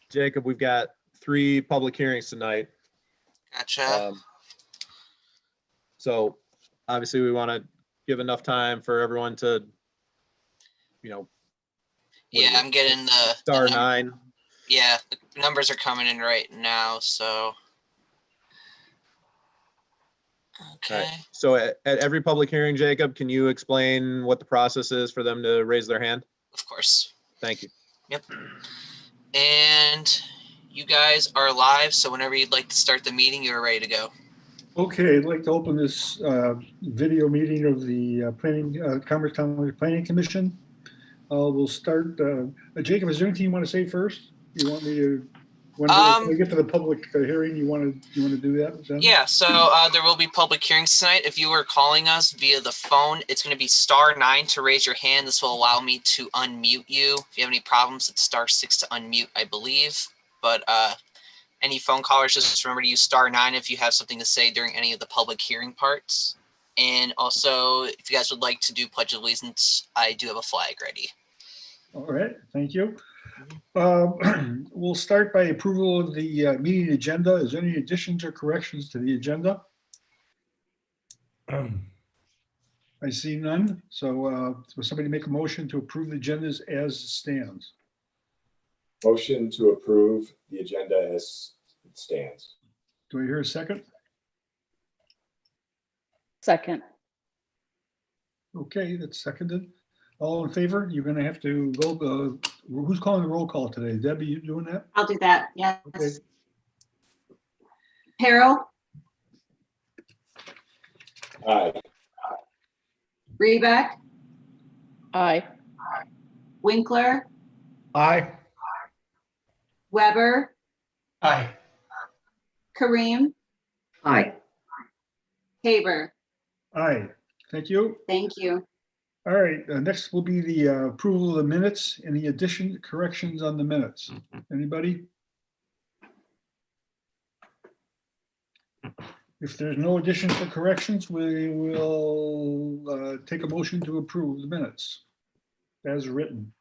Jacob, we've got 3 public hearings tonight. Gotcha. So obviously we want to give enough time for everyone to, Yeah, I'm getting the star 9. Yeah, the numbers are coming in right now, so. Okay. Right. So at every public hearing, Jacob, can you explain what the process is for them to raise their hand? Of course. Thank you. Yep. And you guys are live, so whenever you'd like to start the meeting, you're ready to go. Okay, I'd like to open this video meeting of the Commerce County Planning Commission. We'll start. Jacob, is there anything you want to say first? You want me to? When we get to the public hearing, you want to do that then? Yeah. So there will be public hearings tonight. If you are calling us via the phone, it's going to be *9 to raise your hand. This will allow me to unmute you. If you have any problems, it's *6 to unmute, I believe. But any phone callers, just remember to use *9 if you have something to say during any of the public hearing parts. And also, if you guys would like to do Pledge of Allegiance, I do have a flag ready. All right, thank you. We'll start by approval of the meeting agenda. Is there any additions or corrections to the agenda? I see none. So will somebody make a motion to approve the agendas as it stands? Motion to approve the agenda as it stands. Do I hear a second? Second. Okay, that's seconded. All in favor? You're going to have to go. Who's calling the roll call today? Debbie, you doing that? I'll do that. Yes. Okay. Harrell, Aye. Rebeck, Aye. Winkler, Aye. Weber, Aye. Kareem, Aye. Haber. Aye. Thank you. Thank you. All right, next will be the approval of the minutes. Any additions, corrections on the minutes? Anybody? If there's no additions or corrections, we will take a motion to approve the minutes as written.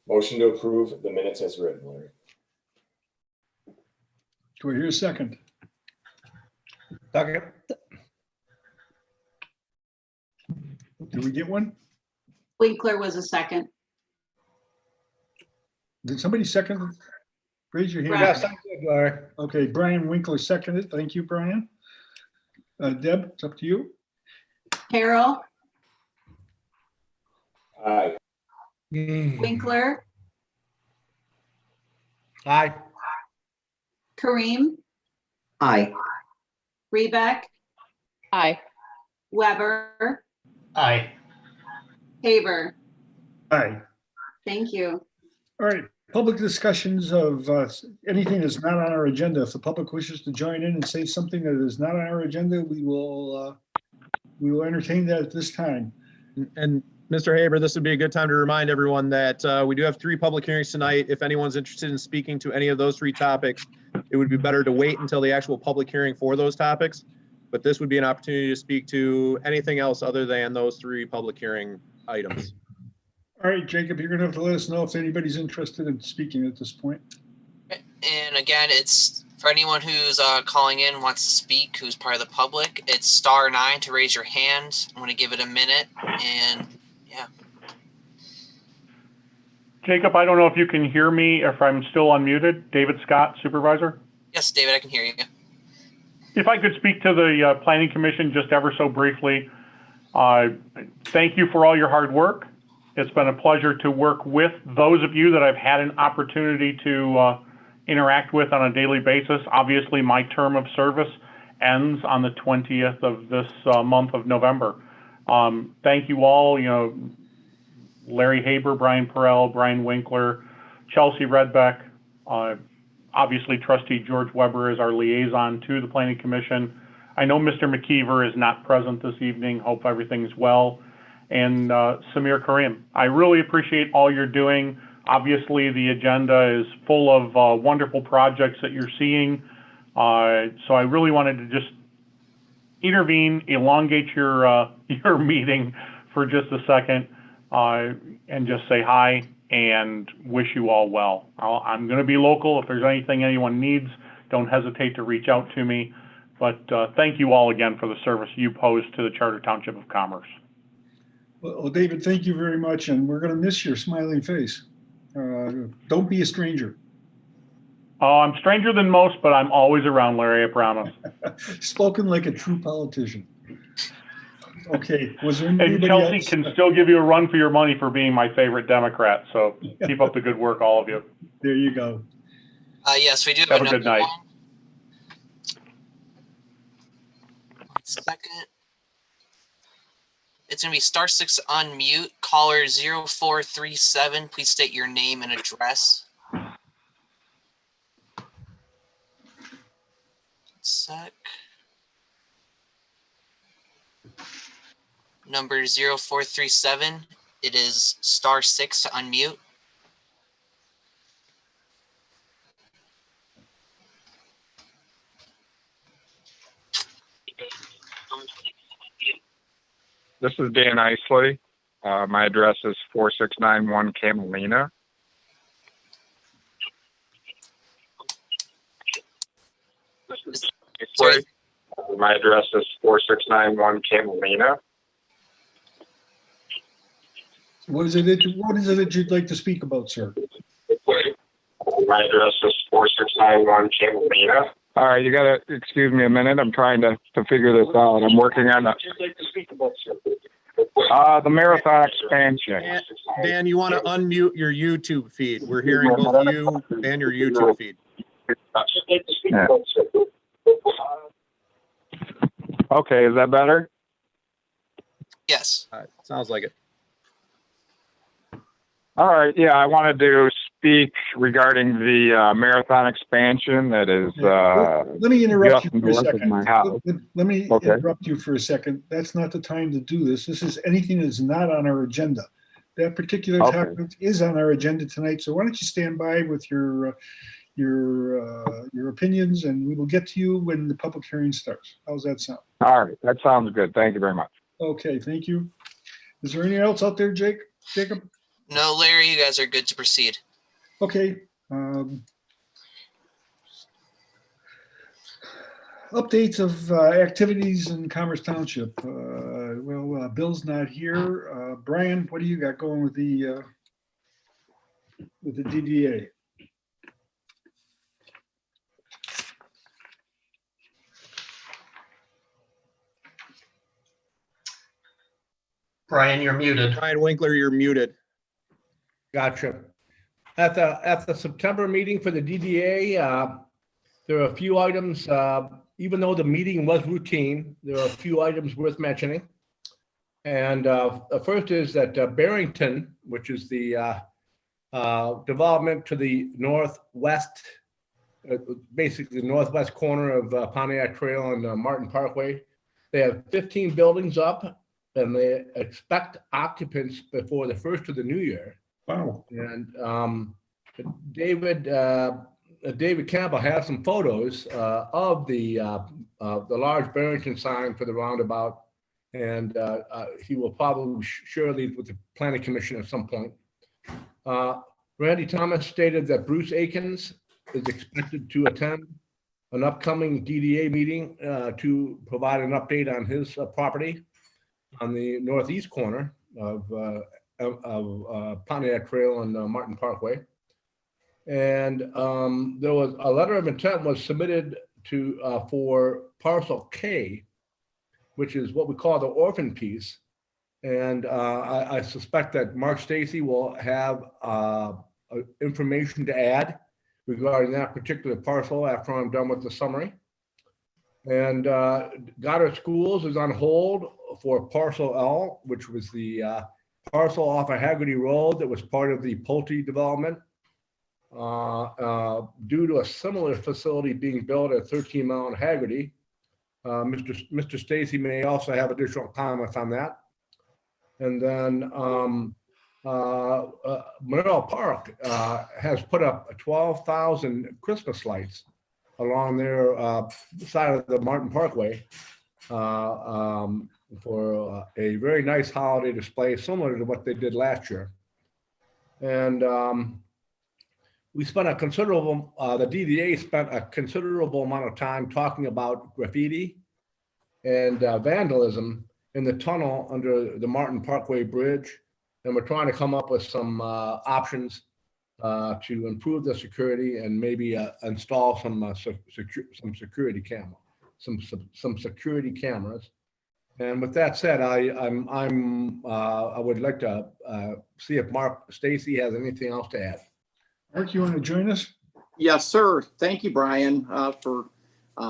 Motion to approve the minutes as written, Larry. Do I hear a second? Second. Did we get one? Winkler was a second. Did somebody second? Raise your hand. Yes, I'm good, Larry. Okay, Brian Winkler seconded. Thank you, Brian. Deb, it's up to you. Harrell, Aye. Winkler, Aye. Kareem, Aye. Rebeck, Aye. Weber, Aye. Haber. Aye. Thank you. All right, public discussions of anything that's not on our agenda. If the public wishes to join in and say something that is not on our agenda, we will entertain that at this time. And Mr. Haber, this would be a good time to remind everyone that we do have 3 public hearings tonight. If anyone's interested in speaking to any of those 3 topics, it would be better to wait until the actual public hearing for those topics. But this would be an opportunity to speak to anything else other than those 3 public hearing items. All right, Jacob, you're gonna have to let us know if anybody's interested in speaking at this point. And again, it's for anyone who's calling in, wants to speak, who's part of the public, it's *9 to raise your hand. I'm going to give it a minute. And yeah. Jacob, I don't know if you can hear me, if I'm still unmuted. David Scott, Supervisor. Yes, David, I can hear you. If I could speak to the Planning Commission just ever so briefly. Thank you for all your hard work. It's been a pleasure to work with those of you that I've had an opportunity to interact with on a daily basis. Obviously, my term of service ends on the 20th of this month of November. Thank you all, Larry Haber, Brian Perrell, Brian Winkler, Chelsea Redbeck, obviously Trustee George Weber is our liaison to the Planning Commission. I know Mr. McKeever is not present this evening. Hope everything's well. And Samir Karim, I really appreciate all you're doing. Obviously, the agenda is full of wonderful projects that you're seeing. So I really wanted to just intervene, elongate your meeting for just a second, and just say hi and wish you all well. I'm going to be local. If there's anything anyone needs, don't hesitate to reach out to me. But thank you all again for the service you pose to the Charter Township of Commerce. Well, David, thank you very much, and we're going to miss your smiling face. Don't be a stranger. Oh, I'm stranger than most, but I'm always around, Larry, I promise. Spoken like a true politician. Okay, was there And anybody Chelsea else? can still give you a run for your money for being my favorite Democrat. So keep up the good work, all of you. There you go. Yes, we do have Have a another good night. one. 1 second. It's going to be *6 to unmute. Caller 0437. Please state your name and address. Sec. Number 0437. It is *6 to unmute. This is Dan Isley. My address is 4691 Camelina. Sorry. My address is 4691 Camelina. What is it that you'd like to speak about, sir? My address is 4691 Camelina. All right, you gotta excuse me a minute. I'm trying to figure this out. I'm working on the marathon expansion. Dan, you want to unmute your YouTube feed? We're hearing both you and your YouTube feed. Yeah. Okay, is that better? Yes. Sounds like it. All right, yeah, I wanted to speak regarding the marathon expansion that is Let me interrupt just you for a north of second. my house. Let me Okay. interrupt you for a second. That's not the time to do this. This is anything that's not on our agenda. That particular Okay. topic is on our agenda tonight. So why don't you stand by with your opinions, and we will get to you when the public hearing starts. How's that sound? All right, that sounds good. Thank you very much. Okay, thank you. Is there anything else out there, Jacob? No, Larry, you guys are good to proceed. Okay. Updates of activities in Commerce Township. Bill's not here. Brian, what do you got going with the DDA? Brian, you're muted. Brian Winkler, you're muted. Gotcha. At the September meeting for the DDA, there are a few items, even though the meeting was routine, there are a few items worth mentioning. And the first is that Barrington, which is the development to the northwest, basically the northwest corner of Pontiac Trail and Martin Parkway, they have 15 buildings up, and they expect occupants before the first of the new year. Wow. And David Campbell has some photos of the large Barrington sign for the roundabout, and he will probably share these with the Planning Commission at some point. Randy Thomas stated that Bruce Akins is expected to attend an upcoming DDA meeting to provide an update on his property on the northeast corner of Pontiac Trail and Martin Parkway. And there was a letter of intent was submitted to for parcel K, which is what we call the orphan piece. And I suspect that Mark Stacy will have information to add regarding that particular parcel after I'm done with the summary. And Goddard Schools is on hold for parcel L, which was the parcel off of Haggerty Road that was part of the Pulte development. Due to a similar facility being built at 13 Mile and Haggerty, Mr. Stacy may also have additional comments on that. And then Monroe Park has put up 12,000 Christmas lights along their side of the Martin Parkway for a very nice holiday display, similar to what they did last year. And we spent a considerable, the DDA spent a considerable amount of time talking about graffiti and vandalism in the tunnel under the Martin Parkway Bridge. And we're trying to come up with some options to improve the security and maybe install some security cameras. And with that said, I would like to see if Mark Stacy has anything else to add. Mark, you want to join us? Yes, sir. Thank you, Brian, for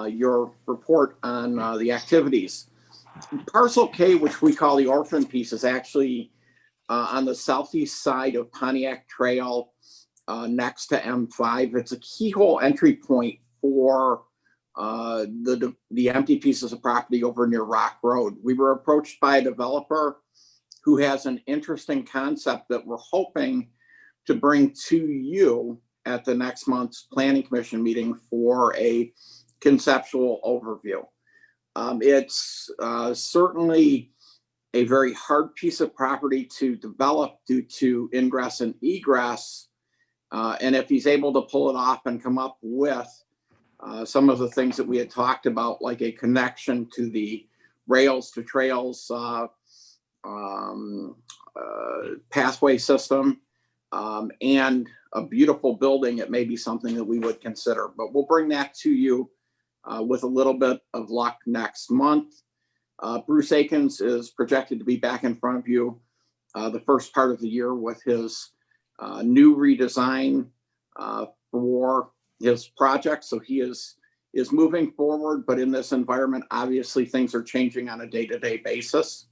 your report on the activities. Parcel K, which we call the orphan piece, is actually on the southeast side of Pontiac Trail next to M5. It's a keyhole entry point for the empty pieces of property over near Rock Road. We were approached by a developer who has an interesting concept that we're hoping to bring to you at the next month's Planning Commission meeting for a conceptual overview. It's certainly a very hard piece of property to develop due to ingress and egress. And if he's able to pull it off and come up with some of the things that we had talked about, like a connection to the rails to trails pathway system, and a beautiful building, it may be something that we would consider. But we'll bring that to you with a little bit of luck next month. Bruce Akins is projected to be back in front of you the first part of the year with his new redesign for his project. So he is moving forward, but in this environment, obviously things are changing on a day-to-day basis.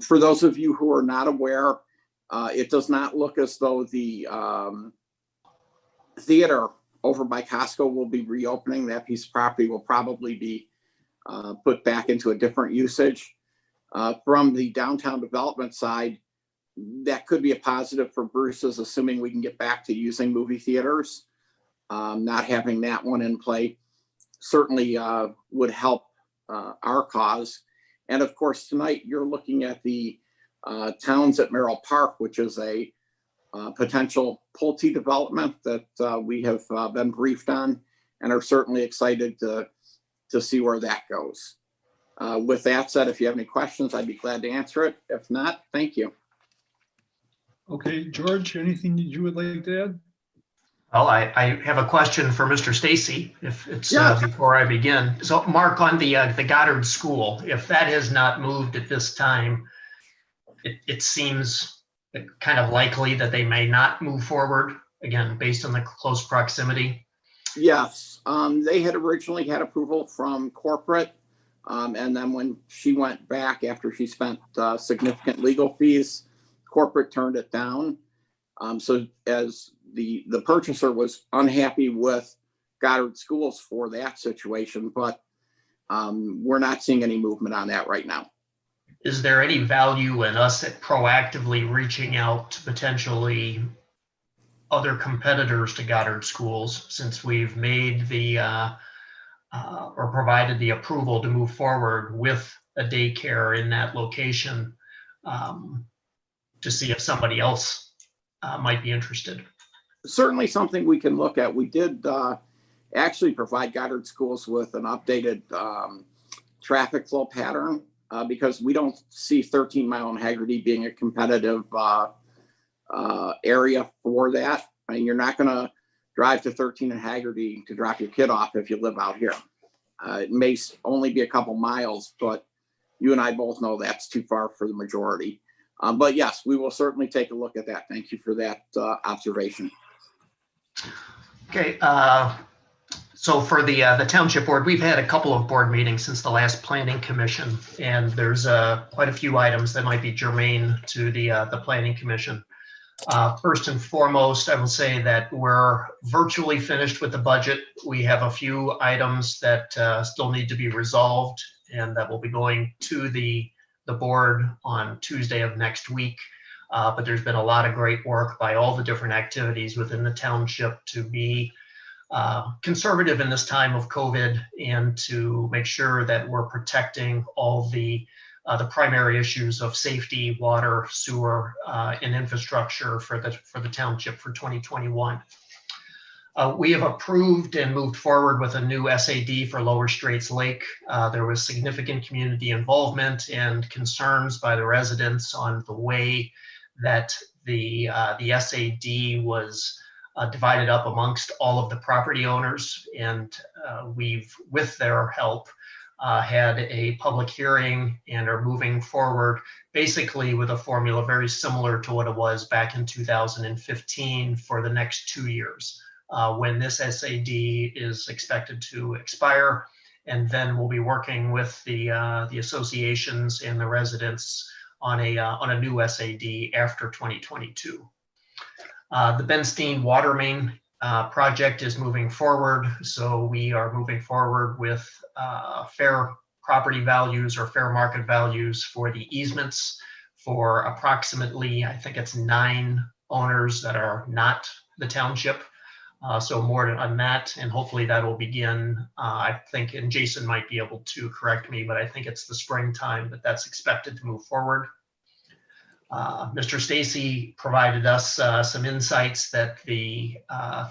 For those of you who are not aware, it does not look as though the theater over by Costco will be reopening. That piece of property will probably be put back into a different usage. From the downtown development side, that could be a positive for Bruce's, assuming we can get back to using movie theaters. Not having that one in play certainly would help our cause. And of course, tonight you're looking at the Towns at Merrill Park, which is a potential Pulte development that we have been briefed on and are certainly excited to see where that goes. With that said, if you have any questions, I'd be glad to answer it. If not, thank you. Okay, George, anything that you would like to add? Well, I have a question for Mr. Stacy, if it's Yeah. before I begin. So Mark, on the Goddard School, if that has not moved at this time, it seems kind of likely that they may not move forward, again, based on the close proximity. Yes, they had originally had approval from corporate. And then when she went back after she spent significant legal fees, corporate turned it down. So as the purchaser was unhappy with Goddard Schools for that situation, but we're not seeing any movement on that right now. Is there any value in us at proactively reaching out to potentially other competitors to Goddard Schools, since we've made the or provided the approval to move forward with a daycare in that location, to see if somebody else might be interested? Certainly something we can look at. We did actually provide Goddard Schools with an updated traffic flow pattern because we don't see 13 Mile and Haggerty being a competitive area for that. I mean, you're not going to drive to 13 and Haggerty to drop your kid off if you live out here. It may only be a couple miles, but you and I both know that's too far for the majority. But yes, we will certainly take a look at that. Thank you for that observation. Okay, so for the Township Board, we've had a couple of board meetings since the last Planning Commission, and there's quite a few items that might be germane to the Planning Commission. First and foremost, I will say that we're virtually finished with the budget. We have a few items that still need to be resolved, and that will be going to the board on Tuesday of next week. But there's been a lot of great work by all the different activities within the township to be conservative in this time of COVID and to make sure that we're protecting all the the primary issues of safety, water, sewer, and infrastructure for the township for 2021. We have approved and moved forward with a new SAD for Lower Straits Lake. There was significant community involvement and concerns by the residents on the way that the SAD was divided up amongst all of the property owners. And we've, with their help, had a public hearing and are moving forward basically with a formula very similar to what it was back in 2015 for the next 2 years. When this SAD is expected to expire, and then we'll be working with the associations and the residents on a new SAD after 2022. The Benstein water main project is moving forward, so we are moving forward with fair property values or fair market values for the easements for approximately, I think it's 9 owners that are not the township. So more on that, and hopefully that will begin, I think, and Jason might be able to correct me, but I think it's the springtime that that's expected to move forward. Mr. Stacy provided us some insights that the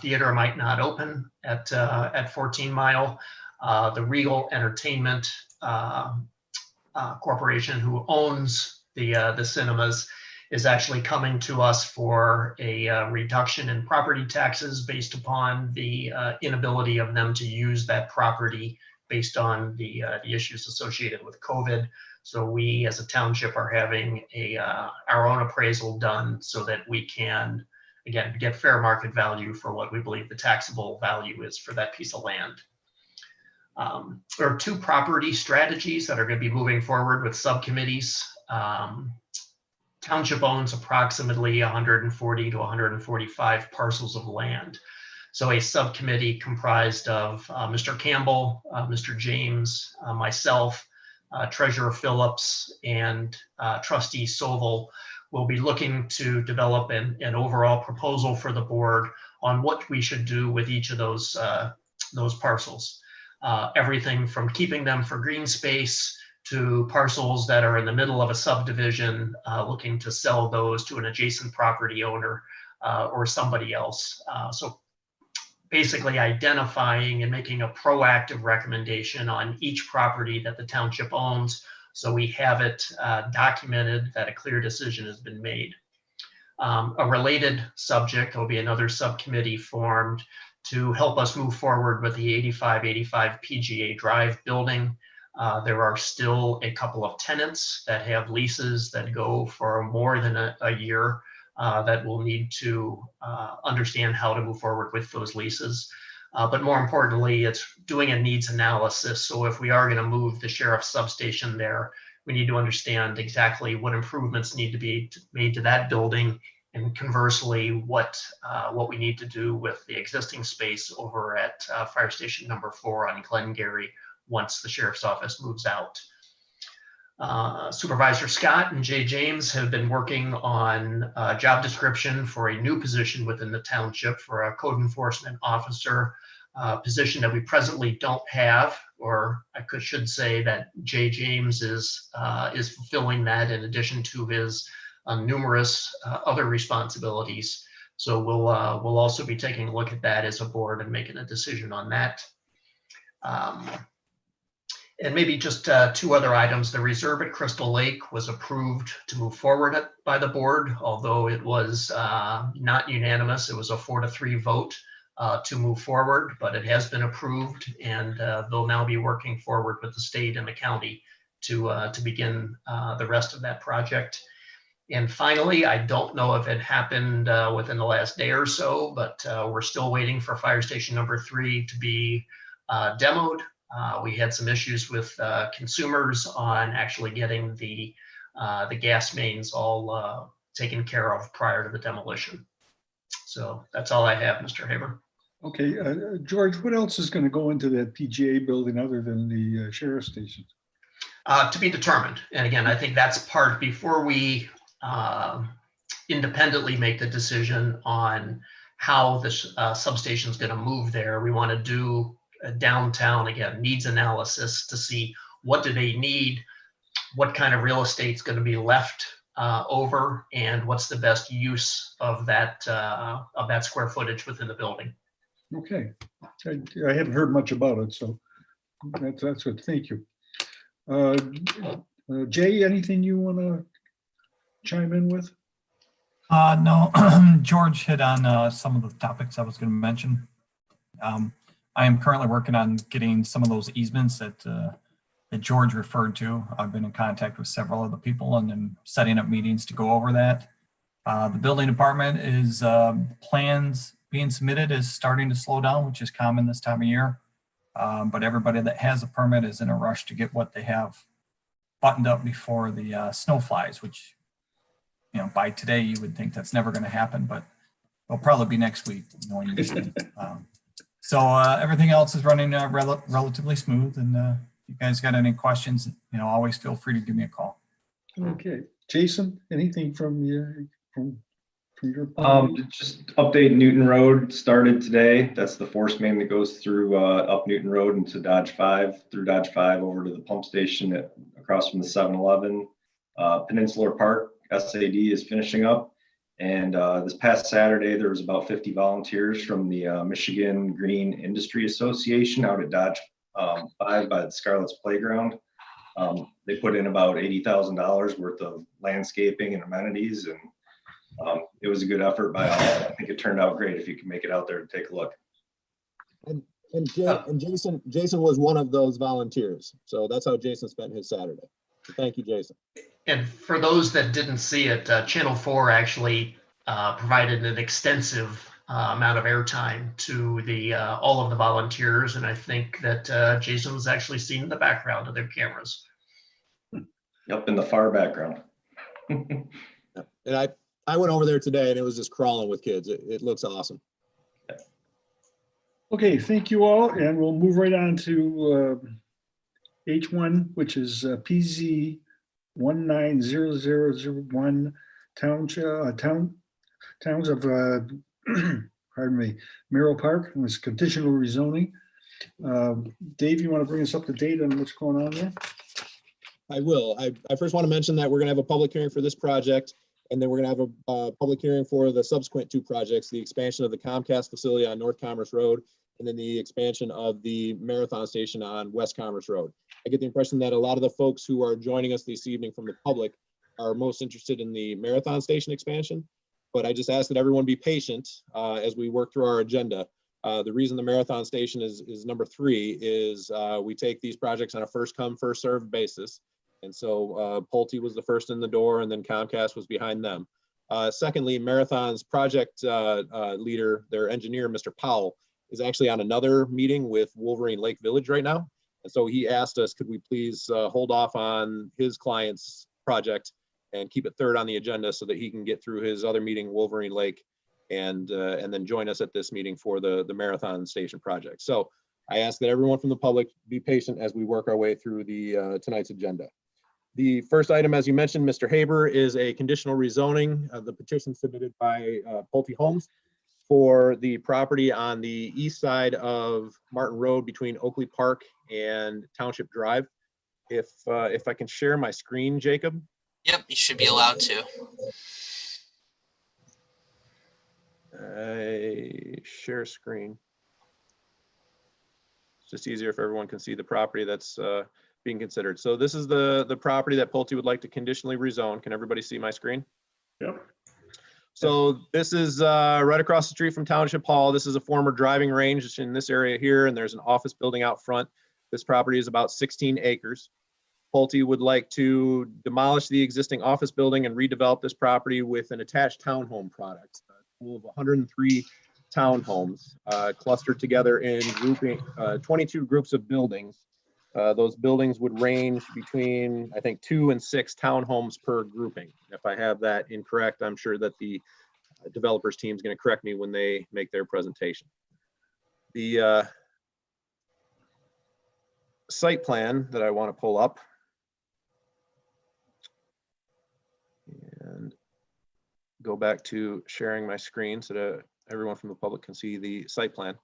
theater might not open at 14 Mile. The Regal Entertainment Corporation, who owns the cinemas, is actually coming to us for a reduction in property taxes based upon the inability of them to use that property based on the issues associated with COVID. So we as a township are having our own appraisal done so that we can, again, get fair market value for what we believe the taxable value is for that piece of land. There are 2 property strategies that are going to be moving forward with subcommittees. Township owns approximately 140 to 145 parcels of land. So a subcommittee comprised of Mr. Campbell, Mr. James, myself, Treasurer Phillips, and Trustee Sovol will be looking to develop an overall proposal for the board on what we should do with each of those parcels. Everything from keeping them for green space to parcels that are in the middle of a subdivision, looking to sell those to an adjacent property owner or somebody else. So basically identifying and making a proactive recommendation on each property that the township owns, so we have it documented that a clear decision has been made. A related subject, there will be another subcommittee formed to help us move forward with the 8585 PGA Drive building. There are still a couple of tenants that have leases that go for more than a year that will need to understand how to move forward with those leases. But more importantly, it's doing a needs analysis. So if we are going to move the sheriff's substation there, we need to understand exactly what improvements need to be made to that building, and conversely, what we need to do with the existing space over at Fire Station number 4 on Glengarry once the sheriff's office moves out. Supervisor Scott and Jay James have been working on a job description for a new position within the township for a code enforcement officer, position that we presently don't have, or should say that Jay James is fulfilling that in addition to his numerous other responsibilities. So we'll also be taking a look at that as a board and making a decision on that. And maybe just 2 other items. The reserve at Crystal Lake was approved to move forward by the board, although it was not unanimous. It was a 4-3 vote to move forward, but it has been approved, and they'll now be working forward with the state and the county to begin the rest of that project. And finally, I don't know if it happened within the last day or so, but we're still waiting for Fire Station number 3 to be demoed. We had some issues with consumers on actually getting the gas mains all taken care of prior to the demolition. So that's all I have, Mr. Haber. Okay, George, what else is going to go into that PGA building other than the sheriff's station? To be determined. And again, I think that's part before we independently make the decision on how this substation is going to move there. We want to do a downtown, again, needs analysis to see what do they need what kind of real estate's going to be left over, and what's the best use of that square footage within the building. Okay. I haven't heard much about it, so that's good. Thank you. Jay, anything you want to chime in with? No, George hit on some of the topics I was going to mention. I am currently working on getting some of those easements that George referred to. I've been in contact with several of the people and then setting up meetings to go over that. The building department is plans being submitted is starting to slow down, which is common this time of year. But everybody that has a permit is in a rush to get what they have buttoned up before the snow flies, which, you know, by today you would think that's never going to happen, but it'll probably be next week. So everything else is running relatively smooth. And if you guys got any questions, you know, always feel free to give me a call. Okay, Jason, anything from you from your? Just update Newton Road started today. That's the force main that goes through up Newton Road into Dodge 5, through Dodge 5 over to the pump station across from the 7-Eleven. Peninsular Park SAD is finishing up. And this past Saturday, there was about 50 volunteers from the Michigan Green Industry Association out at Dodge 5 by the Scarlett's Playground. They put in about $80,000 worth of landscaping and amenities, and it was a good effort by all. I think it turned out great if you can make it out there to take a look. And Jason was one of those volunteers. So that's how Jason spent his Saturday. So thank you, Jason. And for those that didn't see it, Channel 4 actually provided an extensive amount of airtime to the all of the volunteers, and I think that Jason was actually seen in the background of their cameras. Yep, in the far background. And I went over there today, and it was just crawling with kids. It looks awesome. Okay, thank you all, and we'll move right on to H1, which is PZ 190001 towns of pardon me, Merrill Park, and it's conditional rezoning. Dave, you want to bring us up to date on what's going on there? I will. I first want to mention that we're going to have a public hearing for this project, and then we're going to have a public hearing for the subsequent two projects, the expansion of the Comcast facility on North Commerce Road, and then the expansion of the Marathon Station on West Commerce Road. I get the impression that a lot of the folks who are joining us this evening from the public are most interested in the Marathon Station expansion, but I just ask that everyone be patient as we work through our agenda. The reason the Marathon Station is number 3 is we take these projects on a first come, first served basis. And so Pulte was the first in the door, and then Comcast was behind them. Secondly, Marathon's project leader, their engineer, Mr. Powell, is actually on another meeting with Wolverine Lake Village right now. And so he asked us, could we please hold off on his client's project and keep it third on the agenda so that he can get through his other meeting, Wolverine Lake, and then join us at this meeting for the Marathon Station project. So I ask that everyone from the public be patient as we work our way through the tonight's agenda. The first item, as you mentioned, Mr. Haber, is a conditional rezoning of the petition submitted by Pulte Homes for the property on the east side of Martin Road between Oakley Park and Township Drive. If I can share my screen, Jacob. Yep, you should be allowed to. I share screen. It's just easier if everyone can see the property that's being considered. So this is the property that Pulte would like to conditionally rezone. Can everybody see my screen? Yep. So this is right across the street from Township Hall. This is a former driving range in this area here, and there's an office building out front. This property is about 16 acres. Pulte would like to demolish the existing office building and redevelop this property with an attached townhome product. A total of 103 townhomes clustered together in 22 groups of buildings. Those buildings would range between, I think, 2 and 6 townhomes per grouping. If I have that incorrect, I'm sure that the developers team is going to correct me when they make their presentation. The site plan that I want to pull up and go back to sharing my screen so that everyone from the public can see the site plan.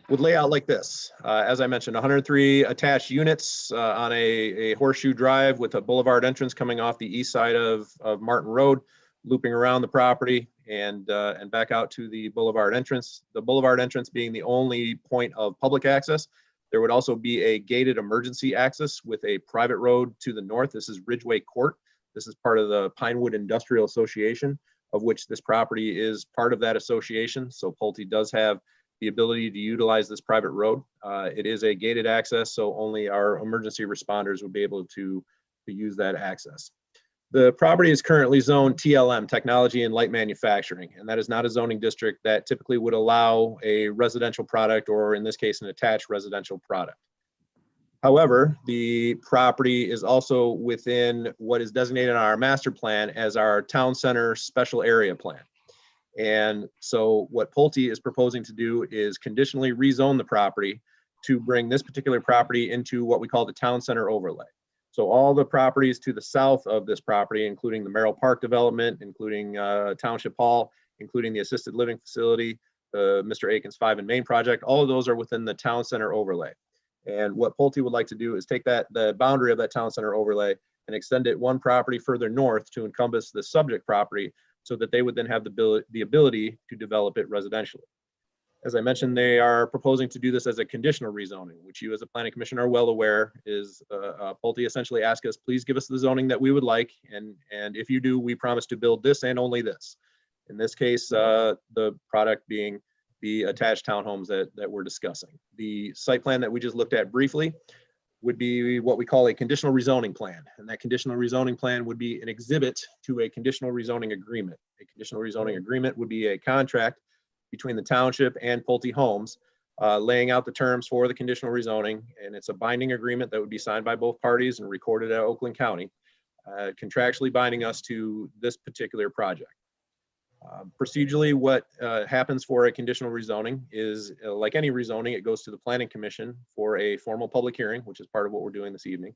would lay out like this. As I mentioned, 103 attached units on a horseshoe drive with a boulevard entrance coming off the east side of Martin Road, looping around the property and back out to the boulevard entrance. The boulevard entrance being the only point of public access. There would also be a gated emergency access with a private road to the north. This is Ridgeway Court. This is part of the Pinewood Industrial Association, of which this property is part of that association. So Pulte does have the ability to utilize this private road. It is a gated access, so only our emergency responders would be able to use that access. The property is currently zoned TLM, Technology and Light Manufacturing, and that is not a zoning district that typically would allow a residential product, or in this case, an attached residential product. However, the property is also within what is designated on our master plan as our town center special area plan. And so what Pulte is proposing to do is conditionally rezone the property to bring this particular property into what we call the town center overlay. So all the properties to the south of this property, including the Merrill Park development, including Township Hall, including the assisted living facility, the Mr. Akins 5 and Main project, all of those are within the town center overlay. And what Pulte would like to do is take the boundary of that town center overlay and extend it one property further north to encompass the subject property, so that they would then have the ability to develop it residentially. As I mentioned, they are proposing to do this as a conditional rezoning, which you as a planning commission are well aware is Pulte essentially asked us, please give us the zoning that we would like. And if you do, we promise to build this and only this. In this case, the product being the attached townhomes that we're discussing. The site plan that we just looked at briefly would be what we call a conditional rezoning plan. And that conditional rezoning plan would be an exhibit to a conditional rezoning agreement. A conditional rezoning agreement would be a contract between the township and Pulte Homes, laying out the terms for the conditional rezoning. And it's a binding agreement that would be signed by both parties and recorded at Oakland County, contractually binding us to this particular project. Procedurally, what happens for a conditional rezoning is, like any rezoning, it goes to the Planning Commission for a formal public hearing, which is part of what we're doing this evening.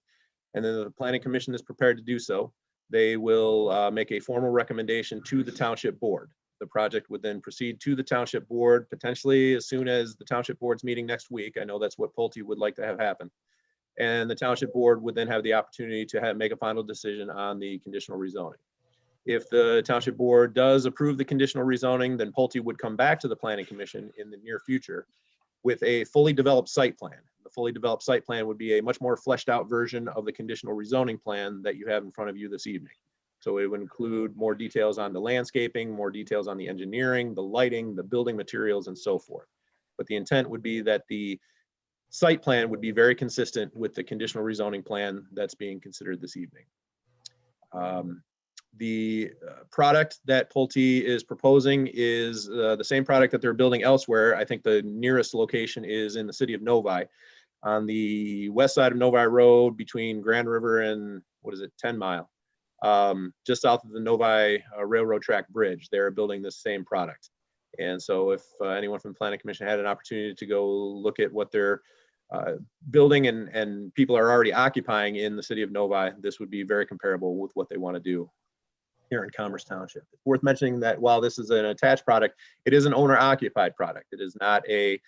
And then the Planning Commission is prepared to do so. They will make a formal recommendation to the Township Board. The project would then proceed to the Township Board, potentially as soon as the Township Board's meeting next week. I know that's what Pulte would like to have happen. And the Township Board would then have the opportunity to make a final decision on the conditional rezoning. If the Township Board does approve the conditional rezoning, then Pulte would come back to the Planning Commission in the near future with a fully developed site plan. The fully developed site plan would be a much more fleshed out version of the conditional rezoning plan that you have in front of you this evening. So it would include more details on the landscaping, more details on the engineering, the lighting, the building materials, and so forth. But the intent would be that the site plan would be very consistent with the conditional rezoning plan that's being considered this evening. The product that Pulte is proposing is the same product that they're building elsewhere. I think the nearest location is in the city of Novi, on the west side of Novi Road between Grand River and, 10 Mile, just south of the Novi Railroad Track Bridge. They're building this same product. And so if anyone from the Planning Commission had an opportunity to go look at what they're building and people are already occupying in the city of Novi, this would be very comparable with what they want to do here in Commerce Township. It's worth mentioning that while this is an attached product, it is an owner-occupied product. It is not it's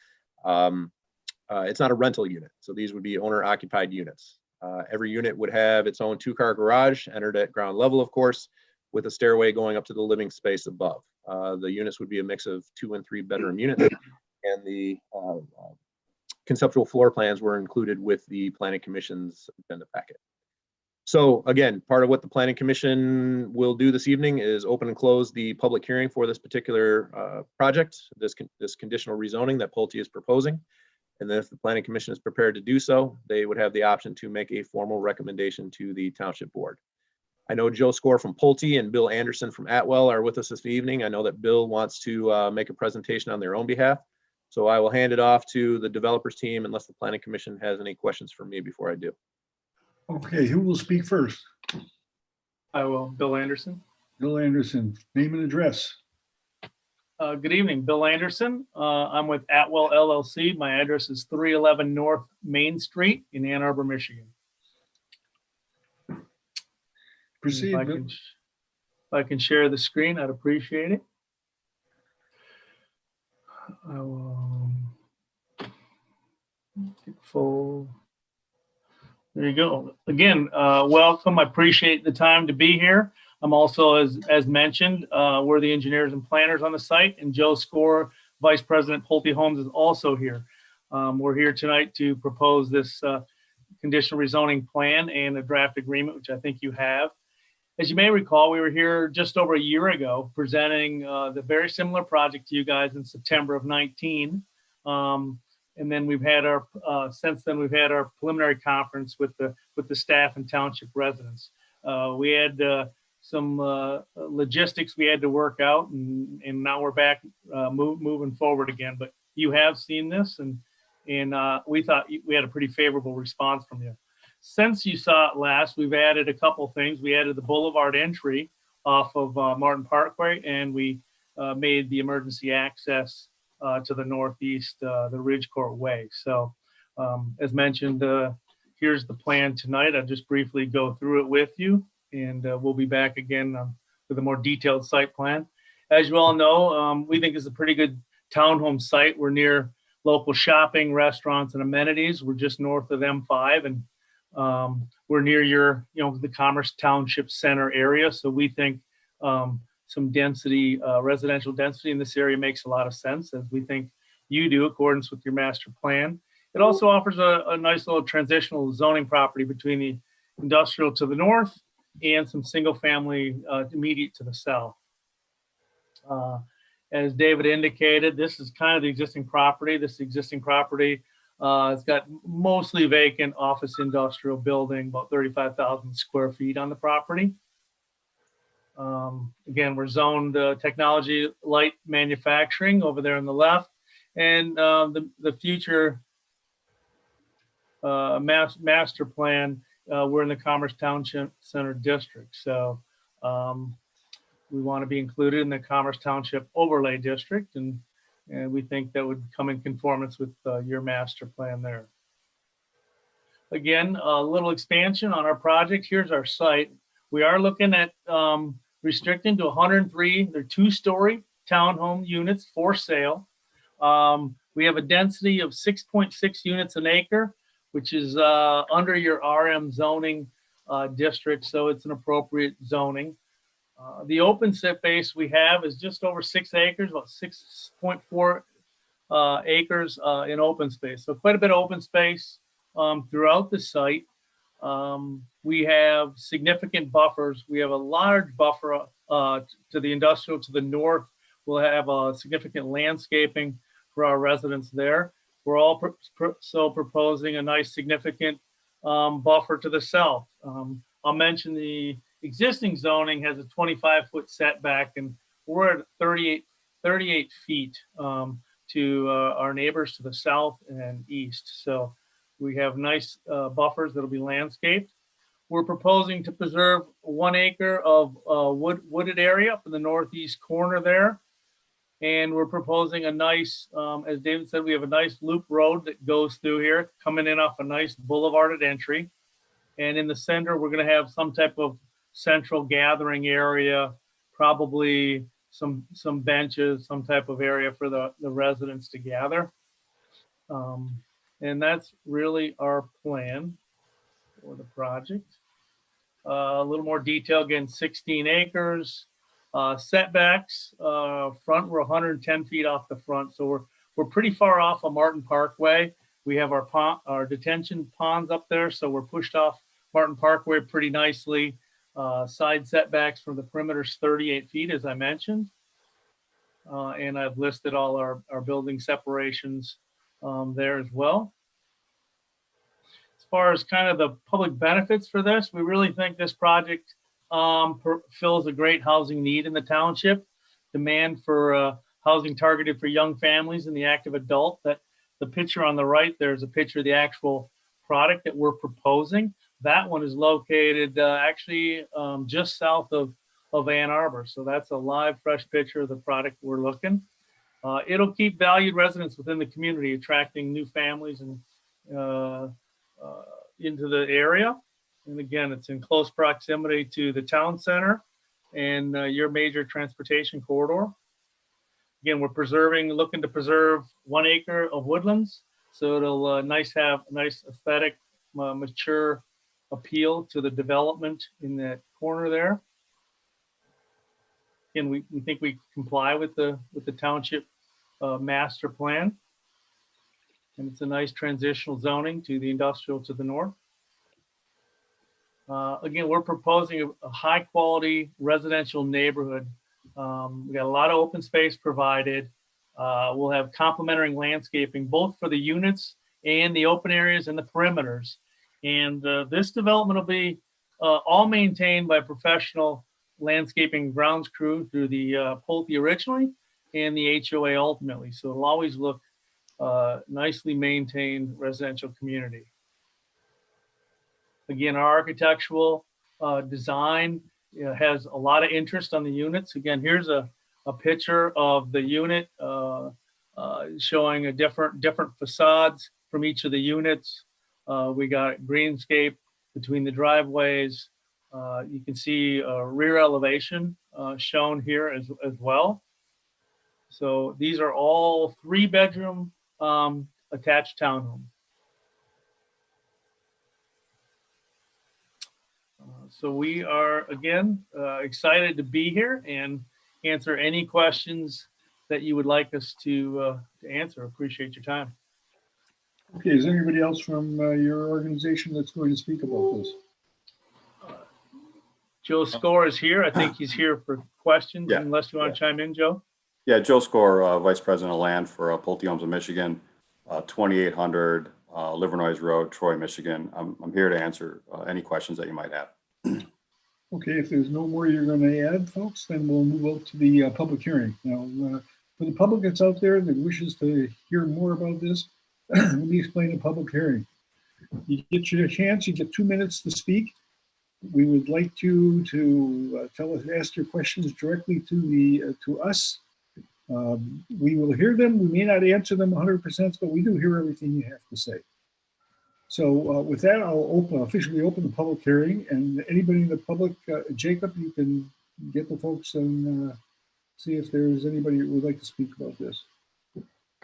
not a rental unit. So these would be owner-occupied units. Every unit would have its own two-car garage, entered at ground level, of course, with a stairway going up to the living space above. The units would be a mix of 2 and 3 bedroom units, and the conceptual floor plans were included with the Planning Commission's agenda packet. So again, part of what the Planning Commission will do this evening is open and close the public hearing for this particular project, this conditional rezoning that Pulte is proposing. And then if the Planning Commission is prepared to do so, they would have the option to make a formal recommendation to the Township Board. I know Joe Score from Pulte and Bill Anderson from Atwell are with us this evening. I know that Bill wants to make a presentation on their own behalf. So I will hand it off to the developers team unless the Planning Commission has any questions for me before I do. Okay, who will speak first? I will. Bill Anderson. Bill Anderson, name and address. Good evening, Bill Anderson. I'm with Atwell LLC. My address is 311 North Main Street in Ann Arbor, Michigan. Proceed, Bill. If I can share the screen, I'd appreciate it. I will Full. There you go. Again, welcome. I appreciate the time to be here. I'm also, as mentioned, we're the engineers and planners on the site, and Joe Score, Vice President Pulte Homes, is also here. We're here tonight to propose this conditional rezoning plan and a draft agreement, which I think you have. As you may recall, we were here just over a year ago presenting the very similar project to you guys in September of 19. And then we've had our since then we've had our preliminary conference with the staff and township residents. We had some logistics we had to work out, and now we're back moving forward again. But you have seen this, and we thought we had a pretty favorable response from you. Since you saw it last, we've added a couple things. We added the boulevard entry off of Martin Parkway, and we made the emergency access to the northeast, the Ridgecourt Way. So as mentioned, here's the plan tonight. I'll just briefly go through it with you, and we'll be back again with a more detailed site plan. As you all know, we think it's a pretty good townhome site. We're near local shopping, restaurants, and amenities. We're just north of M5, and we're near the Commerce Township Center area. So we think some density, residential density in this area makes a lot of sense, as we think you do, in accordance with your master plan. It also offers a nice little transitional zoning property between the industrial to the north and some single family immediate to the south. As David indicated, this is kind of the existing property. This existing property it's got mostly vacant office industrial building, about 35,000 square feet on the property. Again, we're zoned technology light manufacturing over there on the left, and the future master plan, we're in the Commerce Township Center District. So we want to be included in the Commerce Township Overlay District, and we think that would come in conformance with your master plan there. Again, a little expansion on our project. Here's our site. We are looking at restricting to 103. They're 2-story townhome units for sale. We have a density of 6.6 units an acre, which is under your RM zoning district, so it's an appropriate zoning. The open space we have is just over 6 acres, about 6.4 acres in open space. So quite a bit of open space throughout the site. We have significant buffers. We have a large buffer to the industrial to the north. We'll have a significant landscaping for our residents there. We're also proposing a nice significant buffer to the south. I'll mention the existing zoning has a 25-foot setback, and we're at 38 feet to our neighbors to the south and east. So we have nice buffers that'll be landscaped. We're proposing to preserve 1 acre of wooded area up in the northeast corner there. And we're proposing a nice, as David said, we have a nice loop road that goes through here, coming in off a nice boulevarded entry. And in the center, we're going to have some type of central gathering area, probably some benches, some type of area for the residents to gather. And that's really our plan for the project. A little more detail, again, 16 acres. Setbacks, front, we're 110 feet off the front. So we're pretty far off of Martin Parkway. We have our detention ponds up there. So we're pushed off Martin Parkway pretty nicely. Side setbacks from the perimeter is 38 feet, as I mentioned. And I've listed all our building separations there as well. As far as kind of the public benefits for this, we really think this project fills a great housing need in the township. Demand for housing targeted for young families and the active adult. That the picture on the right, there's a picture of the actual product that we're proposing. That one is located actually just south of Ann Arbor. So that's a live, fresh picture of the product we're looking. It'll keep valued residents within the community, attracting new families and into the area. And again, it's in close proximity to the town center and your major transportation corridor. Again, we're looking to preserve 1 acre of woodlands, So it'll have a nice aesthetic, mature appeal to the development in that corner there. And we think we comply with the township master plan. And it's a nice transitional zoning to the industrial to the north. Again, we're proposing a high quality residential neighborhood. We got a lot of open space provided. We'll have complementary landscaping, both for the units and the open areas and the perimeters. And this development will be all maintained by professional landscaping grounds crew through the Pulte originally and the HOA ultimately. So it'll always look nicely maintained residential community. Again, our architectural design has a lot of interest on the units. Again, here's a picture of the unit showing a different facades from each of the units. We got greenscape between the driveways. You can see a rear elevation shown here as well. So these are all 3-bedroom attached townhomes. So we are, again, excited to be here and answer any questions that you would like us to answer. Appreciate your time. Okay, is anybody else from your organization that's going to speak about this? Joe Score is here. I think he's here for questions, Yeah. unless you want to chime in, Joe. Yeah, Joe Score, Vice President of Land for Pulte Homes of Michigan, 2800 Livernois Road, Troy, Michigan. I'm here to answer any questions that you might have. Okay, if there's no more you're going to add, folks, then we'll move out to the public hearing. Now, for the public that's out there that wishes to hear more about this, let me explain the public hearing. You get your chance, you get 2 minutes to speak. We would like you to ask your questions directly to us. We will hear them. We may not answer them 100%, but we do hear everything you have to say. So with that, I'll officially open the public hearing, and anybody in the public, Jacob, you can get the folks and see if there's anybody who would like to speak about this.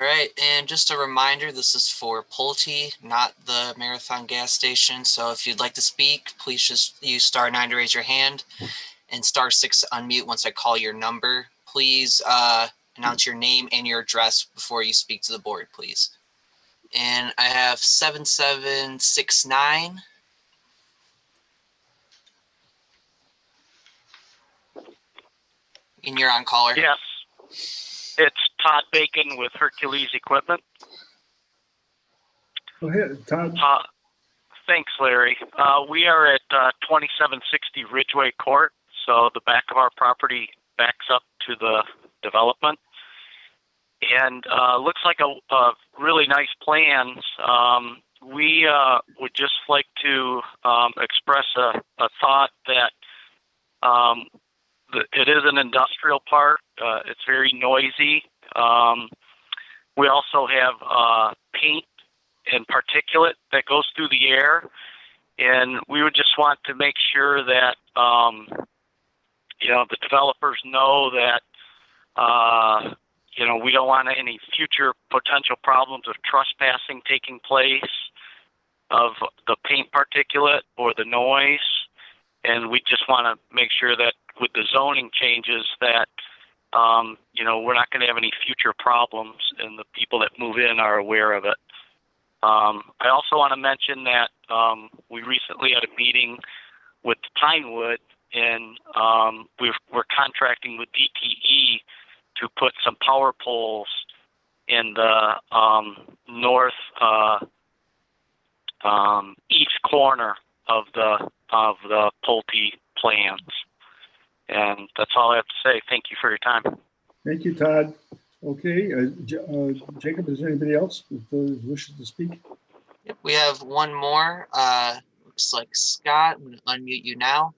All right, and just a reminder, this is for Pulte, not the Marathon gas station. So if you'd like to speak, please just use *9 to raise your hand and *6 to unmute once I call your number. Please announce your name and your address before you speak to the board, please. And I have 7769. And you're on, caller. Yes. It's Todd Bacon with Hercules Equipment. Go ahead, Todd. Thanks, Larry. We are at 2760 Ridgeway Court. So the back of our property backs up to the development. And looks like a really nice plans. We would just like to express a thought that it is an industrial park. It's very noisy. We also have paint and particulate that goes through the air. And we would just want to make sure that, the developers know that, we don't want any future potential problems of trespassing taking place of the paint particulate or the noise. And we just want to make sure that with the zoning changes that, we're not going to have any future problems and the people that move in are aware of it. I also want to mention that we recently had a meeting with Pinewood, and we're contracting with DTE to put some power poles in the north east corner of the Pulte plans. And that's all I have to say. Thank you for your time. Thank you, Todd. Okay, Jacob, is there anybody else that wishes to speak? We have one more. Looks like Scott. I'm going to unmute you now.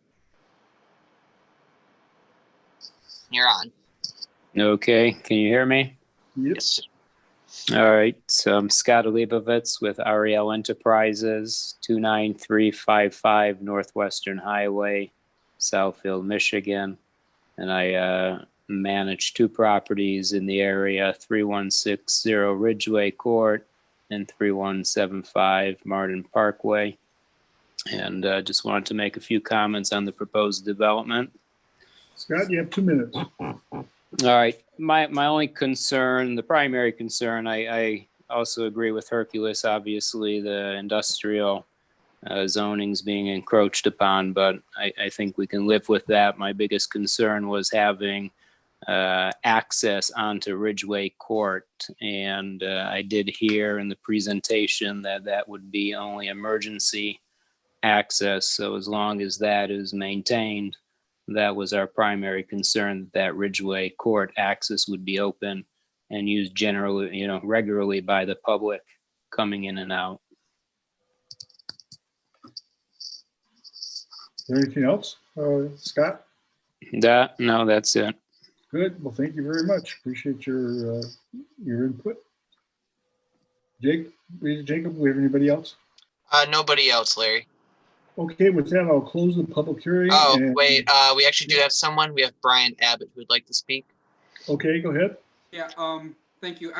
You're on. Okay, can you hear me? Yes. All right, so I'm Scott Leibovitz with Ariel Enterprises, 29355 Northwestern Highway, Southfield, Michigan. And I manage 2 properties in the area, 3160 Ridgeway Court and 3175 Martin Parkway. And just wanted to make a few comments on the proposed development. Scott, you have 2 minutes. All right. My only concern, the primary concern, I also agree with Hercules, obviously, the industrial zonings being encroached upon, but I think we can live with that. My biggest concern was having access onto Ridgeway Court. And I did hear in the presentation that that would be only emergency access. So as long as that is maintained, that was our primary concern, that Ridgeway Court access would be open and used generally, regularly by the public coming in and out. Is there anything else, Scott? No, that's it. Good. Well, thank you very much. Appreciate your input. Jacob, do we have anybody else? Nobody else, Larry. Okay, with that, I'll close the public hearing. Oh, and- wait, we actually do have someone. We have Brian Abbott who would like to speak. Okay, go ahead. Yeah, thank you.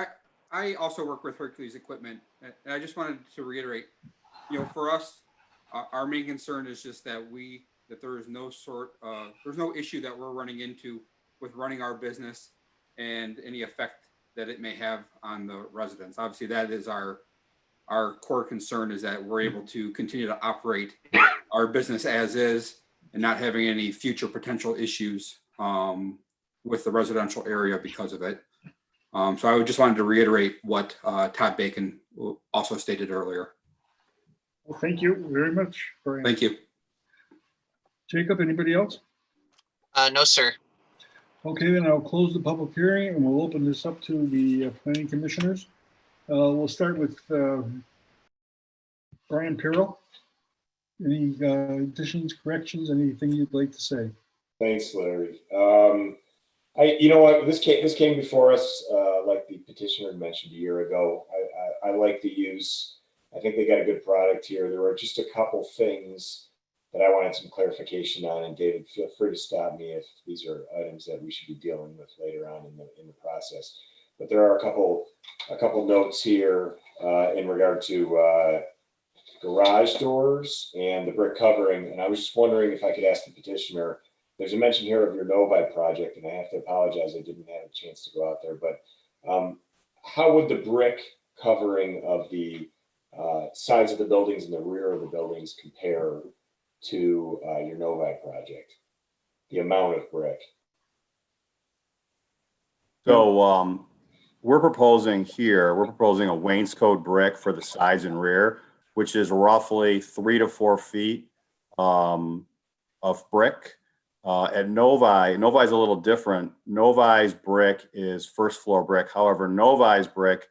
I also work with Hercules Equipment, and I just wanted to reiterate, for us, our main concern is just that there is there's no issue that we're running into with running our business and any effect that it may have on the residents. Obviously, that is our core concern, is that we're able to continue to operate our business as is and not having any future potential issues with the residential area because of it. So I just wanted to reiterate what Todd Bacon also stated earlier. Well, thank you very much. Brian. Thank you. Jacob, anybody else? No, sir. Okay, then I'll close the public hearing and we'll open this up to the planning commissioners. We'll start with Brian Pirro. Any additions, corrections, anything you'd like to say? Thanks, Larry. You know what, this came before us, like the petitioner mentioned a year ago. I like the use. I think they got a good product here. There were just a couple things that I wanted some clarification on, and David, feel free to stop me if these are items that we should be dealing with later on in the process. But there are a couple notes here in regard to garage doors and the brick covering, and I was just wondering if I could ask the petitioner. There's a mention here of your Novi project, and I have to apologize, I didn't have a chance to go out there, but how would the brick covering of the sides of the buildings and the rear of the buildings compare to your Novi project? The amount of brick. So we're proposing a wainscot brick for the sides and rear, which is roughly 3 to 4 feet of brick. At Novi is a little different. Novi's brick is first floor brick. However, Novi's brick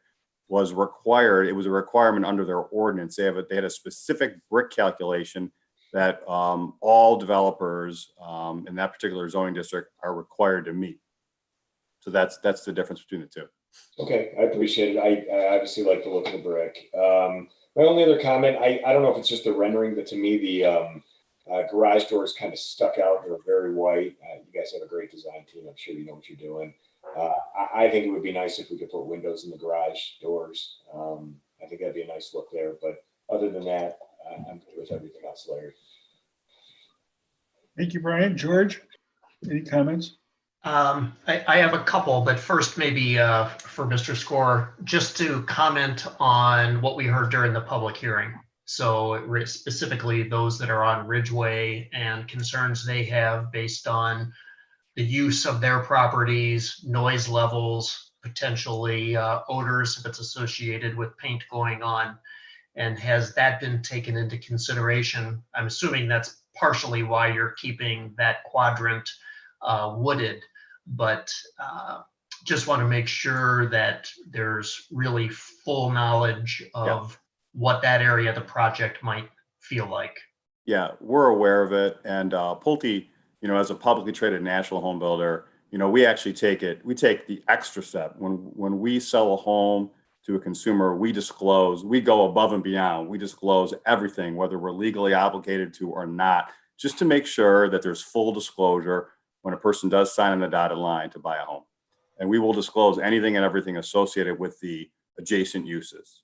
was required. It was a requirement under their ordinance. They had a specific brick calculation that all developers in that particular zoning district are required to meet. So that's the difference between the two. Okay, I appreciate it. I obviously like the look of the brick. My only other comment, I don't know if it's just the rendering, but to me the garage doors kind of stuck out. They're very white. You guys have a great design team. I'm sure you know what you're doing. I think it would be nice if we could put windows in the garage doors. I think that'd be a nice look there. But other than that, I'm good with everything else, Larry. Thank you, Brian. George, any comments? I have a couple, but first maybe for Mr. Score, just to comment on what we heard during the public hearing. So specifically those that are on Ridgeway and concerns they have based on the use of their properties, noise levels, potentially odors if it's associated with paint going on. And has that been taken into consideration? I'm assuming that's partially why you're keeping that quadrant wooded, but just want to make sure that there's really full knowledge of what that area of the project might feel like. Yeah, we're aware of it. And Pulte, as a publicly traded national home builder, we actually take the extra step. When we sell a home to a consumer, we go above and beyond. We disclose everything, whether we're legally obligated to or not, just to make sure that there's full disclosure when a person does sign on the dotted line to buy a home. And we will disclose anything and everything associated with the adjacent uses.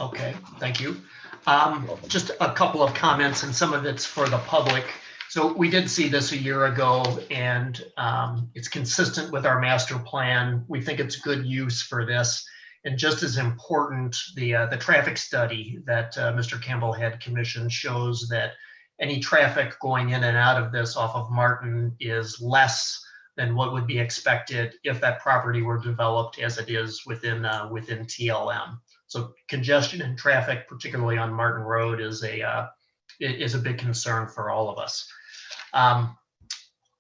Okay, thank you. Just a couple of comments, and some of it's for the public. So we did see this a year ago, and it's consistent with our master plan. We think it's good use for this. And just as important, the traffic study that Mr. Campbell had commissioned shows that any traffic going in and out of this off of Martin is less than what would be expected if that property were developed as it is within TLM. So congestion and traffic, particularly on Martin Road, is a big concern for all of us.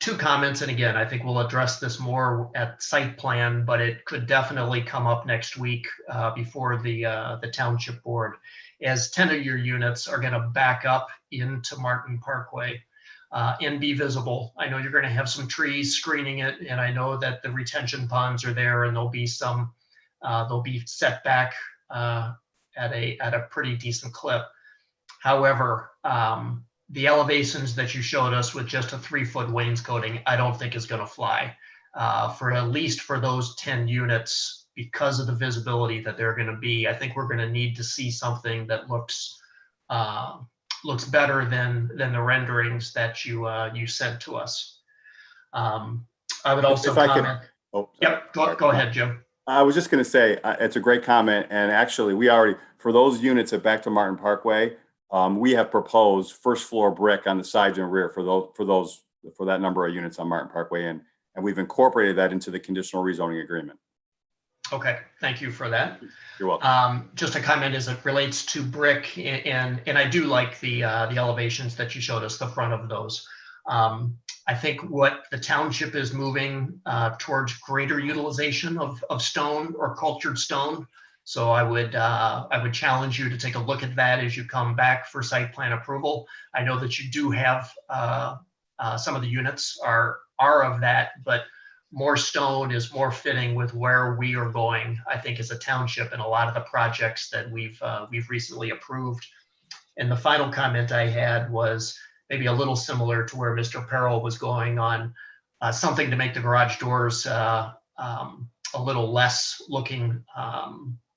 Two comments, and again, I think we'll address this more at site plan, but it could definitely come up next week before the township board, as 10 of your units are going to back up into Martin Parkway and be visible. I know you're going to have some trees screening it, and I know that the retention ponds are there, and there'll be set back at a pretty decent clip. However, the elevations that you showed us with just a 3-foot wainscoting, I don't think is going to fly for at least for those 10 units, because of the visibility that they're going to be. I think we're going to need to see something that looks better than the renderings that you sent to us. I would also comment. Yep, go ahead, Jim. I was just going to say, it's a great comment. And actually, we already, for those units at Back to Martin Parkway, we have proposed first floor brick on the sides and rear for that number of units on Martin Parkway. And we've incorporated that into the conditional rezoning agreement. Okay, thank you for that. You're welcome. Just a comment as it relates to brick, and I do like the elevations that you showed us, the front of those. I think what the township is moving towards greater utilization of stone or cultured stone. So I would challenge you to take a look at that as you come back for site plan approval. I know that you do have some of the units are of that, but more stone is more fitting with where we are going, I think, as a township, and a lot of the projects that we've recently approved. And the final comment I had was maybe a little similar to where Mr. Peril was going on, something to make the garage doors a little less looking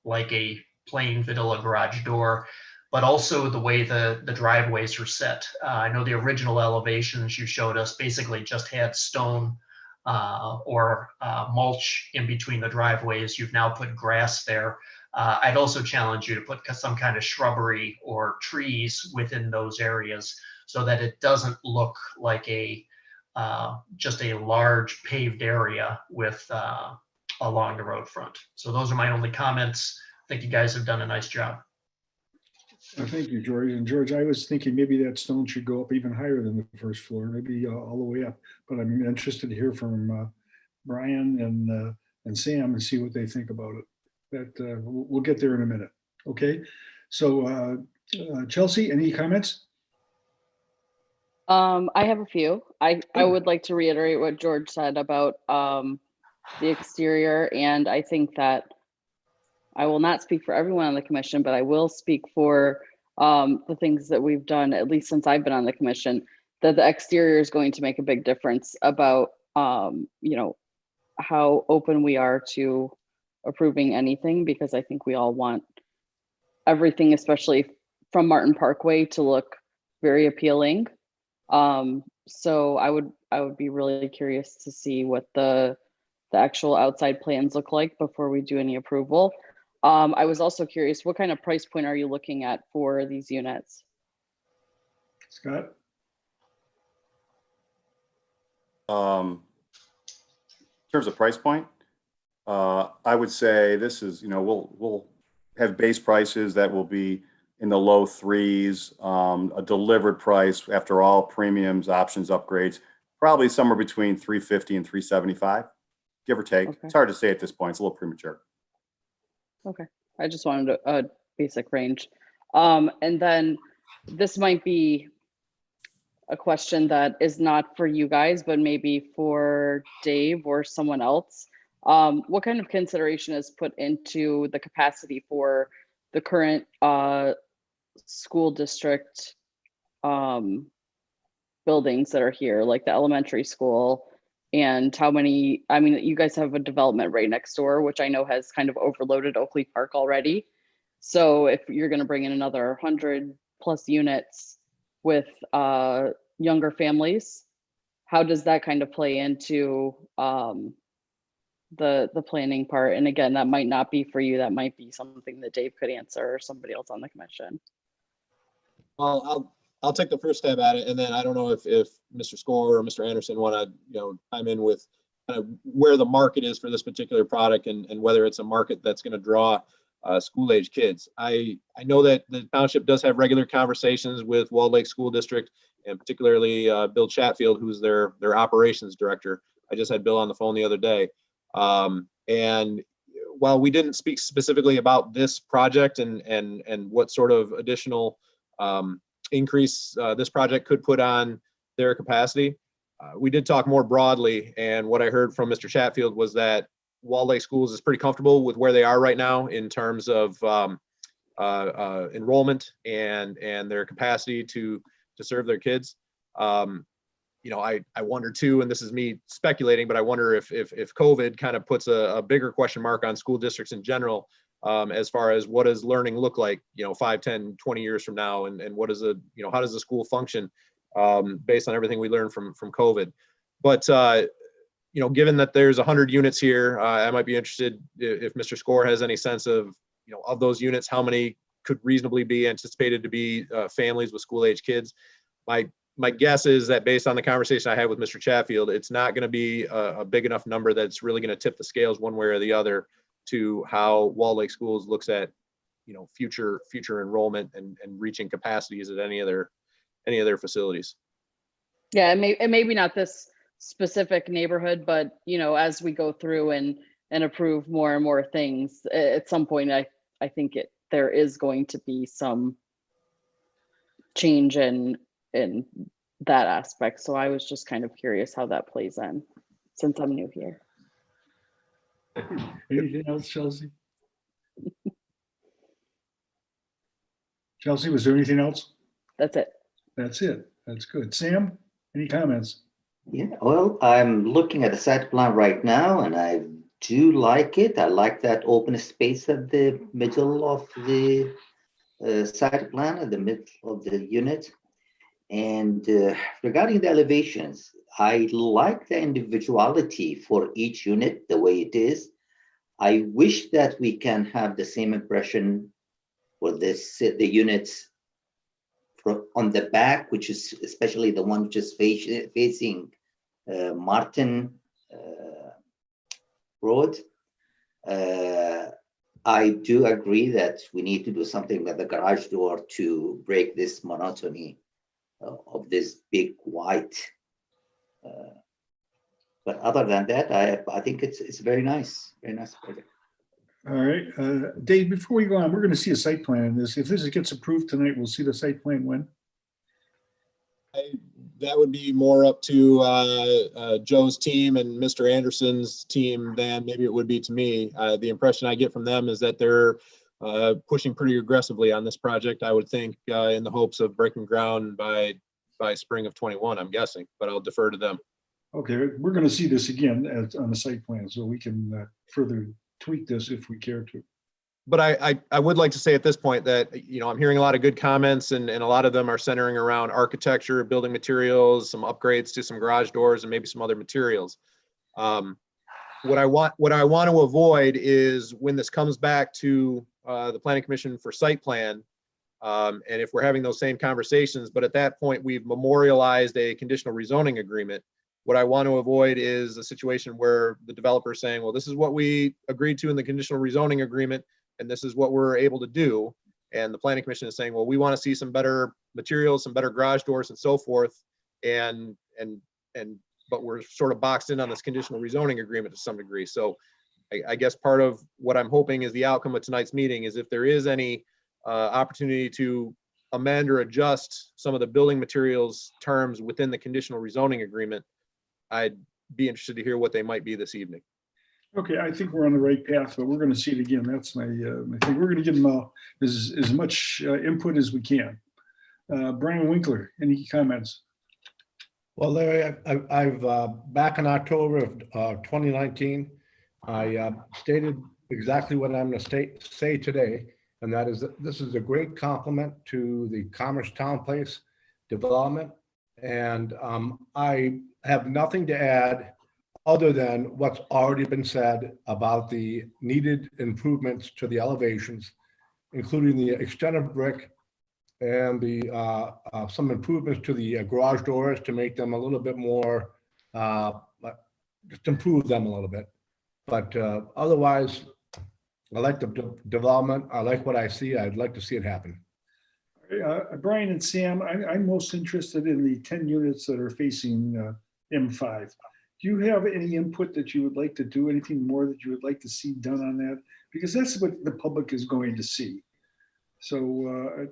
like a plain vanilla garage door, but also the way the driveways are set. I know the original elevations you showed us basically just had stone or mulch in between the driveways. You've now put grass there. I'd also challenge you to put some kind of shrubbery or trees within those areas so that it doesn't look like just a large paved area with along the road front. So those are my only comments. I think you guys have done a nice job. Thank you, George. And George, I was thinking maybe that stone should go up even higher than the first floor, maybe all the way up. But I'm interested to hear from Brian and Sam and see what they think about it. That we'll get there in a minute. Okay. So Chelsea, any comments? I have a few. I would like to reiterate what George said about the exterior, and I think that I will not speak for everyone on the commission, but I will speak for the things that we've done, at least since I've been on the commission, that the exterior is going to make a big difference about, how open we are to approving anything, because I think we all want everything, especially from Martin Parkway, to look very appealing. So I would be really curious to see what the actual outside plans look like before we do any approval. I was also curious, what kind of price point are you looking at for these units? Scott? In terms of price point, I would say this is, we'll have base prices that will be in the low threes, a delivered price after all premiums, options, upgrades, probably somewhere between $350 and $375, give or take. Okay. It's hard to say at this point. It's a little premature. Okay, I just wanted a basic range. And then this might be a question that is not for you guys, but maybe for Dave or someone else. What kind of consideration is put into the capacity for the current school district buildings that are here, like the elementary school? And how many, you guys have a development right next door, which I know has kind of overloaded Oakley Park already. So if you're going to bring in another 100+ units with younger families, how does that kind of play into the planning part? And again, that might not be for you. That might be something that Dave could answer or somebody else on the commission. Well, I'll take the first stab at it, and then I don't know if Mr. Score or Mr. Anderson want to, chime in with kind of where the market is for this particular product and whether it's a market that's going to draw school-age kids. I know that the township does have regular conversations with Walled Lake School District, and particularly Bill Chatfield, who's their operations director. I just had Bill on the phone the other day. And while we didn't speak specifically about this project and what sort of additional increase this project could put on their capacity, we did talk more broadly. And what I heard from Mr. Chatfield was that Walled Lake Schools is pretty comfortable with where they are right now in terms of enrollment and their capacity to serve their kids. I wonder too, and this is me speculating, but I wonder if COVID kind of puts a bigger question mark on school districts in general, as far as what does learning look like, 5, 10, 20 years from now, and what is how does the school function based on everything we learned from COVID. But given that there's 100 units here, I might be interested if Mr. Score has any sense of those units, how many could reasonably be anticipated to be families with school-age kids. My guess is that based on the conversation I had with Mr. Chatfield, it's not going to be a big enough number that's really going to tip the scales one way or the other to how Walled Lake Schools looks at future enrollment and reaching capacities at any other facilities. Yeah, and maybe not this specific neighborhood, but as we go through and approve more and more things, at some point I think there is going to be some change in that aspect. So I was just kind of curious how that plays in, since I'm new here. Anything else, Chelsea? Chelsea, was there anything else? That's it. That's it. That's good. Sam, any comments? Yeah, well, I'm looking at the site plan right now, and I do like it. I like that open space at the middle of the site plan, at the middle of the unit. And regarding the elevations, I like the individuality for each unit the way it is. I wish that we can have the same impression for the units on the back, which is especially the one which is facing Martin Road. I do agree that we need to do something with the garage door to break this monotony of this big white. But other than that, I think it's very nice project. All right, Dave, before we go on, we're going to see a site plan in this. If this gets approved tonight, we'll see the site plan when? That would be more up to Joe's team and Mr. Anderson's team than maybe it would be to me. The impression I get from them is that they're pushing pretty aggressively on this project, I would think, in the hopes of breaking ground by spring of 21, I'm guessing, but I'll defer to them. Okay, we're going to see this again on the site plan, so we can further tweak this if we care to. But I would like to say at this point that, I'm hearing a lot of good comments, and a lot of them are centering around architecture, building materials, some upgrades to some garage doors, and maybe some other materials. What I want to avoid is when this comes back to the Planning Commission for site plan, and if we're having those same conversations, but at that point we've memorialized a conditional rezoning agreement. What I want to avoid is a situation where the developer is saying, well, this is what we agreed to in the conditional rezoning agreement, and this is what we're able to do. And the Planning Commission is saying, well, we want to see some better materials, some better garage doors and so forth. But we're sort of boxed in on this conditional rezoning agreement to some degree. So I guess part of what I'm hoping is the outcome of tonight's meeting is if there is any opportunity to amend or adjust some of the building materials terms within the conditional rezoning agreement, I'd be interested to hear what they might be this evening. Okay, I think we're on the right path, but we're going to see it again. That's my thing. We're going to give them as much input as we can. Brian Winkler, any comments? Well, Larry, I've back in October of 2019, I stated exactly what I'm going to say today. And that is that this is a great complement to the Commerce Town Place development. And I have nothing to add other than what's already been said about the needed improvements to the elevations, including the extended brick and the some improvements to the garage doors to make them a little bit more, just improve them a little bit. But otherwise, I like the development. I like what I see. I'd like to see it happen. Brian and Sam, I'm most interested in the 10 units that are facing M5. Do you have any input that you would like to do, anything more that you would like to see done on that? Because that's what the public is going to see. So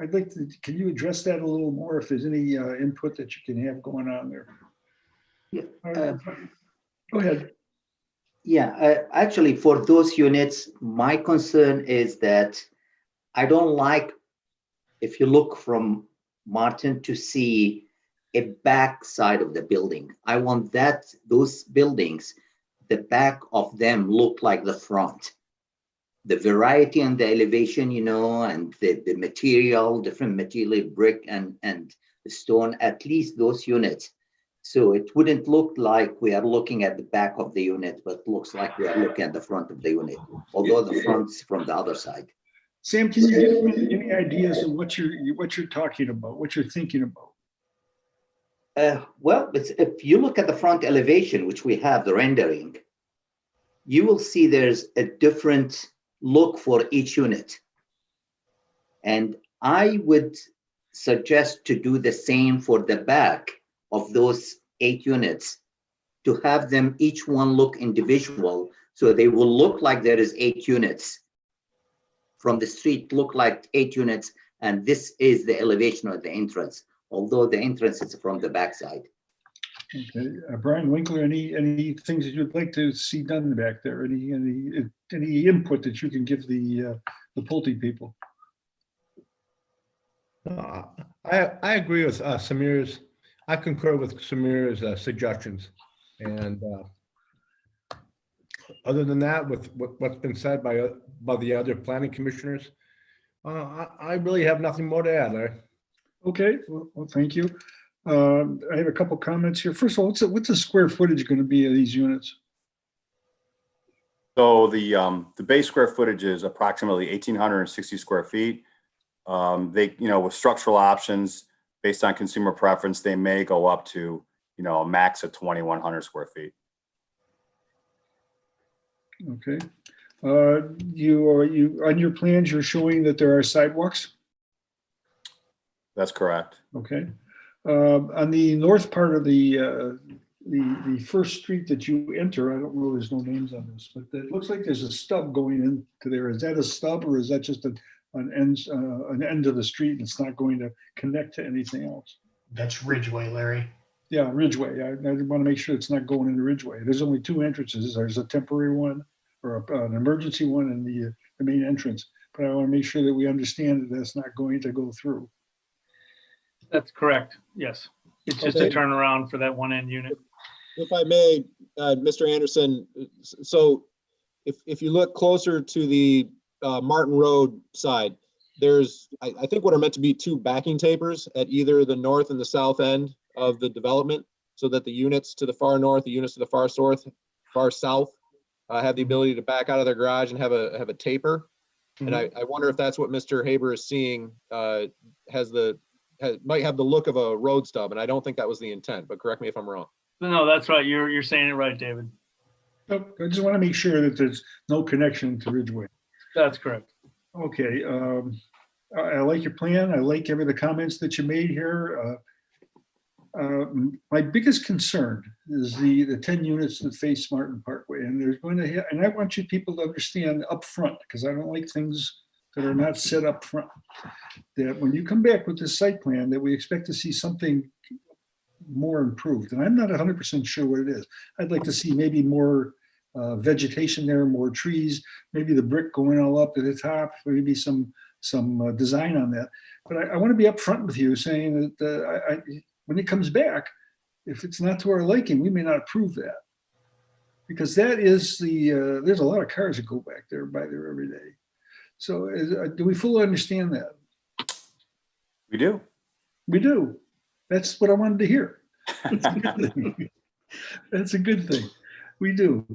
I'd like to, can you address that a little more if there's any input that you can have going on there? Yeah. Go ahead. Yeah, actually, for those units, my concern is that I don't like, if you look from Martin to see a back side of the building. I want that, those buildings, the back of them look like the front. The variety and the elevation, you know, and the material, different material, brick and stone, at least those units. So it wouldn't look like we are looking at the back of the unit, but looks like we are looking at the front of the unit, although the front's from the other side. Sam, can you give me any ideas of what you're talking about, what you're thinking about? Well, if you look at the front elevation, which we have the rendering, you will see there's a different look for each unit. And I would suggest to do the same for the back of those 8 units, to have them each one look individual, so they will look like there is 8 units. From the street, look like 8 units, and this is the elevation of the entrance, although the entrance is from the backside. Okay, Brian Winkler, any things that you'd like to see done back there? Any input that you can give the Pulte people? I agree with Samir's. I concur with Samir's suggestions. And other than that, with what's been said by the other planning commissioners, I really have nothing more to add, Larry. Okay, well, thank you. I have a couple comments here. First of all, what's the square footage going to be of these units? So the base square footage is approximately 1,860 square feet. They, you know, with structural options based on consumer preference, they may go up to, you know, a max of 2,100 square feet. Okay. You on your plans, you're showing that there are sidewalks? That's correct. Okay. On the north part of the first street that you enter, I don't know, there's no names on this, but it looks like there's a stub going into there. Is that a stub, or is that just an end of the street and it's not going to connect to anything else? That's Ridgeway, Larry. Yeah, Ridgeway. I want to make sure it's not going into Ridgeway. There's only 2 entrances. There's a temporary one or an emergency one and the main entrance. But I want to make sure that we understand that that's not going to go through. That's correct. Yes. It's just Okay. a turnaround for that one end unit. If I may, Mr. Anderson, so if you look closer to the Martin Road side, there's, I think what are meant to be 2 backing tapers at either the north and the south end of the development, so that the units to the far north, the units to the far south have the ability to back out of their garage and have a taper. Mhm. And I wonder if that's what Mr. Haber is seeing, might have the look of a road stub, and I don't think that was the intent, but correct me if I'm wrong. No, that's right. You're saying it right, David. Nope, I just want to make sure that there's no connection to Ridgeway. That's correct. Okay, I like your plan. I like every the comments that you made here. My biggest concern is the 10 units that face Martin Parkway, and there's going to, and I want you people to understand up front, because I don't like things that are not set up front, that when you come back with this site plan, that we expect to see something more improved. And I'm not 100% sure what it is. I'd like to see maybe more vegetation there, more trees, maybe the brick going all up to the top, maybe some design on that. But I want to be upfront with you, saying that when it comes back, if it's not to our liking, we may not approve that, because that is there's a lot of cars that go back there, by there every day. So do we fully understand that? We do. We do. That's what I wanted to hear. That's a good thing. That's a good thing. We do.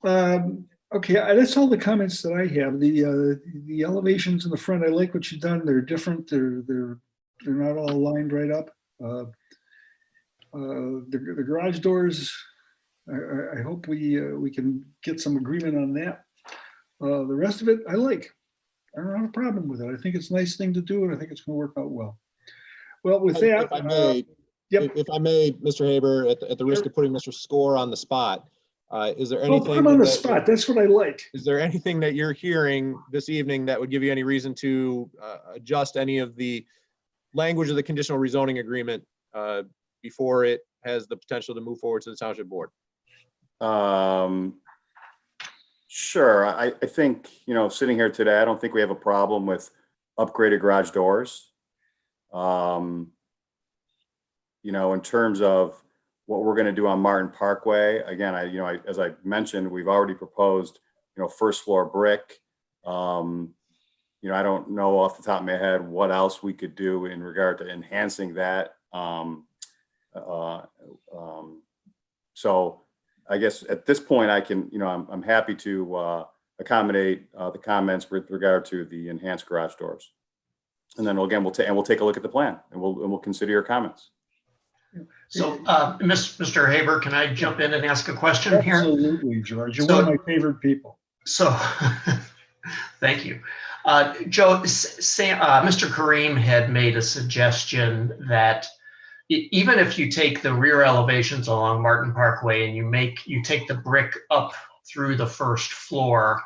Okay, that's all the comments that I have. The elevations in the front, I like what you've done. They're different. They're not all lined right up. The garage doors, I hope we can get some agreement on that. The rest of it, I like. I don't have a problem with it. I think it's a nice thing to do, and I think it's going to work out well. Well, with that, if I may, Mr. Haber, at the risk of putting Mr. Score on the spot, is there anything? I'm on the spot. That's what I like. Is there anything that you're hearing this evening that would give you any reason to adjust any of the language of the conditional rezoning agreement before it has the potential to move forward to the township board? Sure. I think, sitting here today, I don't think we have a problem with upgraded garage doors. In terms of what we're going to do on Martin Parkway, again, as I mentioned, we've already proposed, first floor brick. I don't know off the top of my head what else we could do in regard to enhancing that. So I guess at this point I can, I'm happy to accommodate the comments with regard to the enhanced garage doors. And then again, we'll take a look at the plan and we'll consider your comments. So, Mr. Haber, can I jump in and ask a question here? Absolutely, George. You're one of my favorite people. So, thank you. Joe, Mr. Kareem had made a suggestion that even if you take the rear elevations along Martin Parkway and you take the brick up through the first floor,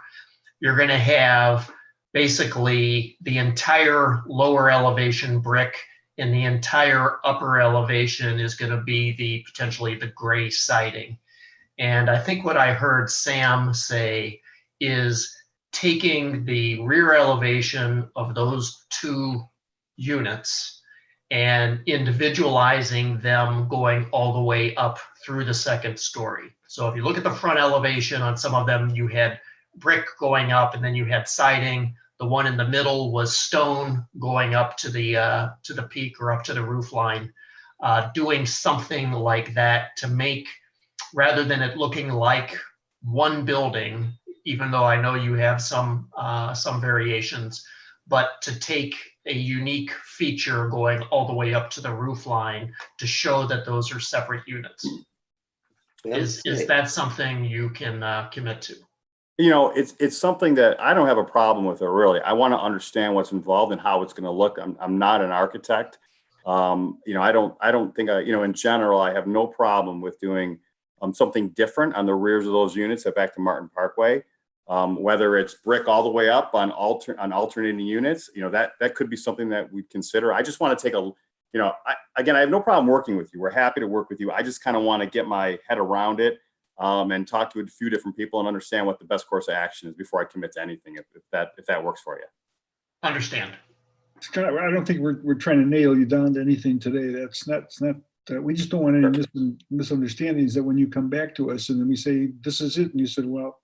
you're going to have basically the entire lower elevation brick, and the entire upper elevation is going to be potentially the gray siding. And I think what I heard Sam say is taking the rear elevation of those two units and individualizing them going all the way up through the second story. So if you look at the front elevation, on some of them you had brick going up and then you had siding. The one in the middle was stone going up to the peak or up to the roof line. Doing something like that to make, rather than it looking like one building, even though I know you have some variations, but to take a unique feature going all the way up to the roof line to show that those are separate units. Is that something you can commit to? It's something that I don't have a problem with, or really. I want to understand what's involved and how it's going to look. I'm not an architect. I don't think in general, I have no problem with doing something different on the rears of those units back to Martin Parkway. Whether it's brick all the way up on alternating units, that could be something that we'd consider. I just want to take I have no problem working with you. We're happy to work with you. I just kind of want to get my head around it. And talk to a few different people and understand what the best course of action is before I commit to anything, if that works for you. Understand. I don't think we're trying to nail you down to anything today. That's not. We just don't want any misunderstandings that when you come back to us and then we say this is it, and you said, "Well,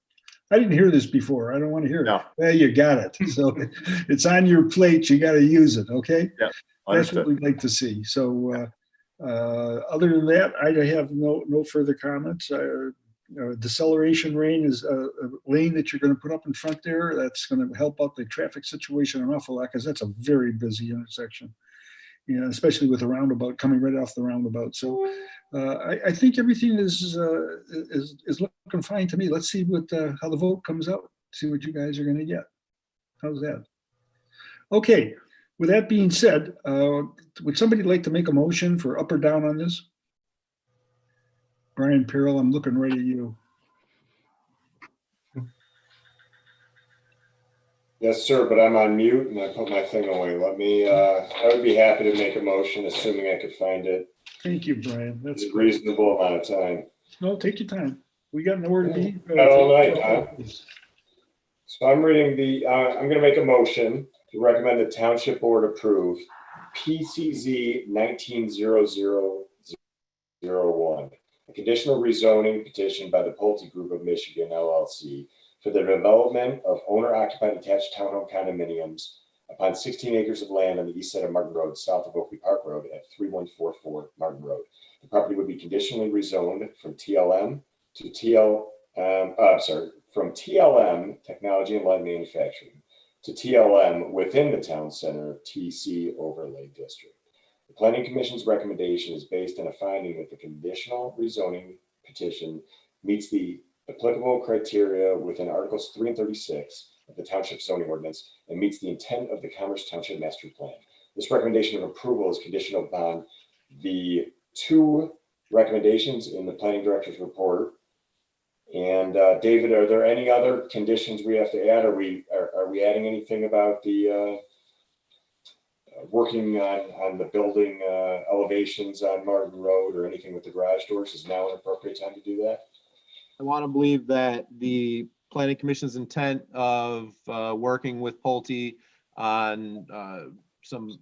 I didn't hear this before. I don't want to hear it." Well, you got it. So it's on your plate. You got to use it. Okay. Yeah. That's what we'd like to see. So other than that, I have no further comments. Deceleration lane is a lane that you're going to put up in front there. That's going to help out the traffic situation an awful lot because that's a very busy intersection, especially with the roundabout coming right off the roundabout. So I think everything is looking fine to me. Let's see how the vote comes out. See what you guys are going to get. How's that? Okay. With that being said, would somebody like to make a motion for up or down on this? Brian Perrell, I'm looking right at you. Yes, sir, but I'm on mute and I put my thing away. I would be happy to make a motion, assuming I could find it. Thank you, Brian. That's a reasonable amount of time. No, take your time. We got nowhere to be. Not all night, huh? So I'm reading I'm going to make a motion to recommend the Township Board approve PCZ 190001. A conditional rezoning petition by the Pulte Group of Michigan, LLC, for the development of owner-occupied attached townhome condominiums upon 16 acres of land on the east side of Martin Road, south of Oakley Park Road at 3144 Martin Road. The property would be conditionally rezoned from TLM to from TLM, Technology and Light Manufacturing, to TLM within the Town Center TC Overlay District. The Planning Commission's recommendation is based on a finding that the conditional rezoning petition meets the applicable criteria within Articles 3 and 36 of the Township Zoning Ordinance and meets the intent of the Commerce Township Master Plan. This recommendation of approval is conditional upon the 2 recommendations in the Planning Director's report. And David, are there any other conditions we have to add? Are we adding anything about the working on the building elevations on Martin Road or anything with the garage doors? Is now an appropriate time to do that? I want to believe that the Planning Commission's intent of working with Pulte on some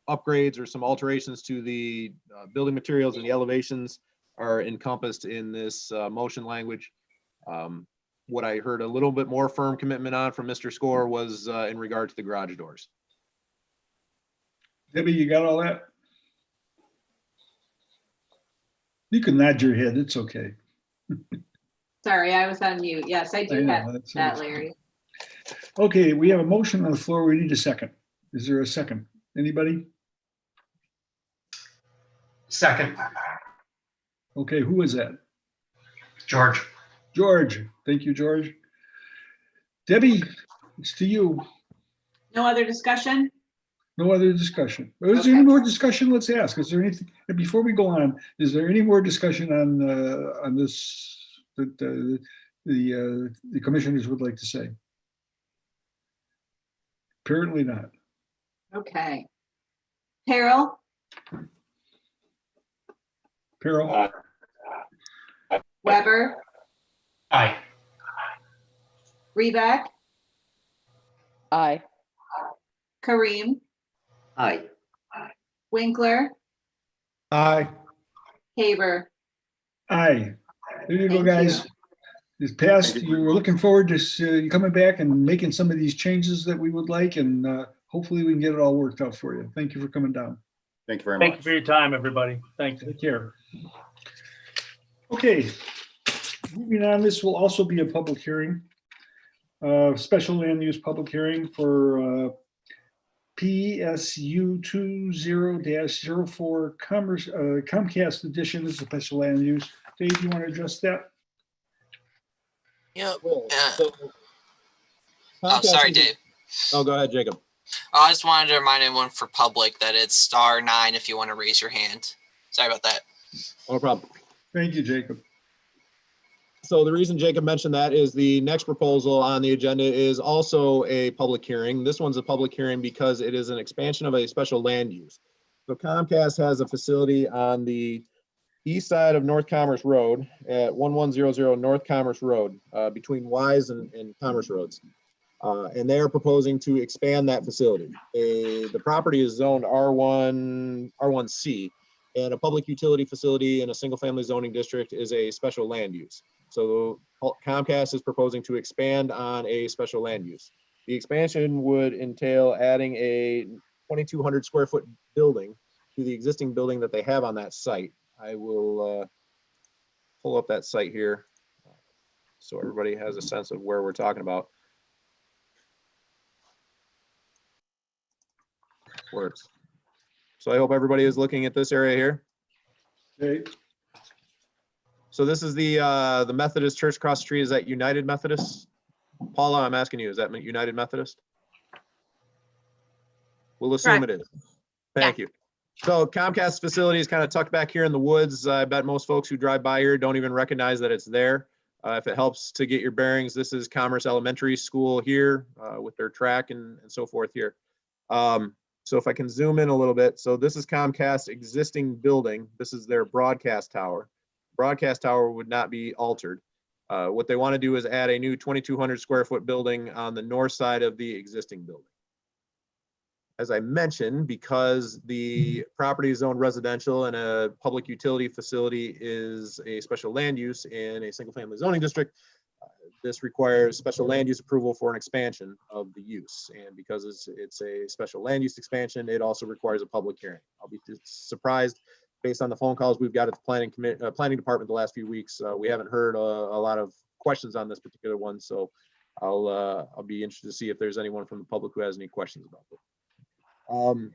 upgrades or some alterations to the building materials and the elevations are encompassed in this motion language. What I heard a little bit more firm commitment on from Mr. Score was in regard to the garage doors. Debbie, you got all that? You can nod your head. It's okay. Sorry, I was on mute. Yes, I do have that, Larry. Okay, we have a motion on the floor. We need a second. Is there a second? Anybody? Second. Okay, who is that? George. George. Thank you, George. Debbie, it's to you. No other discussion? No other discussion. Is there any more discussion? Let's ask. Is there anything, before we go on, is there any more discussion on this that the commissioners would like to say? Apparently not. Okay. Harold? Carol? Weber? Aye. Rebeck? Aye. Kareem? Aye. Winkler? Aye. Haber? Aye. There you go, Thank guys. you. It's passed. We're looking forward to you coming back and making some of these changes that we would like, and hopefully we can get it all worked out for you. Thank you for coming down. Thank you very much. Thank you for your time, everybody. Thanks. Take care. Okay, moving on, this will also be a public hearing. Special land use public hearing for PSU 20-04 Comcast Edition. This is a special land use. Dave, you want to address that? Yep. Cool. Oh, sorry, Dave. Oh, go ahead, Jacob. I just wanted to remind everyone for public that it's *9 if you want to raise your hand. Sorry about that. No problem. Thank you, Jacob. So the reason Jacob mentioned that is the next proposal on the agenda is also a public hearing. This one's a public hearing because it is an expansion of a special land use. So Comcast has a facility on the east side of North Commerce Road at 1100 North Commerce Road, between Wise and Commerce Roads. And they are proposing to expand that facility. The property is zoned R1C, and a public utility facility in a single family zoning district is a special land use. So Comcast is proposing to expand on a special land use. The expansion would entail adding a 2,200 square foot building to the existing building that they have on that site. I will pull up that site here so everybody has a sense of where we're talking about. Works. So I hope everybody is looking at this area here. Okay. So this is the Methodist Church across the street. Is that United Methodist? Paula, I'm asking you, is that United Methodist? We'll assume it is. Thank you. So Comcast facility is kind of tucked back here in the woods. I bet most folks who drive by here don't even recognize that it's there. If it helps to get your bearings, this is Commerce Elementary School here with their track and so forth here. So if I can zoom in a little bit. So this is Comcast's existing building. This is their broadcast tower. Broadcast tower would not be altered. What they want to do is add a new 2,200 square foot building on the north side of the existing building. As I mentioned, because the property is zoned residential and a public utility facility is a special land use in a single family zoning district, This requires special land use approval for an expansion of the use. And because it's a special land use expansion, it also requires a public hearing. I'll be surprised based on the phone calls we've got at the planning department the last few weeks. We haven't heard a lot of questions on this particular one. So I'll be interested to see if there's anyone from the public who has any questions about it.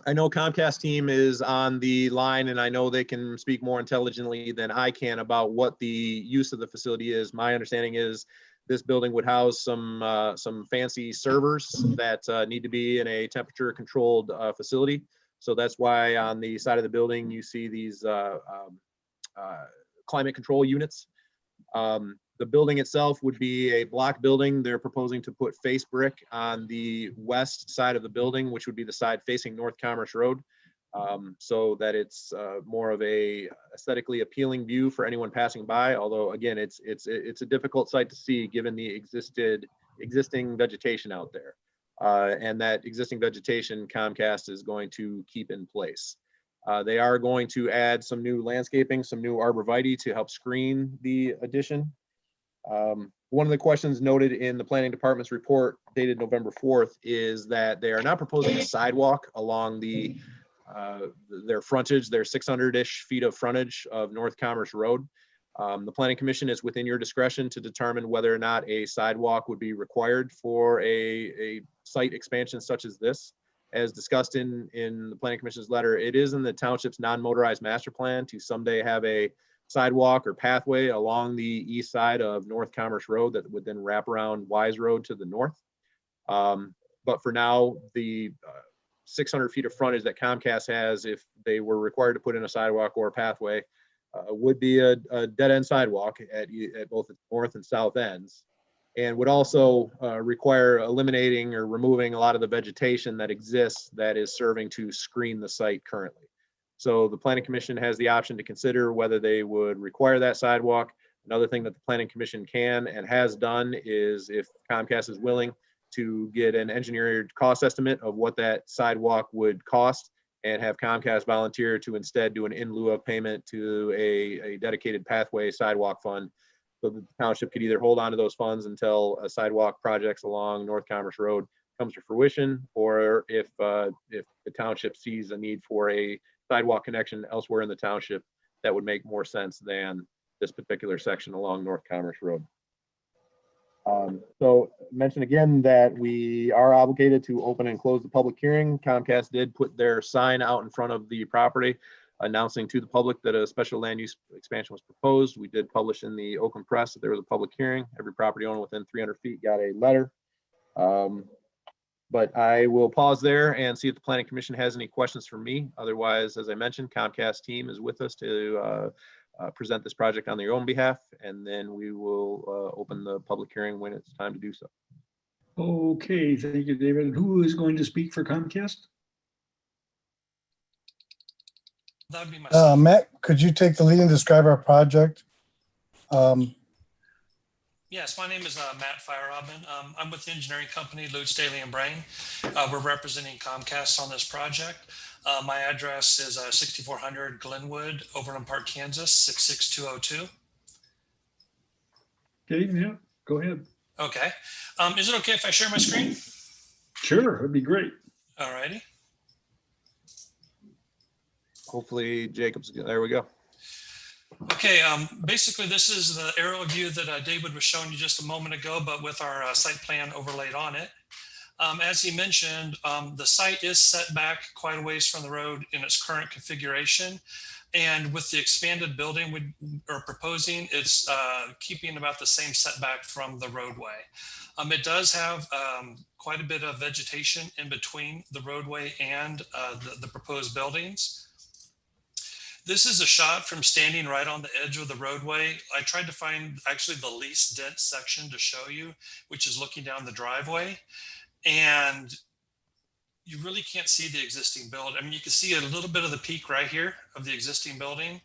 I know Comcast team is on the line, and I know they can speak more intelligently than I can about what the use of the facility is. My understanding is this building would house some fancy servers that need to be in a temperature controlled facility. So that's why on the side of the building, you see these climate control units. The building itself would be a block building. They're proposing to put face brick on the west side of the building, which would be the side facing North Commerce Road, so that it's more of a aesthetically appealing view for anyone passing by. Although again, it's a difficult sight to see given the existing vegetation out there, and that existing vegetation Comcast is going to keep in place. They are going to add some new landscaping, some new arborvitae to help screen the addition. One of the questions noted in the planning department's report dated November 4th is that they are not proposing a sidewalk along their frontage, their 600-ish feet of frontage of North Commerce Road. The planning commission is within your discretion to determine whether or not a sidewalk would be required for a site expansion such as this. As discussed in the planning commission's letter, it is in the township's non-motorized master plan to someday have a sidewalk or pathway along the east side of North Commerce Road that would then wrap around Wise Road to the north. But for now, the 600 feet of frontage that Comcast has, if they were required to put in a sidewalk or a pathway, would be a dead end sidewalk at both the north and south ends, and would also require eliminating or removing a lot of the vegetation that exists that is serving to screen the site currently. So the planning commission has the option to consider whether they would require that sidewalk. Another thing that the planning commission can and has done is, if Comcast is willing, to get an engineered cost estimate of what that sidewalk would cost and have Comcast volunteer to instead do an in lieu of payment to a dedicated pathway sidewalk fund, so that the township could either hold on to those funds until a sidewalk projects along North Commerce Road comes to fruition, or if the township sees a need for a sidewalk connection elsewhere in the township, that would make more sense than this particular section along North Commerce Road. So mention again that we are obligated to open and close the public hearing. Comcast did put their sign out in front of the property announcing to the public that a special land use expansion was proposed. We did publish in the Oakland Press that there was a public hearing. Every property owner within 300 feet got a letter. But I will pause there and see if the planning commission has any questions for me. Otherwise, as I mentioned, Comcast team is with us to present this project on their own behalf, and then we will open the public hearing when it's time to do so. Okay, thank you, David. Who is going to speak for Comcast? That would be myself. Matt, could you take the lead and describe our project? Yes, my name is Matt Feierabend. I'm with the engineering company Lutz, Daly & Brain. We're representing Comcast on this project. My address is 6400 Glenwood, Overland Park, Kansas, 66202. Okay, yeah, go ahead. Okay. Is it okay if I share my screen? Sure, that'd be great. All righty. Hopefully Jacob's, there we go. Okay, basically this is the aerial view that David was showing you just a moment ago, but with our site plan overlaid on it. As he mentioned, the site is set back quite a ways from the road in its current configuration. And with the expanded building we are proposing, it's keeping about the same setback from the roadway. It does have quite a bit of vegetation in between the roadway and the proposed buildings. This is a shot from standing right on the edge of the roadway. I tried to find actually the least dense section to show you, which is looking down the driveway. And you really can't see the existing building. I mean, you can see a little bit of the peak right here of the existing building.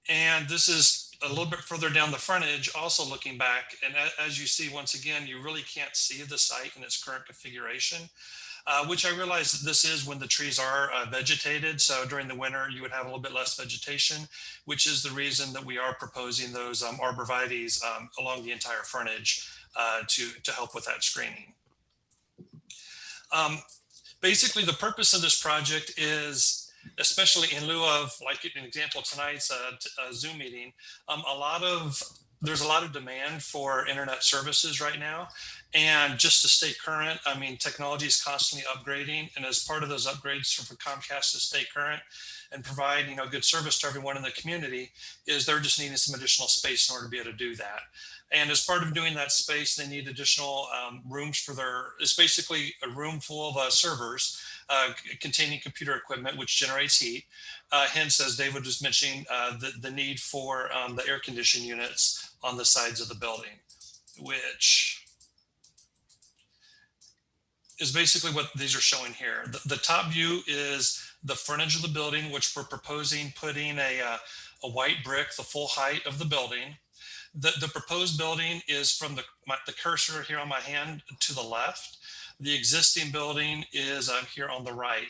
And this is a little bit further down the frontage, also looking back. And as you see, once again, you really can't see the site in its current configuration. which I realize that this is when the trees are vegetated. So during the winter, you would have a little bit less vegetation, which is the reason that we are proposing those arborvitaes along the entire frontage to help with that screening. Basically, the purpose of this project is, especially in lieu of, like an example, tonight's Zoom meeting, there's a lot of demand for internet services right now. And just to stay current, I mean, technology is constantly upgrading. And as part of those upgrades for Comcast to stay current and provide, good service to everyone in the community, is they're just needing some additional space in order to be able to do that. And as part of doing that space, they need additional rooms for it's basically a room full of servers containing computer equipment, which generates heat. Hence, as David was mentioning, the need for the air conditioning units on the sides of the building, which is basically what these are showing here. The top view is the frontage of the building, which we're proposing putting a white brick, the full height of the building. The proposed building is from the cursor here on my hand to the left. The existing building is here on the right.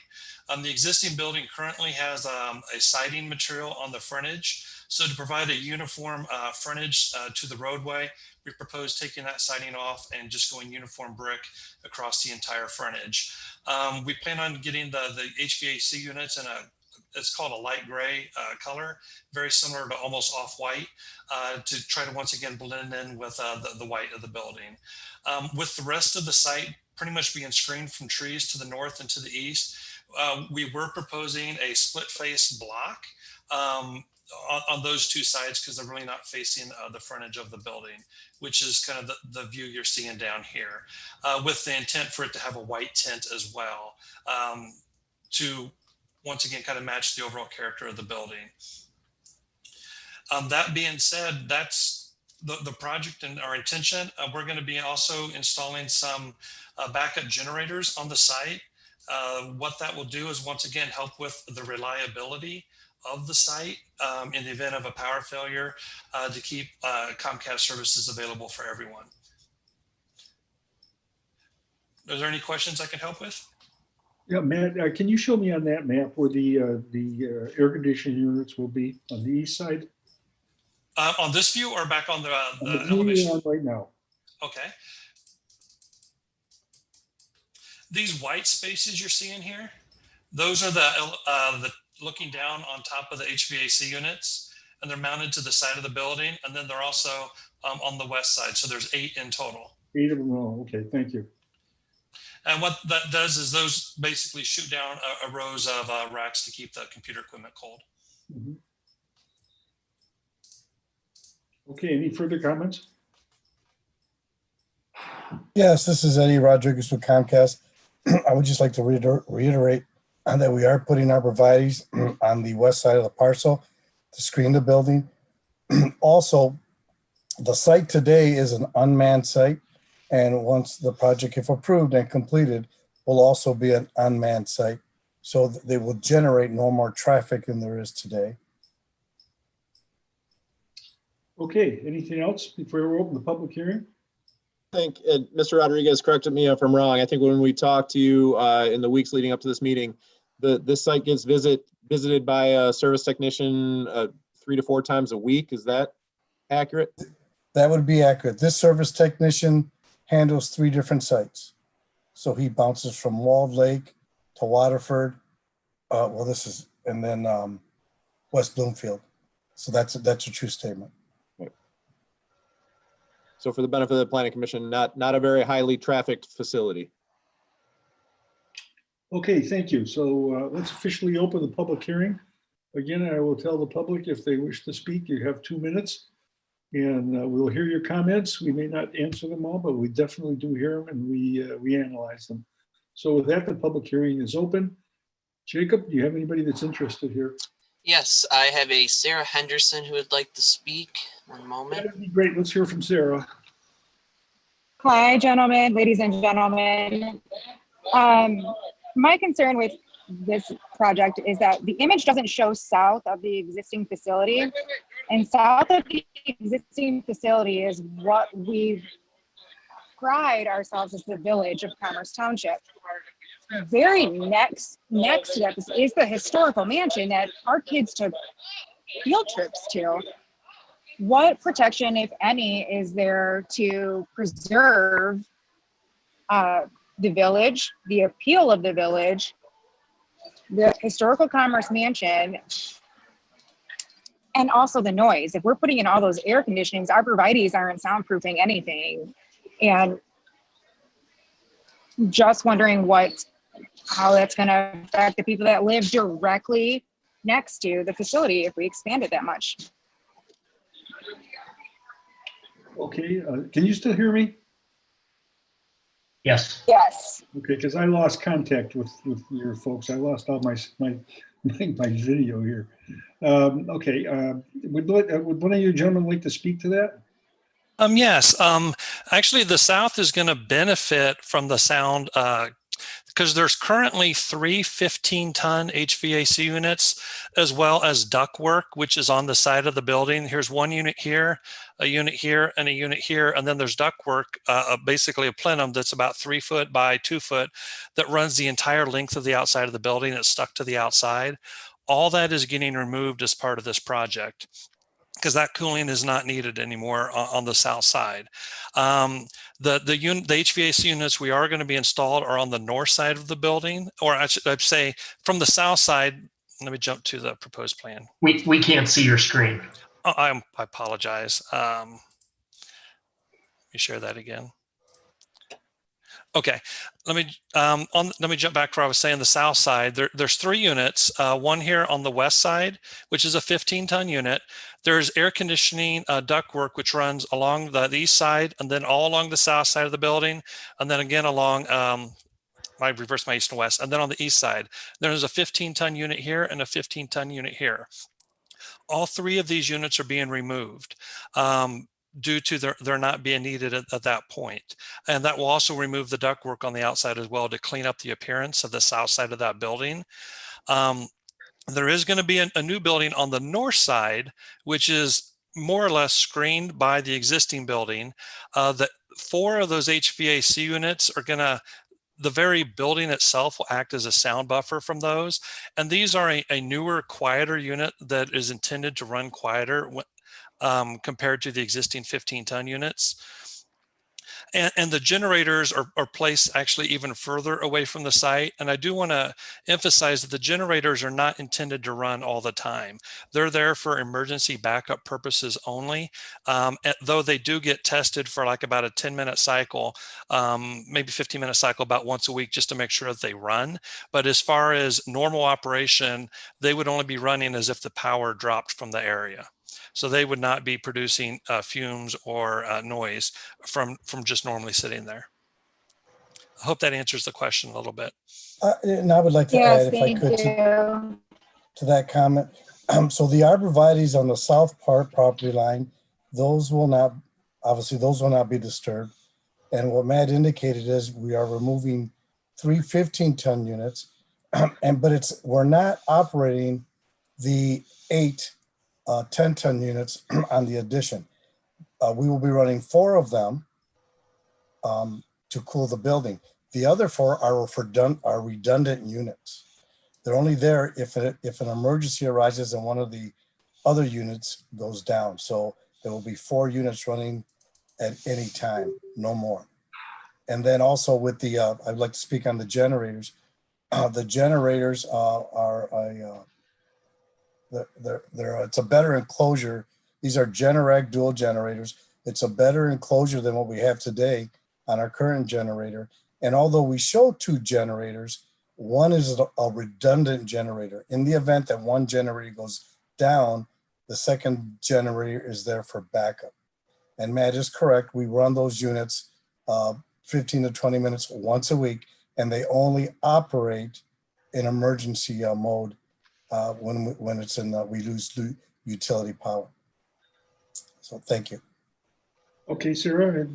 The existing building currently has a siding material on the frontage. So to provide a uniform frontage to the roadway, we propose taking that siding off and just going uniform brick across the entire frontage. We plan on getting the HVAC units in it's called a light gray color, very similar to almost off-white, to try to once again blend in with the white of the building. With the rest of the site pretty much being screened from trees to the north and to the east, we were proposing a split face block on those two sides because they're really not facing the frontage of the building, which is kind of the view you're seeing down here, with the intent for it to have a white tint as well, to once again kind of match the overall character of the building. That being said, that's the project and our intention. We're going to be also installing some backup generators on the site. What that will do is once again help with the reliability of the site in the event of a power failure, to keep Comcast services available for everyone. Are there any questions I can help with? Yeah, Matt, can you show me on that map where the air conditioning units will be on the east side? On this view or back on the view elevation? on right now. Okay. These white spaces you're seeing here, those are the looking down on top of the HVAC units, and they're mounted to the side of the building, and then they're also on the west side. So there's 8 in total. 8 of them. Oh, okay, thank you. And what that does is those basically shoot down a rows of racks to keep the computer equipment cold. Mm-hmm. Okay, any further comments? Yes, this is Eddie Rodriguez with Comcast. I would just like to reiterate that we are putting arborvitaes on the west side of the parcel to screen the building. Also, the site today is an unmanned site, and once the project, if approved and completed, will also be an unmanned site. So they will generate no more traffic than there is today. Okay, anything else before we open the public hearing? I think, Mr. Rodriguez, corrected me if I'm wrong. I think when we talked to you in the weeks leading up to this meeting, this site gets visited by a service technician 3 to 4 times a week. Is that accurate? That would be accurate. This service technician handles 3 different sites. So he bounces from Walled Lake to Waterford. And then West Bloomfield. So that's a true statement. So for the benefit of the Planning Commission, not a very highly trafficked facility. Okay, thank you. So let's officially open the public hearing. Again, I will tell the public if they wish to speak, you have 2 minutes. And we'll hear your comments. We may not answer them all, but we definitely do hear them, and we analyze them. So with that, the public hearing is open. Jacob, do you have anybody that's interested here? Yes, I have a Sarah Henderson who would like to speak. One moment. That would be great. Let's hear from Sarah. Hi, gentlemen, ladies and gentlemen. My concern with this project is that the image doesn't show south of the existing facility, and south of the existing facility is what we pride ourselves as the village of Commerce Township. very next to that is the historical mansion that our kids took field trips to. What protection, if any, is there to preserve the village, the appeal of the village, the historical commerce mansion, and also the noise? If we're putting in all those air conditionings, arborvitaes aren't soundproofing anything. And just wondering how that's going to affect the people that live directly next to the facility if we expand it that much. Okay, can you still hear me? Yes. Yes. Okay, because I lost contact with your folks. I lost all my video here. Okay, would one of you gentlemen like to speak to that? Yes. Actually, the South is going to benefit from the sound because there's currently 3 15-ton HVAC units, as well as ductwork, which is on the side of the building. Here's one unit here, a unit here, and a unit here. And then there's ductwork, basically a plenum that's about 3 foot by 2 foot that runs the entire length of the outside of the building. It's stuck to the outside. All that is getting removed as part of this project, because that cooling is not needed anymore on the south side. The HVAC units we are going to be installed are on the north side of the building, or I'd say from the south side. Let me jump to the proposed plan. We can't see your screen. Oh, I apologize. Let me share that again. Okay, let me jump back to where I was saying the south side. There's 3 units, one here on the west side, which is a 15-ton unit. There's air conditioning ductwork, which runs along the east side and then all along the south side of the building. And then again along, I reversed my east and west, and then on the east side. There's a 15-ton unit here and a 15-ton unit here. All 3 of these units are being removed. Due to their not being needed at that point. And that will also remove the ductwork on the outside as well to clean up the appearance of the south side of that building. There is going to be a new building on the north side, which is more or less screened by the existing building. That 4 of those HVAC units are going to, the very building itself will act as a sound buffer from those. And these are a newer, quieter unit that is intended to run quieter compared to the existing 15-ton units. And the generators are placed actually even further away from the site. And I do want to emphasize that the generators are not intended to run all the time. They're there for emergency backup purposes only, though they do get tested for like about a 10-minute cycle, maybe 15-minute cycle about once a week, just to make sure that they run. But as far as normal operation, they would only be running as if the power dropped from the area. So they would not be producing fumes or noise from just normally sitting there. I hope that answers the question a little bit. And I would like to add, if I could, to that comment. So the arborvitaes on the south part property line, those will not be disturbed. And what Matt indicated is we are removing 3 15-ton units, but we're not operating the 8 10-ton units on the addition. We will be running 4 of them to cool the building. The other 4 are redundant units. They're only there if an emergency arises and one of the other units goes down. So there will be 4 units running at any time, no more. And then also with the, I'd like to speak on the generators. The generators it's a better enclosure. These are Generac dual generators. It's a better enclosure than what we have today on our current generator. And although we show 2 generators, one is a redundant generator. In the event that one generator goes down, the second generator is there for backup. And Matt is correct. We run those units 15 to 20 minutes once a week, and they only operate in emergency mode when it's in we lose utility power. So thank you. Okay, Sarah,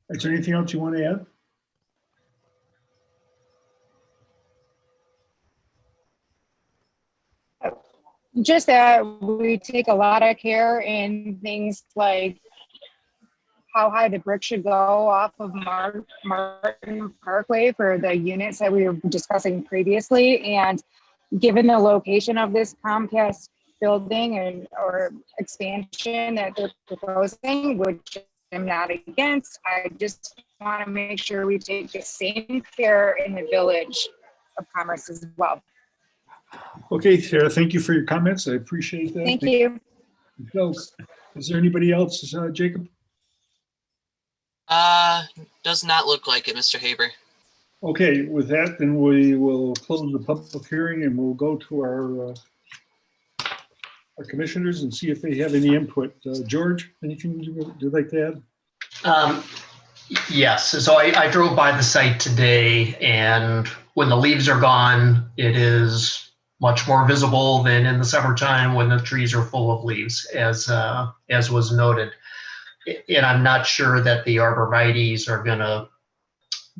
is there anything else you want to add? Just that we take a lot of care in things like how high the brick should go off of Martin Parkway for the units that we were discussing previously. And given the location of this Comcast building or expansion that they're proposing, which I'm not against, I just want to make sure we take the same care in the Village of Commerce as well. Okay, Sarah, thank you for your comments. I appreciate that. Thank you. So, is there anybody else, Jacob? Does not look like it, Mr. Haber. Okay, with that, then we will close the public hearing and we'll go to our commissioners and see if they have any input. George, anything you'd like to add? Yes, so I drove by the site today, and when the leaves are gone, it is much more visible than in the summertime when the trees are full of leaves, as was noted. And I'm not sure that the arborvitaes are going to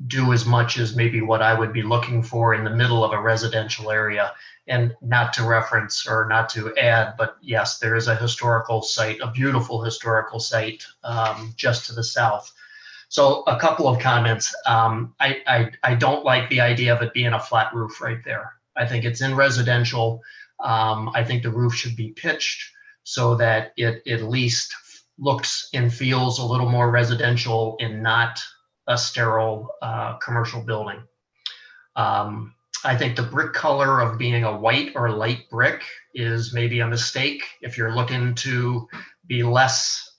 do as much as maybe what I would be looking for in the middle of a residential area. And not to reference or not to add, but yes, there is a historical site, a beautiful historical site just to the south. So a couple of comments. I don't like the idea of it being a flat roof right there. I think it's in residential. I think the roof should be pitched so that it at least looks and feels a little more residential and not a sterile commercial building. I think the brick color of being a white or light brick is maybe a mistake. If you're looking to be less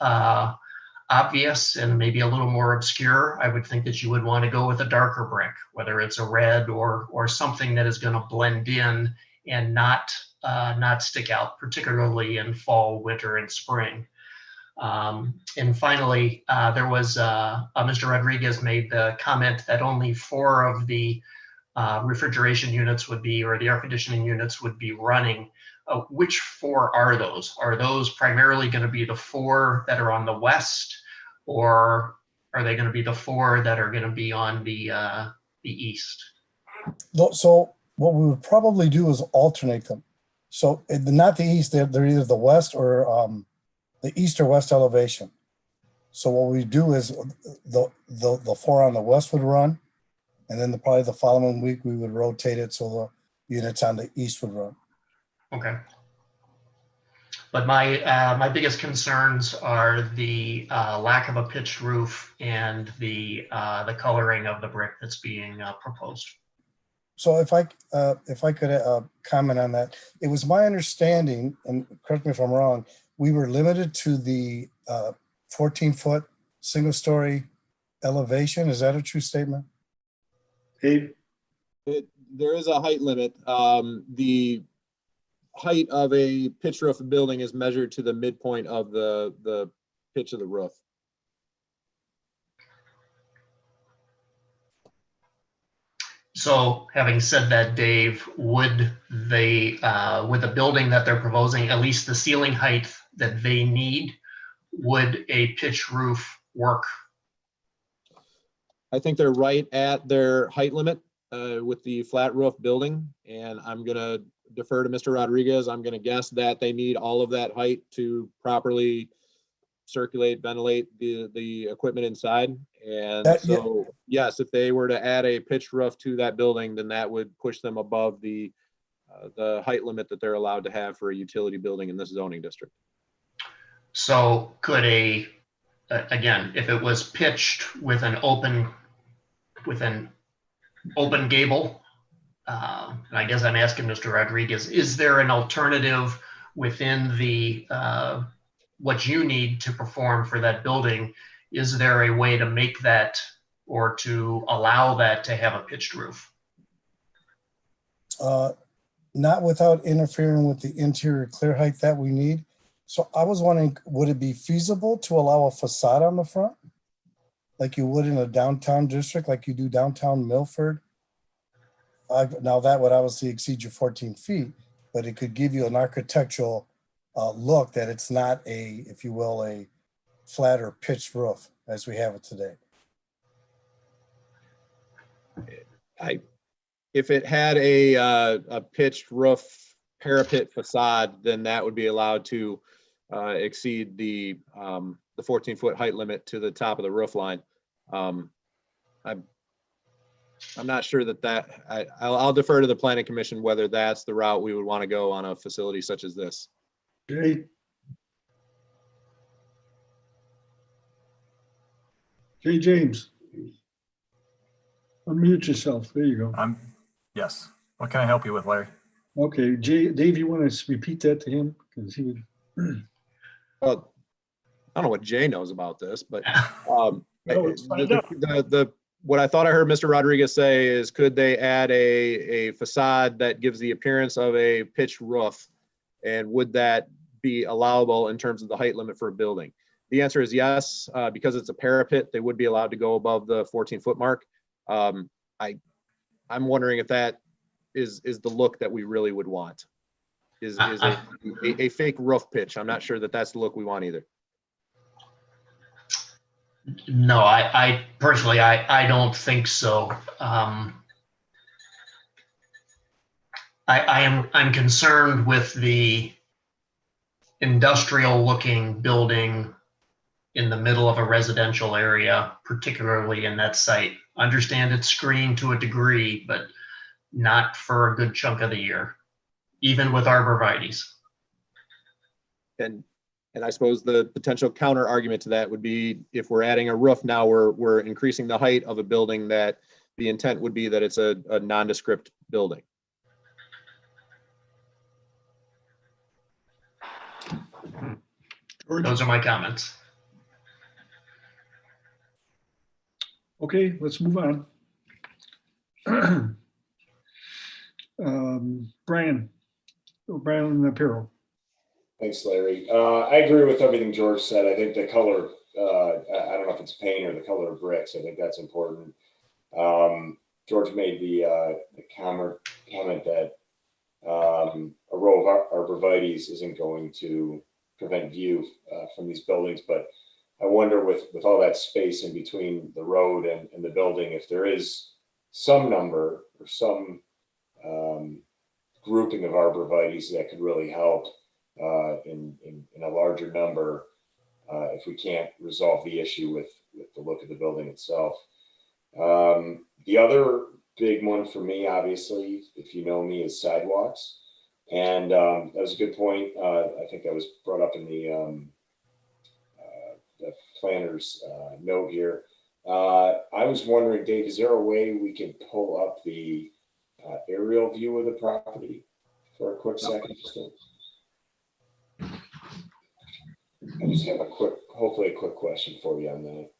obvious and maybe a little more obscure, I would think that you would want to go with a darker brick, whether it's a red or something that is going to blend in and not stick out, particularly in fall, winter, and spring. And finally, there was Mr. Rodriguez made the comment that only 4 of the refrigeration units would be, or the air conditioning units would be running. Which 4 are those? Are those primarily going to be the 4 that are on the west, or are they going to be the 4 that are going to be on the east? So what we would probably do is alternate them. So not the east, they're either the west or the east or west elevation. So what we do is the 4 on the west would run, and then probably the following week we would rotate it so the units on the east would run. Okay. But my biggest concerns are the lack of a pitched roof and the coloring of the brick that's being proposed. So if I could comment on that, it was my understanding, and correct me if I'm wrong, we were limited to the 14-foot single-story elevation. Is that a true statement? Abe? There is a height limit. The height of a pitch roof building is measured to the midpoint of the pitch of the roof. So having said that, Dave, would the building that they're proposing, at least the ceiling height that they need, would a pitch roof work? I think they're right at their height limit with the flat roof building, and I'm gonna defer to Mr. Rodriguez. I'm gonna guess that they need all of that height to properly circulate, ventilate the equipment inside. And so, yes, if they were to add a pitched roof to that building, then that would push them above the height limit that they're allowed to have for a utility building in this zoning district. So could again, if it was pitched with an open gable, and I guess I'm asking Mr. Rodriguez, is there an alternative within the what you need to perform for that building? Is there a way to make that or to allow that to have a pitched roof? Not without interfering with the interior clear height that we need. So I was wondering, would it be feasible to allow a facade on the front? Like you would in a downtown district, like you do downtown Milford? Now that would obviously exceed your 14 feet, but it could give you an architectural look that it's not a, if you will, a flat or pitched roof as we have it today. If it had a pitched roof parapet facade, then that would be allowed to exceed the the 14-foot height limit to the top of the roof line. I'm not sure I'll defer to the planning commission whether that's the route we would want to go on a facility such as this. Jay? Jay James? Unmute yourself. There you go. Yes. What can I help you with, Larry? Okay, Dave, you want to repeat that to him? Because he would. Well, I don't know what Jay knows about this, but let's find out. what I thought I heard Mr. Rodriguez say is, could they add a facade that gives the appearance of a pitched roof? And would that be allowable in terms of the height limit for a building? The answer is yes. Because it's a parapet, they would be allowed to go above the 14-foot mark. I'm wondering if that is the look that we really would want. Is a fake roof pitch. I'm not sure that that's the look we want either. No, I personally, I don't think so. I'm concerned with the industrial looking building in the middle of a residential area, particularly in that site. Understand it's screened to a degree, but not for a good chunk of the year, even with arborvitaes. And I suppose the potential counter argument to that would be, if we're adding a roof now, we're increasing the height of a building that the intent would be that it's a nondescript building. Those are my comments. Okay, let's move on. Brian Napiro. Thanks, Larry. I agree with everything George said. I think the color, I don't know if it's paint or the color of bricks. I think that's important. George made the comment that a row of arborvitaes isn't going to prevent view from these buildings, but I wonder with all that space in between the road and the building, if there is some number or some grouping of arborvitaes that could really help in a larger number if we can't resolve the issue with the look of the building itself. The other big one for me, obviously, if you know me, is sidewalks. And that was a good point. I think that was brought up in the planner's note here. I was wondering, Dave, is there a way we could pull up the aerial view of the property for a quick second? I just have hopefully a quick question for you on that.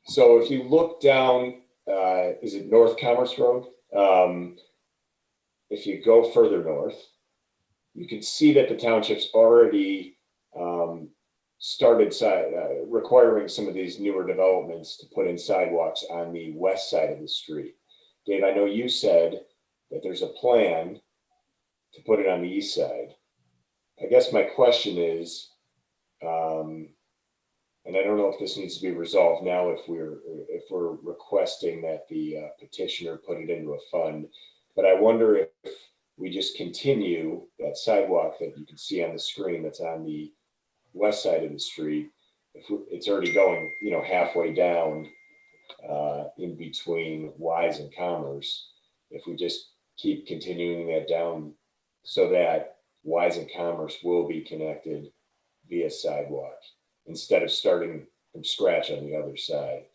So if you look down, is it North Commerce Road? If you go further north, you can see that the township's already started requiring some of these newer developments to put in sidewalks on the west side of the street. Dave, I know you said that there's a plan to put it on the east side. I guess my question is, and I don't know if this needs to be resolved now, if we're requesting that the petitioner put it into a fund, but I wonder if we just continue that sidewalk that you can see on the screen that's on the west side of the street. If it's already going, halfway down in between Wise and Commerce, if we just keep continuing that down so that Wise and Commerce will be connected via sidewalk instead of starting from scratch on the other side.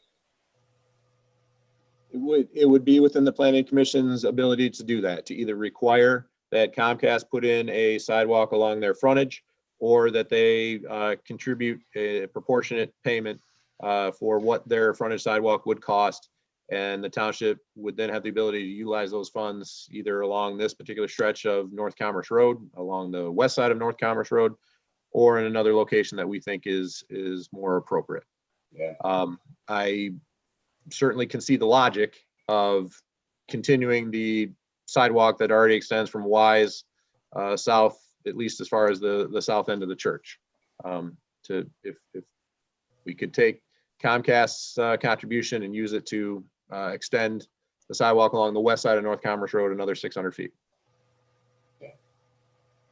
It would be within the planning commission's ability to do that, to either require that Comcast put in a sidewalk along their frontage, or that they contribute a proportionate payment for what their frontage sidewalk would cost. And the township would then have the ability to utilize those funds either along this particular stretch of North Commerce Road, along the west side of North Commerce Road, or in another location that we think is more appropriate. Yeah. I certainly can see the logic of continuing the sidewalk that already extends from Wise south, at least as far as the south end of the church. If we could take Comcast's contribution and use it to extend the sidewalk along the west side of North Commerce Road another 600 feet.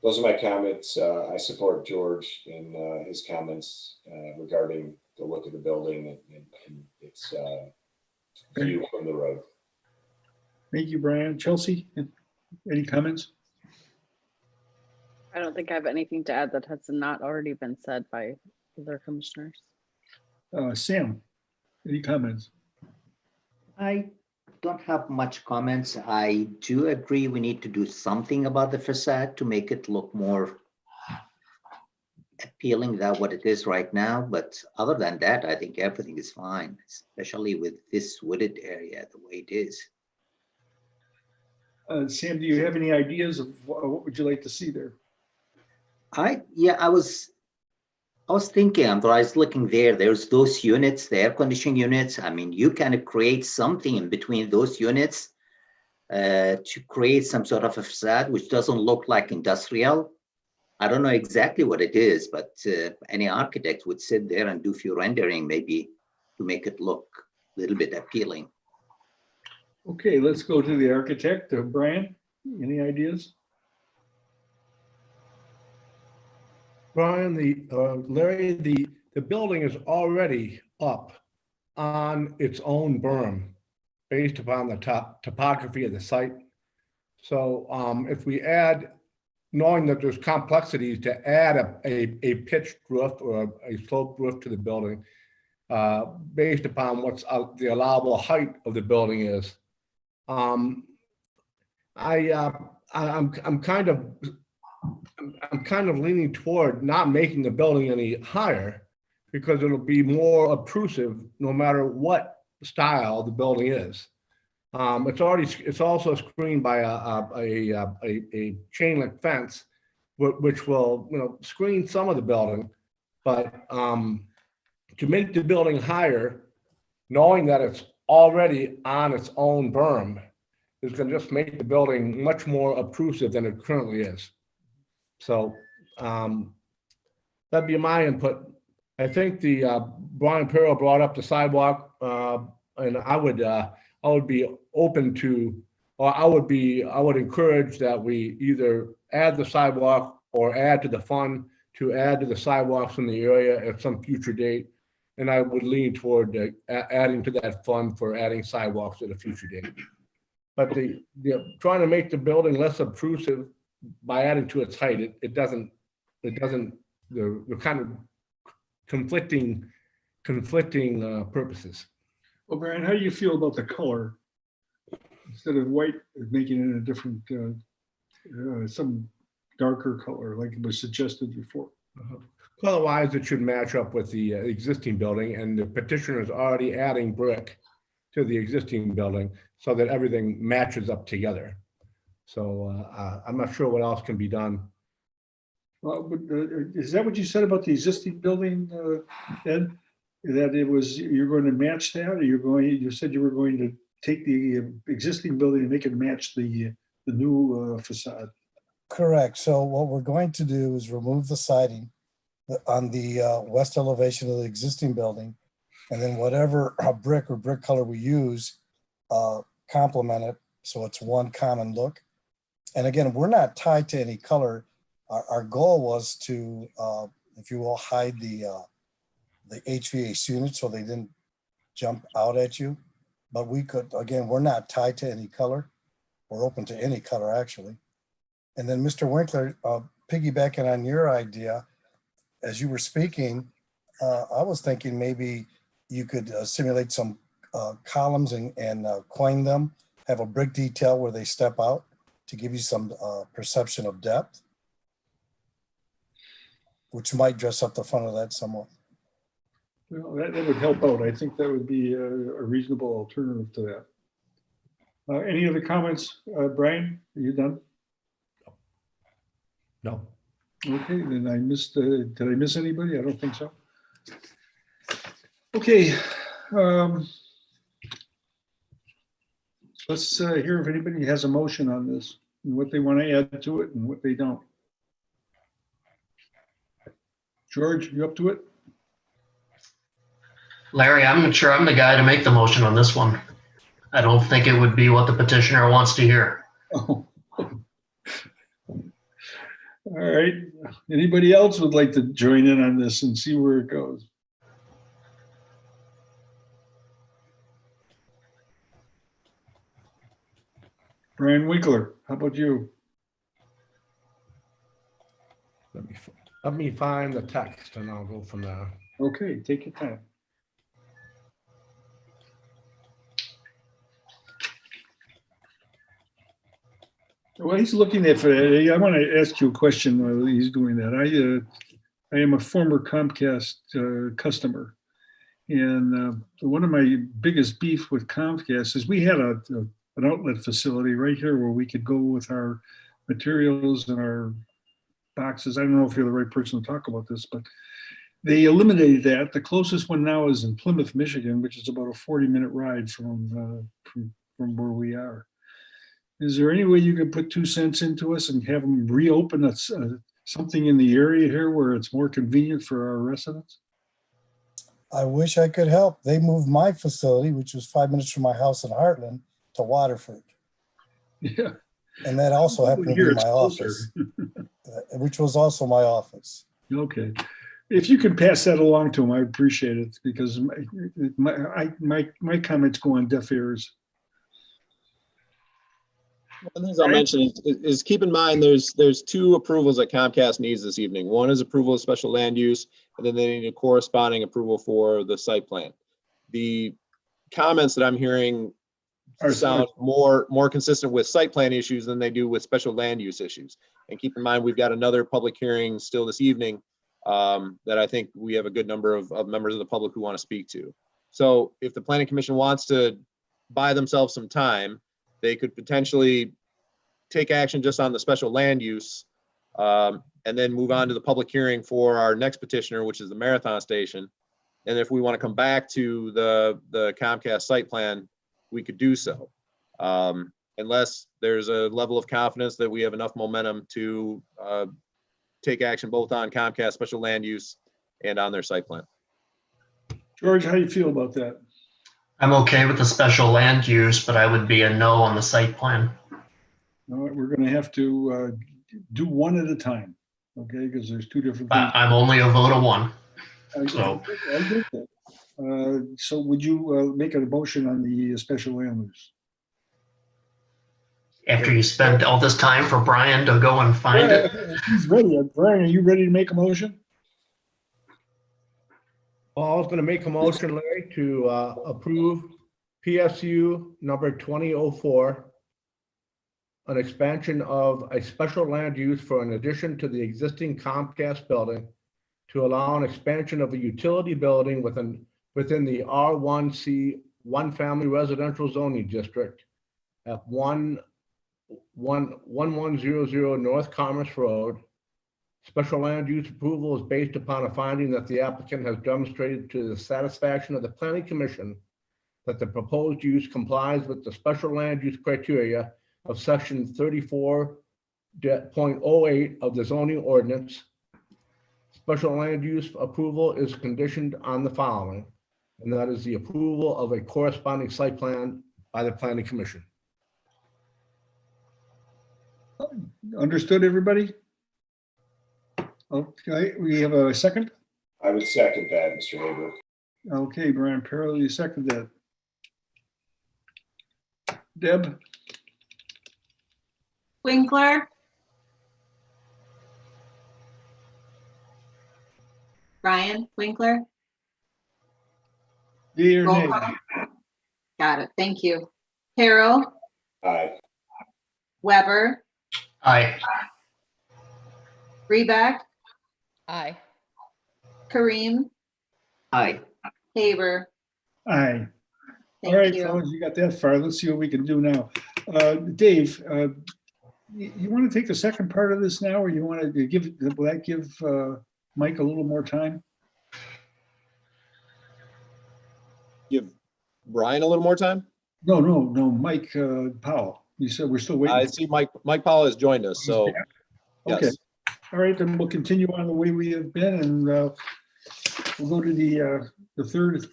those are my comments. I support George in his comments regarding the look of the building and its view from the road. Thank you, Brian. Chelsea, any comments? I don't think I have anything to add that has not already been said by other commissioners. Sam, any comments? I don't have much comments. I do agree we need to do something about the facade to make it look more appealing than what it is right now. But other than that, I think everything is fine, especially with this wooded area the way it is. Sam, do you have any ideas of what would you like to see there? I was thinking, after I was looking there, there's those units, the air conditioning units. I mean, you can create something in between those units to create some sort of a facade which doesn't look like industrial. I don't know exactly what it is, but any architect would sit there and do a few rendering maybe to make it look a little bit appealing. Okay, let's go to the architect. Brian, any ideas? Brian, Larry, the building is already up on its own berm based upon the topography of the site. So if we add, knowing that there's complexities to add a pitched roof or a sloped roof to the building based upon what's the allowable height of the building is, I'm kind of leaning toward not making the building any higher because it'll be more obtrusive no matter what style the building is. It's also screened by a chain link fence, which will screen some of the building, but to make the building higher, knowing that it's already on its own berm, is going to just make the building much more obtrusive than it currently is. So that'd be my input. I think Brian Perro brought up the sidewalk, and I would be open to, or I would encourage that we either add the sidewalk or add to the fund to add to the sidewalks in the area at some future date. And I would lean toward adding to that fund for adding sidewalks at a future date. But trying to make the building less obtrusive by adding to its height, it doesn't, the kind of conflicting purposes. Well, Brian, how do you feel about the color? Instead of white, making it a different, some darker color like it was suggested before. Color-wise, it should match up with the existing building, and the petitioner is already adding brick to the existing building so that everything matches up together. So I'm not sure what else can be done. Well, is that what you said about the existing building, Ed? That you're going to match that, or you said you were going to take the existing building and make it match the new facade? Correct. So what we're going to do is remove the siding on the west elevation of the existing building, and then whatever brick or brick color we use, complement it so it's one common look. And again, we're not tied to any color. Our goal was to, if you will, hide the HVAC units so they didn't jump out at you. But we could, again, we're not tied to any color. We're open to any color, actually. And then Mr. Winkler, piggybacking on your idea, as you were speaking, I was thinking maybe you could simulate some columns and coin them, have a brick detail where they step out to give you some perception of depth, which might dress up the front of that somewhat. Well, that would help out. I think that would be a reasonable alternative to that. Any other comments? Brian, are you done? No. Okay, then I missed, did I miss anybody? I don't think so. Okay. Let's hear if anybody has a motion on this and what they want to add to it and what they don't. George, you up to it? Larry, I'm not sure I'm the guy to make the motion on this one. I don't think it would be what the petitioner wants to hear. Oh. All right. Anybody else would like to join in on this and see where it goes? Brian Winkler, how about you? Let me find the text and I'll go from there. Okay, take your time. Well, he's looking at, I want to ask you a question while he's doing that. I am a former Comcast customer. And one of my biggest beef with Comcast is we had an outlet facility right here where we could go with our materials and our boxes. I don't know if you're the right person to talk about this, but they eliminated that. The closest one now is in Plymouth, Michigan, which is about a 40-minute ride from where we are. Is there any way you can put 2 cents into us and have them reopen something in the area here where it's more convenient for our residents? I wish I could help. They moved my facility, which was 5 minutes from my house in Heartland, to Waterford. Yeah. And that also happened to Here be it's my closer. office, which was also my office. Okay. If you could pass that along to them, I appreciate it, because my comments go on deaf ears. One thing I'll mention is keep in mind there's 2 approvals that Comcast needs this evening. One is approval of special land use, and then they need a corresponding approval for the site plan. The comments that I'm hearing sound more consistent with site plan issues than they do with special land use issues. And keep in mind, we've got another public hearing still this evening that I think we have a good number of members of the public who want to speak to. So if the Planning Commission wants to buy themselves some time, they could potentially take action just on the special land use and then move on to the public hearing for our next petitioner, which is the Marathon Station. And if we want to come back to the Comcast site plan, we could do so. Unless there's a level of confidence that we have enough momentum to take action both on Comcast special land use and on their site plan. George, how do you feel about that? I'm okay with the special land use, but I would be a no on the site plan. All right, we're going to have to do one at a time, okay? Because there's 2 different things. I'm only a vote of 1. I get that. So would you make a motion on the special land use? After you spend all this time for Brian to go and find it? He's ready. Brian, are you ready to make a motion? Well, I was going to make a motion, Larry, to approve PSU number 2004, an expansion of a special land use for an addition to the existing Comcast building to allow an expansion of a utility building within the R1C 1 family residential zoning district at 1100 North Commerce Road. Special land use approval is based upon a finding that the applicant has demonstrated to the satisfaction of the Planning Commission that the proposed use complies with the special land use criteria of section 34.08 of the zoning ordinance. Special land use approval is conditioned on the following, and that is the approval of a corresponding site plan by the Planning Commission. Understood, everybody? Okay, we have a second? I would second that, Mr. Haber. Okay, Brian Perrell, you second that. Deb? Winkler. Brian Winkler. Yea or Roll nay? call. Got it. Thank you. Harrell. Aye. Weber. Aye. Reback. Aye. Kareem. Aye. Haber. Aye. Thank All right, you. fellas, you got that far. Let's see what we can do now. Dave, you want to take the second part of this now, or you want to will that give Mike a little more time? Give Brian a little more time? No, Mike Powell. You said we're still waiting. I see Mike Powell has joined us, so Okay. yes. All right, then we'll continue on the way we have been, and we'll go to the third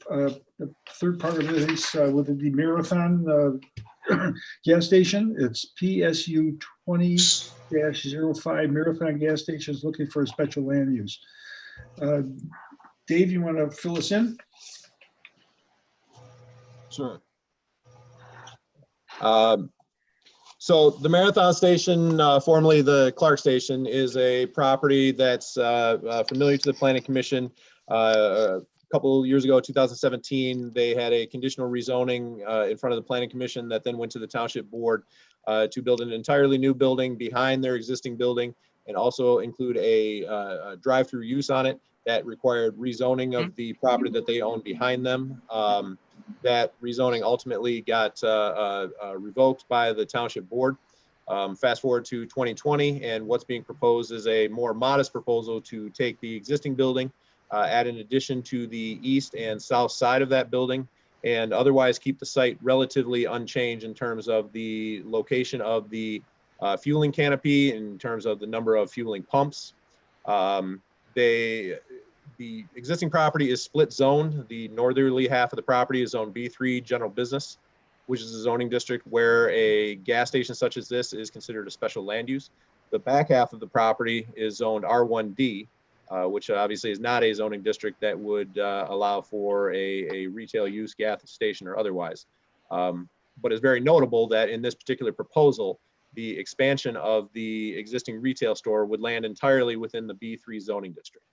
part of this with the marathon gas station. It's PSU 20-05 Marathon Gas Station is looking for a special land use. Dave, you want to fill us in? Sure. So the Marathon Station, formerly the Clark Station, is a property that's familiar to the Planning Commission. A couple of years ago, 2017, they had a conditional rezoning in front of the Planning Commission that then went to the Township Board to build an entirely new building behind their existing building and also include a drive-through use on it that required rezoning of the property that they own behind them. That rezoning ultimately got revoked by the Township Board. Fast forward to 2020, and what's being proposed is a more modest proposal to take the existing building, add an addition to the east and south side of that building, and otherwise keep the site relatively unchanged in terms of the location of the fueling canopy, in terms of the number of fueling pumps. The existing property is split zoned. The northerly half of the property is zone B3 general business, which is a zoning district where a gas station such as this is considered a special land use. The back half of the property is zoned R1D, which obviously is not a zoning district that would allow for a retail use gas station or otherwise. But it's very notable that in this particular proposal, the expansion of the existing retail store would land entirely within the B3 zoning district.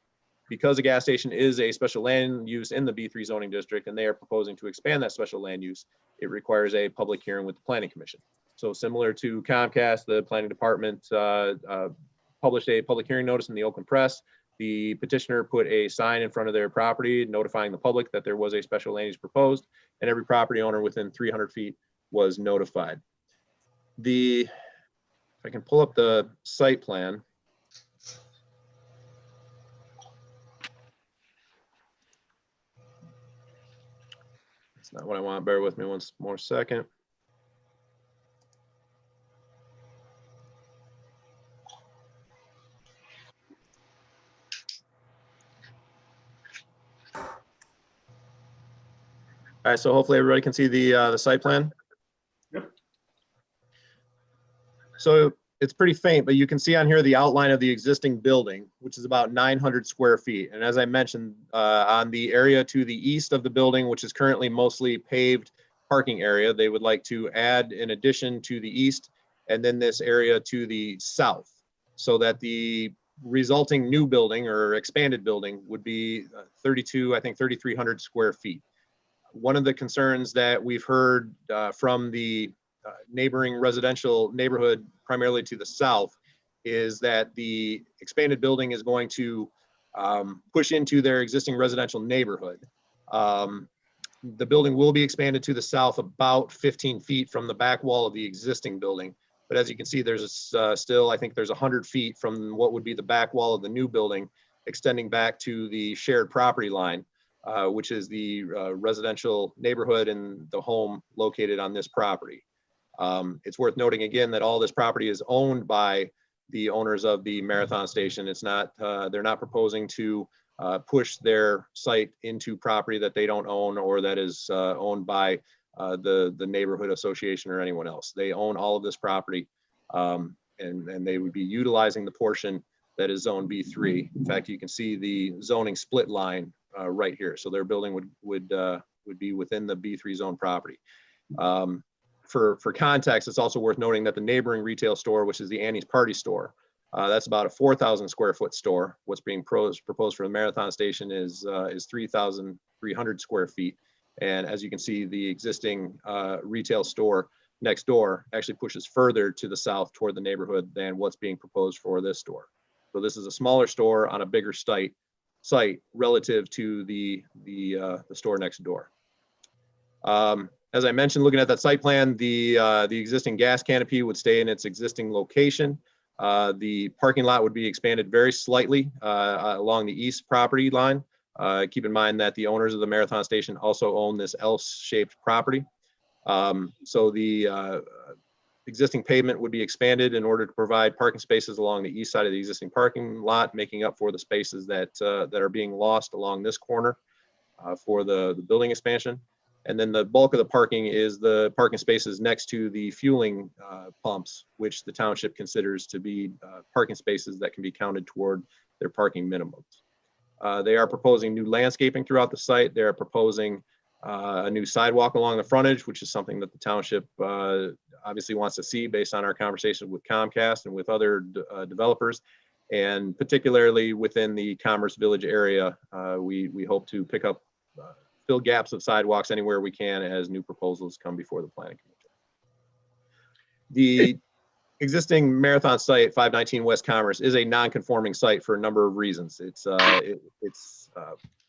Because a gas station is a special land use in the B3 zoning district and they are proposing to expand that special land use, it requires a public hearing with the Planning Commission. So similar to Comcast, the Planning Department published a public hearing notice in the Oakland Press. The petitioner put a sign in front of their property notifying the public that there was a special land use proposed, and every property owner within 300 feet was notified. If I can pull up the site plan. Not what I want. Bear with me one more second. All right, so hopefully everybody can see the site plan. Yep. So it's pretty faint, but you can see on here the outline of the existing building, which is about 900 square feet. And as I mentioned, on the area to the east of the building, which is currently mostly paved parking area, they would like to add an addition to the east and then this area to the south, so that the resulting new building or expanded building would be 3,300 square feet. One of the concerns that we've heard from the neighboring residential neighborhood, primarily to the south, is that the expanded building is going to push into their existing residential neighborhood. The building will be expanded to the south about 15 feet from the back wall of the existing building. But as you can see, there's still, I think there's 100 feet from what would be the back wall of the new building extending back to the shared property line, which is the residential neighborhood and the home located on this property. It's worth noting again that all this property is owned by the owners of the Marathon Station. It's not, they're not proposing to push their site into property that they don't own or that is owned by the neighborhood association or anyone else. They own all of this property, and they would be utilizing the portion that is zone B3. In fact, you can see the zoning split line right here. So their building would be within the B3 zone property. For context, it's also worth noting that the neighboring retail store, which is the Annie's Party Store, that's about a 4,000 square foot store. What's being proposed for the Marathon Station is 3,300 square feet. And as you can see, the existing retail store next door actually pushes further to the south toward the neighborhood than what's being proposed for this store. So this is a smaller store on a bigger site relative to the store next door. As I mentioned, looking at that site plan, the existing gas canopy would stay in its existing location. The parking lot would be expanded very slightly along the east property line. Keep in mind that the owners of the Marathon Station also own this L-shaped property. So the existing pavement would be expanded in order to provide parking spaces along the east side of the existing parking lot, making up for the spaces that are being lost along this corner for the building expansion. And then the bulk of the parking is the parking spaces next to the fueling pumps, which the township considers to be parking spaces that can be counted toward their parking minimums. They are proposing new landscaping throughout the site. They are proposing a new sidewalk along the frontage, which is something that the township obviously wants to see based on our conversations with Comcast and with other developers. And particularly within the Commerce Village area, we hope to pick up, fill gaps of sidewalks anywhere we can as new proposals come before the planning commission. The existing Marathon site, 519 West Commerce, is a non-conforming site for a number of reasons. It's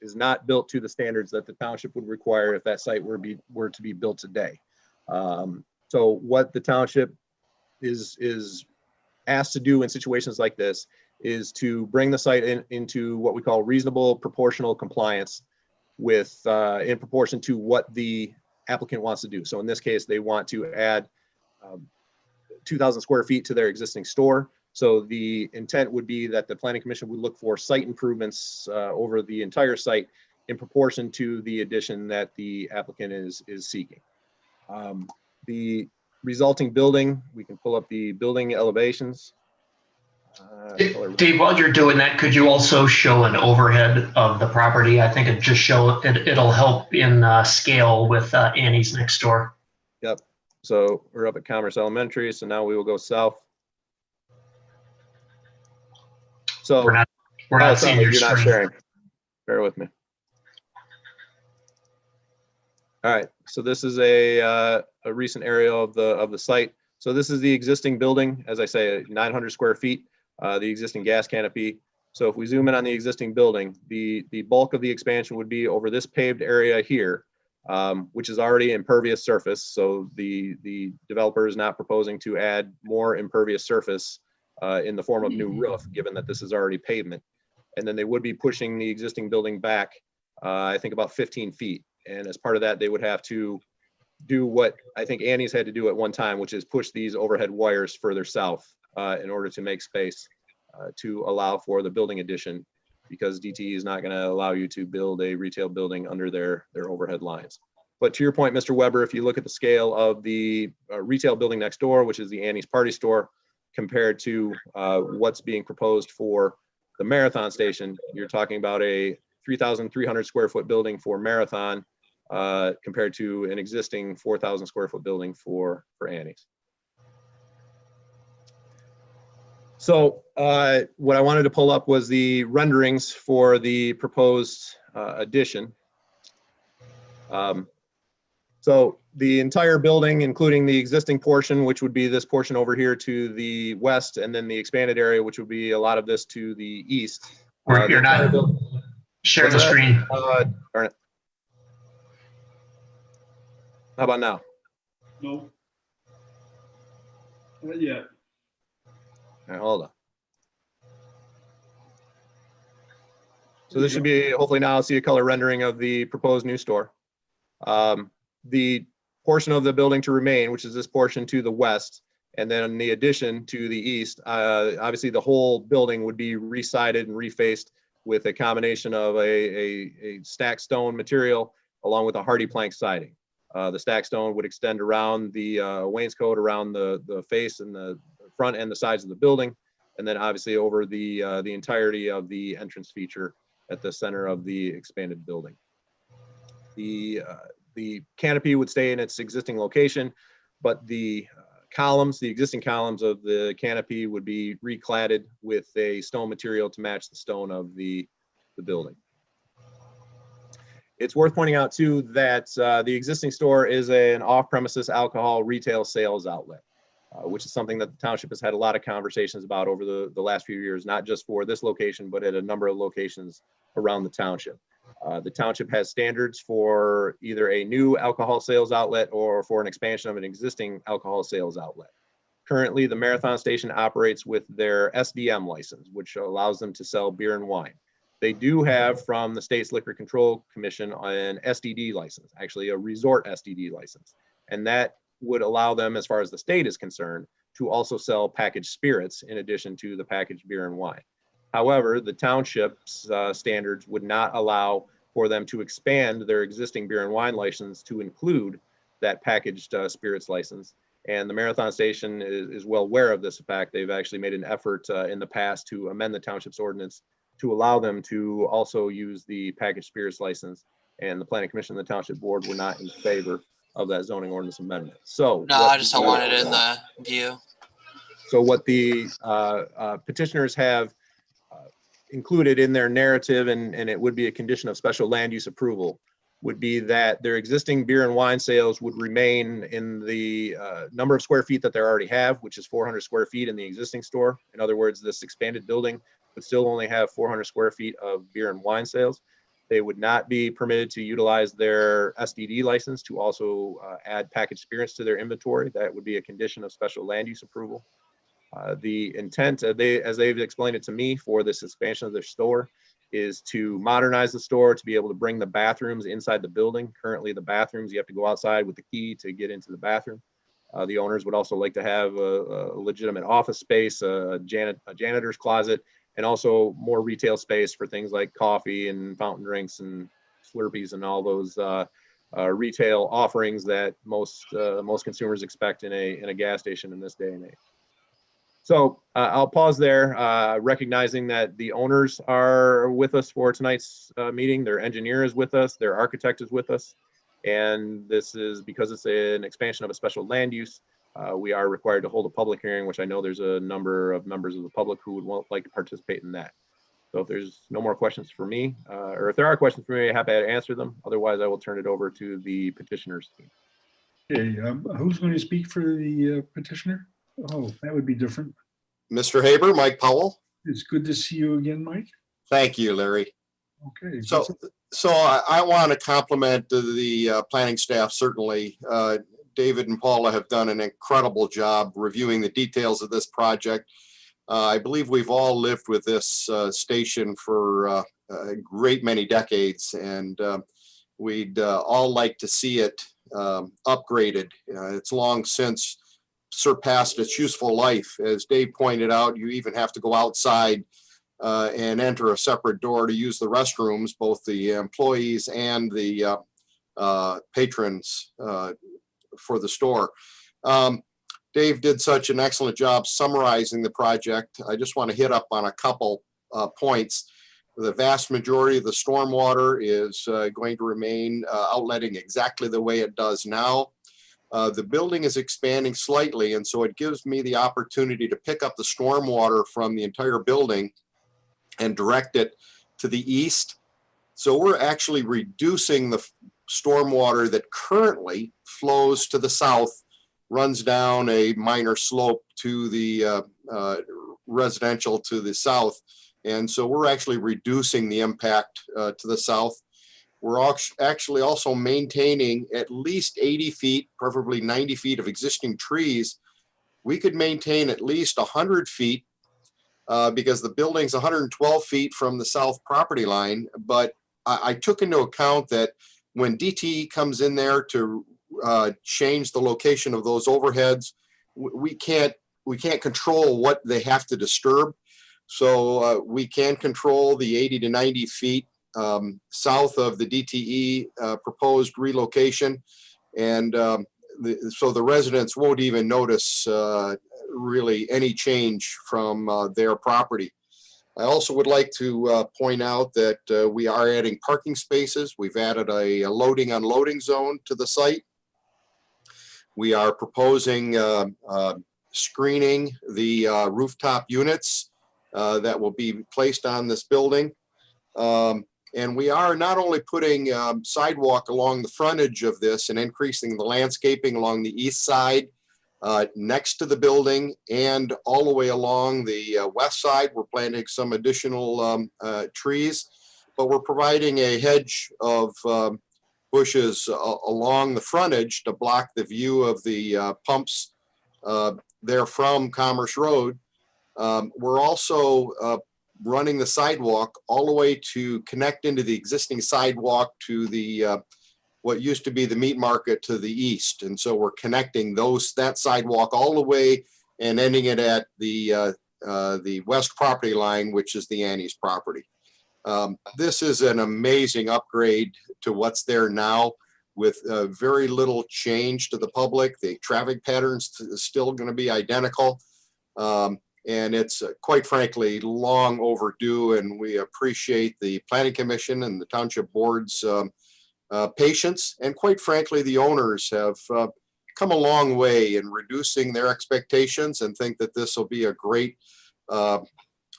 is not built to the standards that the township would require if that site were to be built today. So what the township is asked to do in situations like this is to bring the site into what we call reasonable proportional compliance with in proportion to what the applicant wants to do. So in this case, they want to add 2,000 square feet to their existing store. So the intent would be that the planning commission would look for site improvements over the entire site in proportion to the addition that the applicant is seeking. The resulting building, we can pull up the building elevations. Dave, while you're doing that, could you also show an overhead of the property? I think it'll help in scale with Annie's next door. Yep. So we're up at Commerce Elementary. So now we will go south. So we're not seeing your you're not screen. sharing. Bear with me. All right. So this is a recent area of the site. So this is the existing building, as I say, 900 square feet. The existing gas canopy. So if we zoom in on the existing building, the bulk of the expansion would be over this paved area here, which is already impervious surface. So the developer is not proposing to add more impervious surface in the form of new roof, given that this is already pavement. And then they would be pushing the existing building back, I think about 15 feet. And as part of that, they would have to do what I think Annie's had to do at one time, which is push these overhead wires further south in order to make space to allow for the building addition, because DTE is not going to allow you to build a retail building under their overhead lines. But to your point, Mr. Weber, if you look at the scale of the retail building next door, which is the Annie's Party Store, compared to what's being proposed for the Marathon Station, you're talking about a 3,300 square foot building for Marathon compared to an existing 4,000 square foot building for Annie's. So what I wanted to pull up was the renderings for the proposed addition. So the entire building, including the existing portion, which would be this portion over here to the west, and then the expanded area, which would be a lot of this to the east. You're not sharing the screen. Darn it. How about now? No. Not yet. All right, hold on. So this should be, hopefully now see a color rendering of the proposed new store. The portion of the building to remain, which is this portion to the west, and then the addition to the east, obviously the whole building would be resided and refaced with a combination of a stacked stone material along with a hardy plank siding. The stacked stone would extend around the wainscot, around the face and the front and the sides of the building, and then obviously over the entirety of the entrance feature at the center of the expanded building. The canopy would stay in its existing location, but the columns, the existing columns of the canopy would be recladded with a stone material to match the stone of the building. It's worth pointing out too that the existing store is an off-premises alcohol retail sales outlet, which is something that the township has had a lot of conversations about over the last few years, not just for this location, but at a number of locations around the township. The township has standards for either a new alcohol sales outlet or for an expansion of an existing alcohol sales outlet. Currently, the Marathon Station operates with their SDM license, which allows them to sell beer and wine. They do have from the state's Liquor Control Commission an SDD license, actually a resort SDD license. And that would allow them, as far as the state is concerned, to also sell packaged spirits in addition to the packaged beer and wine. However, the township's standards would not allow for them to expand their existing beer and wine license to include that packaged spirits license. And the Marathon Station is well aware of this fact. They've actually made an effort in the past to amend the township's ordinance to allow them to also use the packaged spirits license. And the Planning Commission and the Township Board were not in favor of that zoning ordinance amendment. So No, I just don't want it in the view. So what the petitioners have included in their narrative, and it would be a condition of special land use approval, would be that their existing beer and wine sales would remain in the number of square feet that they already have, which is 400 square feet in the existing store. In other words, this expanded building would still only have 400 square feet of beer and wine sales. They would not be permitted to utilize their SDD license to also add packaged spirits to their inventory. That would be a condition of special land use approval. The intent, as they've explained it to me, for this expansion of their store is to modernize the store, to be able to bring the bathrooms inside the building. Currently, the bathrooms, you have to go outside with the key to get into the bathroom. The owners would also like to have a legitimate office space, a janitor's closet, and also more retail space for things like coffee and fountain drinks and Slurpees and all those retail offerings that most consumers expect in a gas station in this day and age. So I'll pause there, recognizing that the owners are with us for tonight's meeting. Their engineer is with us, their architect is with us. And this is because it's an expansion of a special land use. We are required to hold a public hearing, which I know there's a number of members of the public who would like to participate in that. So if there's no more questions for me, or if there are questions for me, I'm happy to answer them. Otherwise, I will turn it over to the petitioners team. Okay, who's going to speak for the petitioner? Oh, that would be different. Mr. Haber, Mike Powell. It's good to see you again, Mike. Thank you, Larry. Okay. So I want to compliment the planning staff, certainly. David and Paula have done an incredible job reviewing the details of this project. I believe we've all lived with this station for a great many decades, and we'd all like to see it upgraded. It's long since surpassed its useful life. As Dave pointed out, you even have to go outside and enter a separate door to use the restrooms, both the employees and the patrons for the store. Dave did such an excellent job summarizing the project. I just want to hit up on a couple points. The vast majority of the stormwater is going to remain outletting exactly the way it does now. The building is expanding slightly, and so it gives me the opportunity to pick up the stormwater from the entire building and direct it to the east. So we're actually reducing the stormwater that currently flows to the south, runs down a minor slope to the residential to the south. And so we're actually reducing the impact to the south. We're actually also maintaining at least 80 feet, preferably 90 feet of existing trees. We could maintain at least 100 feet because the building's 112 feet from the south property line. But I took into account that when DTE comes in there to change the location of those overheads, we can't control what they have to disturb. So we can control the 80 to 90 feet south of the DTE proposed relocation. And so the residents won't even notice really any change from their property. I also would like to point out that we are adding parking spaces. We've added a loading unloading zone to the site. We are proposing screening the rooftop units that will be placed on this building. And we are not only putting sidewalk along the frontage of this and increasing the landscaping along the east side next to the building and all the way along the west side. We're planting some additional trees, but we're providing a hedge of bushes along the frontage to block the view of the pumps there from Commerce Road. We're also running the sidewalk all the way to connect into the existing sidewalk to the what used to be the meat market to the east. And so we're connecting that sidewalk all the way and ending it at the west property line, which is the Annie's property. This is an amazing upgrade to what's there now with very little change to the public. The traffic patterns is still going to be identical. And it's quite frankly long overdue, and we appreciate the Planning Commission and the Township Board's patience. And quite frankly, the owners have come a long way in reducing their expectations and think that this will be a great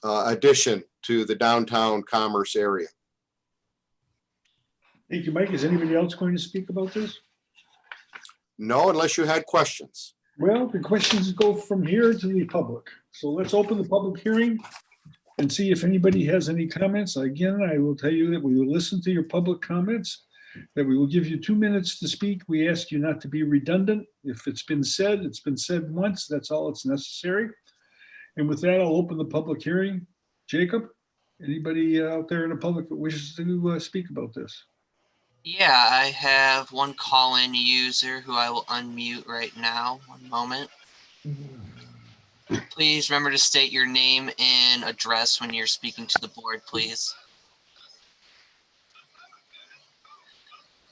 addition to the downtown commerce area. Thank you, Mike. Is anybody else going to speak about this? No, unless you had questions. Well, the questions go from here to the public. So let's open the public hearing and see if anybody has any comments. Again, I will tell you that we will listen to your public comments, that we will give you 2 minutes to speak. We ask you not to be redundant. If it's been said once. That's all that's necessary. And with that, I'll open the public hearing. Jacob, anybody out there in the public that wishes to speak about this? Yeah, I have one call-in user who I will unmute right now. One moment. Please remember to state your name and address when you're speaking to the board, please.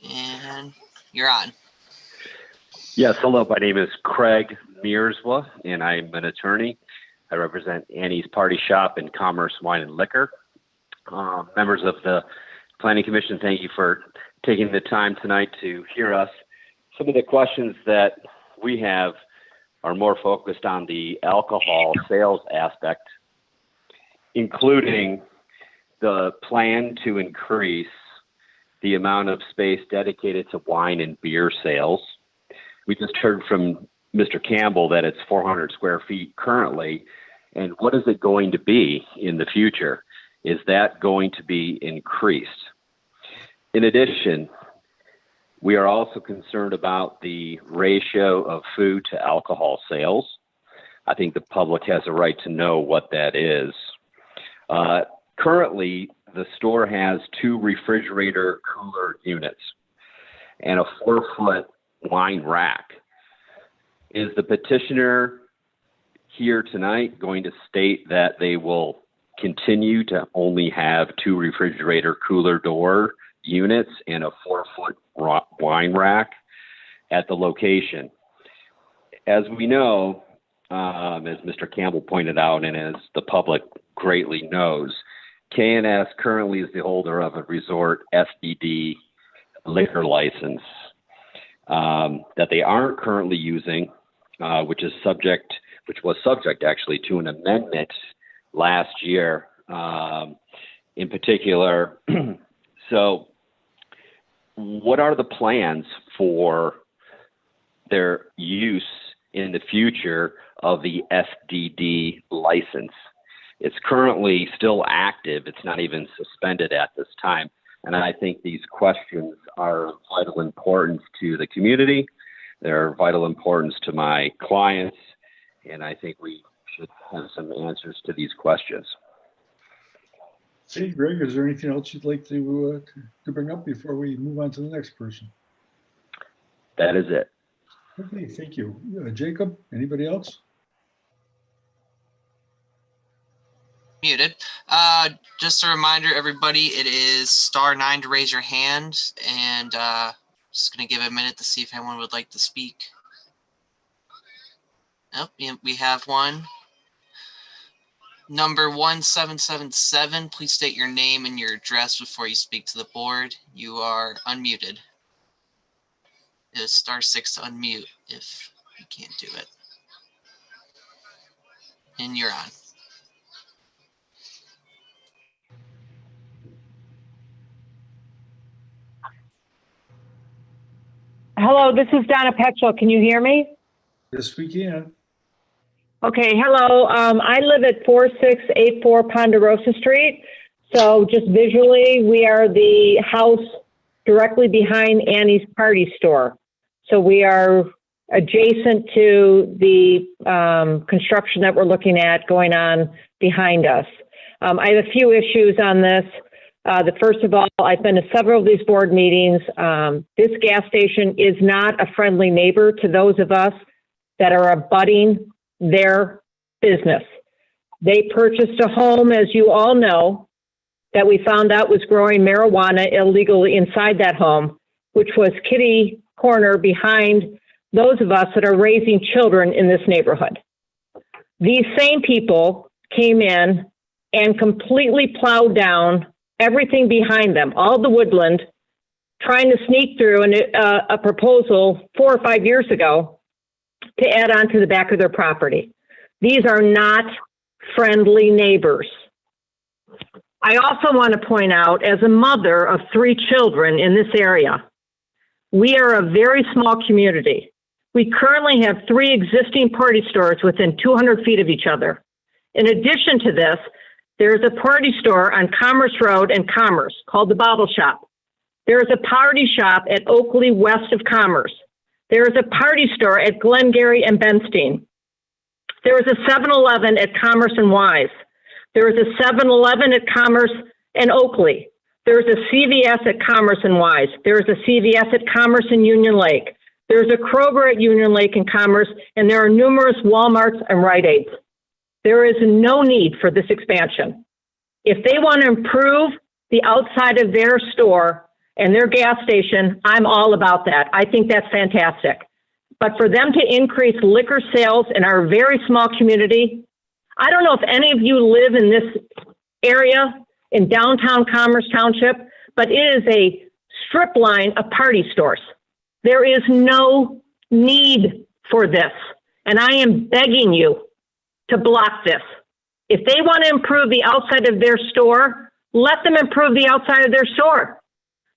And you're on. Yes, hello. My name is Craig Mearswa, and I'm an attorney. I represent Annie's Party Shop and Commerce Wine and Liquor. Members of the Planning Commission, thank you for taking the time tonight to hear us. Some of the questions that we have are more focused on the alcohol sales aspect, including the plan to increase the amount of space dedicated to wine and beer sales. We just heard from Mr. Campbell that it's 400 square feet currently. And what is it going to be in the future? Is that going to be increased? In addition, we are also concerned about the ratio of food to alcohol sales. I think the public has a right to know what that is. Currently, the store has 2 refrigerator cooler units and a 4-foot wine rack. Is the petitioner here tonight going to state that they will continue to only have 2 refrigerator cooler door units and a 4-foot wine rack at the location? As we know, as Mr. Campbell pointed out, and as the public greatly knows, K&S currently is the holder of a resort SDD liquor license that they aren't currently using, which was subject actually to an amendment last year in particular. So what are the plans for their use in the future of the SDD license? It's currently still active. It's not even suspended at this time. And I think these questions are of vital importance to the community. They're of vital importance to my clients. And I think we should have some answers to these questions. Hey, Greg, is there anything else you'd like to bring up before we move on to the next person? That is it. Okay, thank you. Jacob, anybody else? Muted. Just a reminder, everybody, it is *9 to raise your hand, and just going to give it a minute to see if anyone would like to speak. Nope, we have one. Number 1777, please state your name and your address before you speak to the board. You are unmuted. It is *6 to unmute if you can't do it. And you're on. Hello, this is Donna Petchel. Can you hear me? Yes, we can. Okay, hello. I live at 4684 Ponderosa Street. So just visually, we are the house directly behind Annie's Party Store. So we are adjacent to the construction that we're looking at going on behind us. I have a few issues on this. The first of all, I've been to several of these board meetings. This gas station is not a friendly neighbor to those of us that are abutting their business. They purchased a home, as you all know, that we found out was growing marijuana illegally inside that home, which was kitty corner behind those of us that are raising children in this neighborhood. These same people came in and completely plowed down everything behind them, all the woodland, trying to sneak through a proposal 4 or 5 years ago to add on to the back of their property. These are not friendly neighbors. I also want to point out, as a mother of 3 children in this area, we are a very small community. We currently have 3 existing party stores within 200 feet of each other. In addition to this, there is a party store on Commerce Road and Commerce called the Bottle Shop. There is a party shop at Oakley west of Commerce. There is a party store at Glengarry and Benstein. There is a 7-Eleven at Commerce and Wise. There is a 7-Eleven at Commerce and Oakley. There is a CVS at Commerce and Wise. There is a CVS at Commerce and Union Lake. There's a Kroger at Union Lake and Commerce, and there are numerous Walmarts and Rite Aids. There is no need for this expansion. If they want to improve the outside of their store and their gas station, I'm all about that. I think that's fantastic. But for them to increase liquor sales in our very small community, I don't know if any of you live in this area in downtown Commerce Township, but it is a strip line of party stores. There is no need for this. And I am begging you to block this. If they want to improve the outside of their store, let them improve the outside of their store.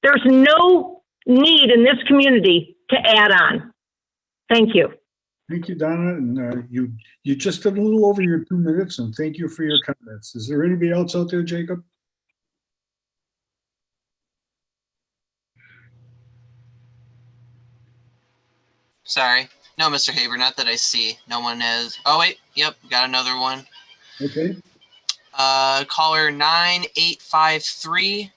There's no need in this community to add on. Thank you. Thank you, Donna. And you just did a little over your 2 minutes, and thank you for your comments. Is there anybody else out there, Jacob? Sorry. No, Mr. Haber, not that I see. No one has. Oh, wait. Yep, got another one. Okay. Caller 9853.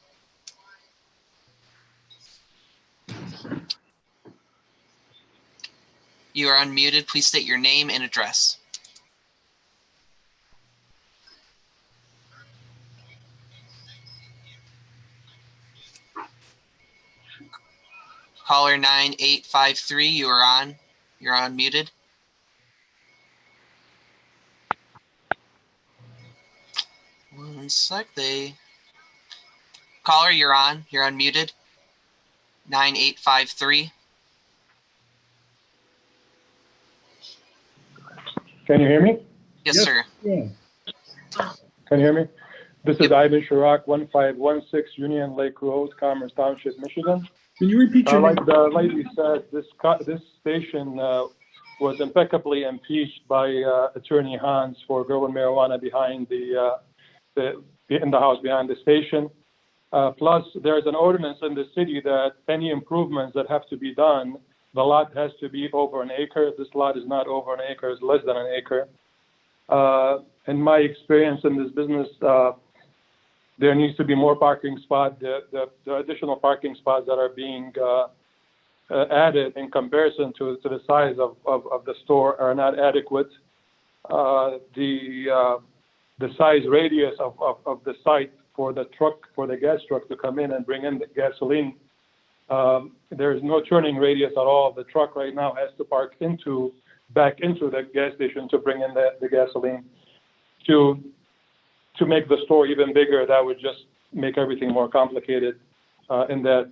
You are unmuted. Please state your name and address. Caller 9853, you are on. You're unmuted. One sec, Caller, you're on. You're unmuted. 9853. Can you hear me? Yes, sir. Yeah. Can you hear me? This is Ivan Chirac, 1516 Union Lake Road, Commerce Township, Michigan. Can you repeat your Like name? the lady said, this station was impeccably impeached by Attorney Hans for growing marijuana behind in the house behind the station. Plus, there's an ordinance in the city that any improvements that have to be done, the lot has to be over an acre. This lot is not over an acre; it's less than an acre. In my experience in this business, there needs to be more parking spots. The additional parking spots that are being added in comparison to the size of the store are not adequate. The size radius of the site for the gas truck to come in and bring in the gasoline, there is no turning radius at all. The truck right now has to park back into the gas station to bring in the gasoline. To make the store even bigger, that would just make everything more complicated in that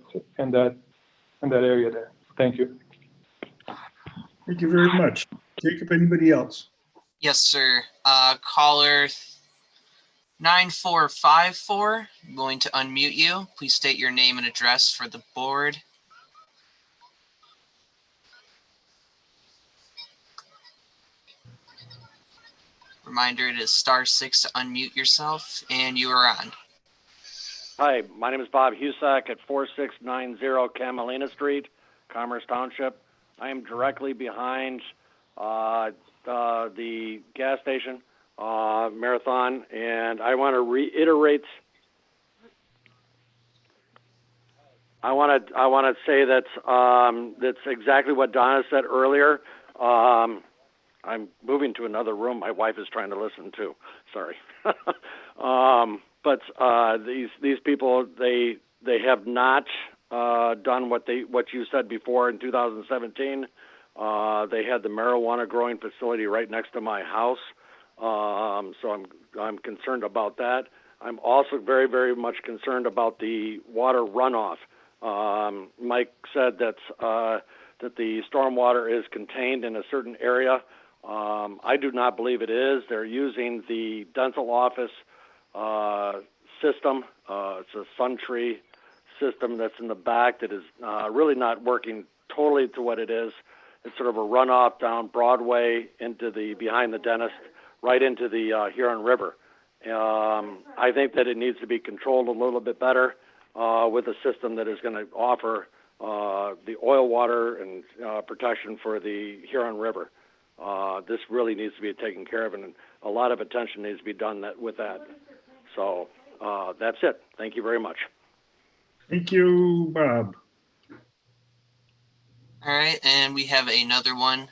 area there. Thank you. Thank you very much. Jacob, anybody else? Yes, sir. Caller 9454, I'm going to unmute you. Please state your name and address for the board. Reminder, it is *6 to unmute yourself, and you are on. Hi, my name is Bob Husak at 4690 Camelina Street, Commerce Township. I am directly behind the gas station, Marathon, and I want to reiterate. I want to say that that's exactly what Donna said earlier. I'm moving to another room. My wife is trying to listen too. Sorry. But these people, they have not done what you said before in 2017. They had the marijuana growing facility right next to my house. So I'm concerned about that. I'm also very, very much concerned about the water runoff. Mike said that the stormwater is contained in a certain area. I do not believe it is. They're using the dental office system. It's a SunTree system that's in the back that is really not working totally to what it is. It's sort of a runoff down Broadway into behind the dentist, right into the Huron River. I think that it needs to be controlled a little bit better with a system that is going to offer the oil water and protection for the Huron River. This really needs to be taken care of, and a lot of attention needs to be done with that. So that's it. Thank you very much. Thank you, Bob. All right, and we have another one.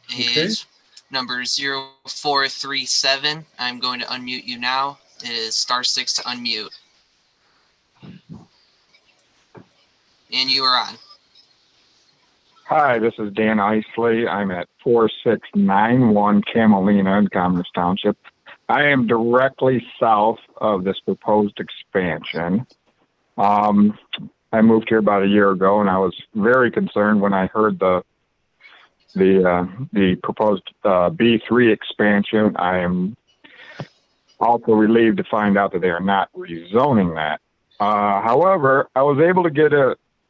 Is number 0437. I'm going to unmute you now. It is *6 to unmute. And you are on. Hi, this is Dan Isley. I'm at 4691 Camelina in Commerce Township. I am directly south of this proposed expansion. I moved here about a year ago, and I was very concerned when I heard the proposed B3 expansion. I am also relieved to find out that they are not rezoning that. However, I was able to get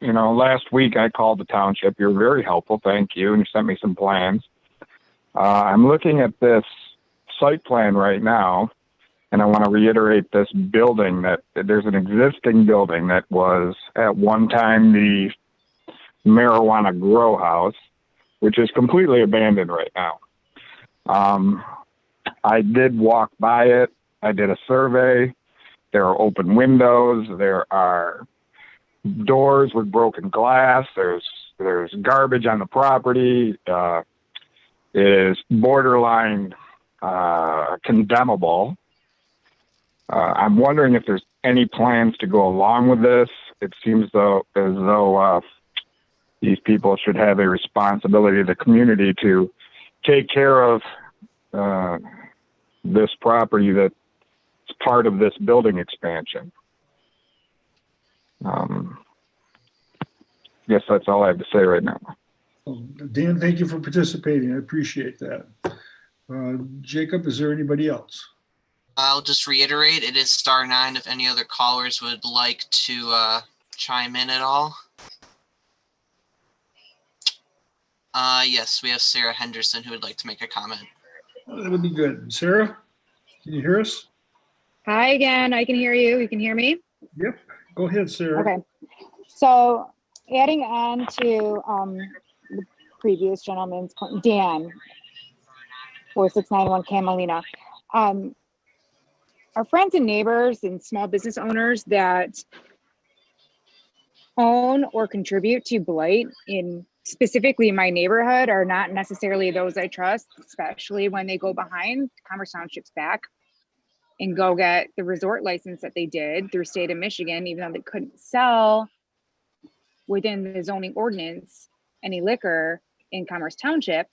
last week I called the township. You're very helpful. Thank you. And you sent me some plans. I'm looking at this site plan right now, and I want to reiterate this building that there's an existing building that was at one time the marijuana grow house, which is completely abandoned right now. I did walk by it. I did a survey. There are open windows. There are doors with broken glass. There's garbage on the property. It is borderline condemnable. I'm wondering if there's any plans to go along with this. It seems as though these people should have a responsibility to the community to take care of this property that's part of this building expansion. Guess that's all I have to say right now. Dan, thank you for participating. I appreciate that. Jacob, is there anybody else? I'll just reiterate, it is *9 if any other callers would like to chime in at all. Yes, we have Sarah Henderson who would like to make a comment. That would be good. Sarah, can you hear us? Hi again. I can hear you. You can hear me? Yep. Go ahead, Sarah. Okay. So adding on to the previous gentleman's point, Dan, 4691 Camelina. Our friends and neighbors and small business owners that own or contribute to blight in specifically my neighborhood are not necessarily those I trust, especially when they go behind Commerce Township's back and go get the resort license that they did through state of Michigan, even though they couldn't sell within the zoning ordinance any liquor in Commerce Township,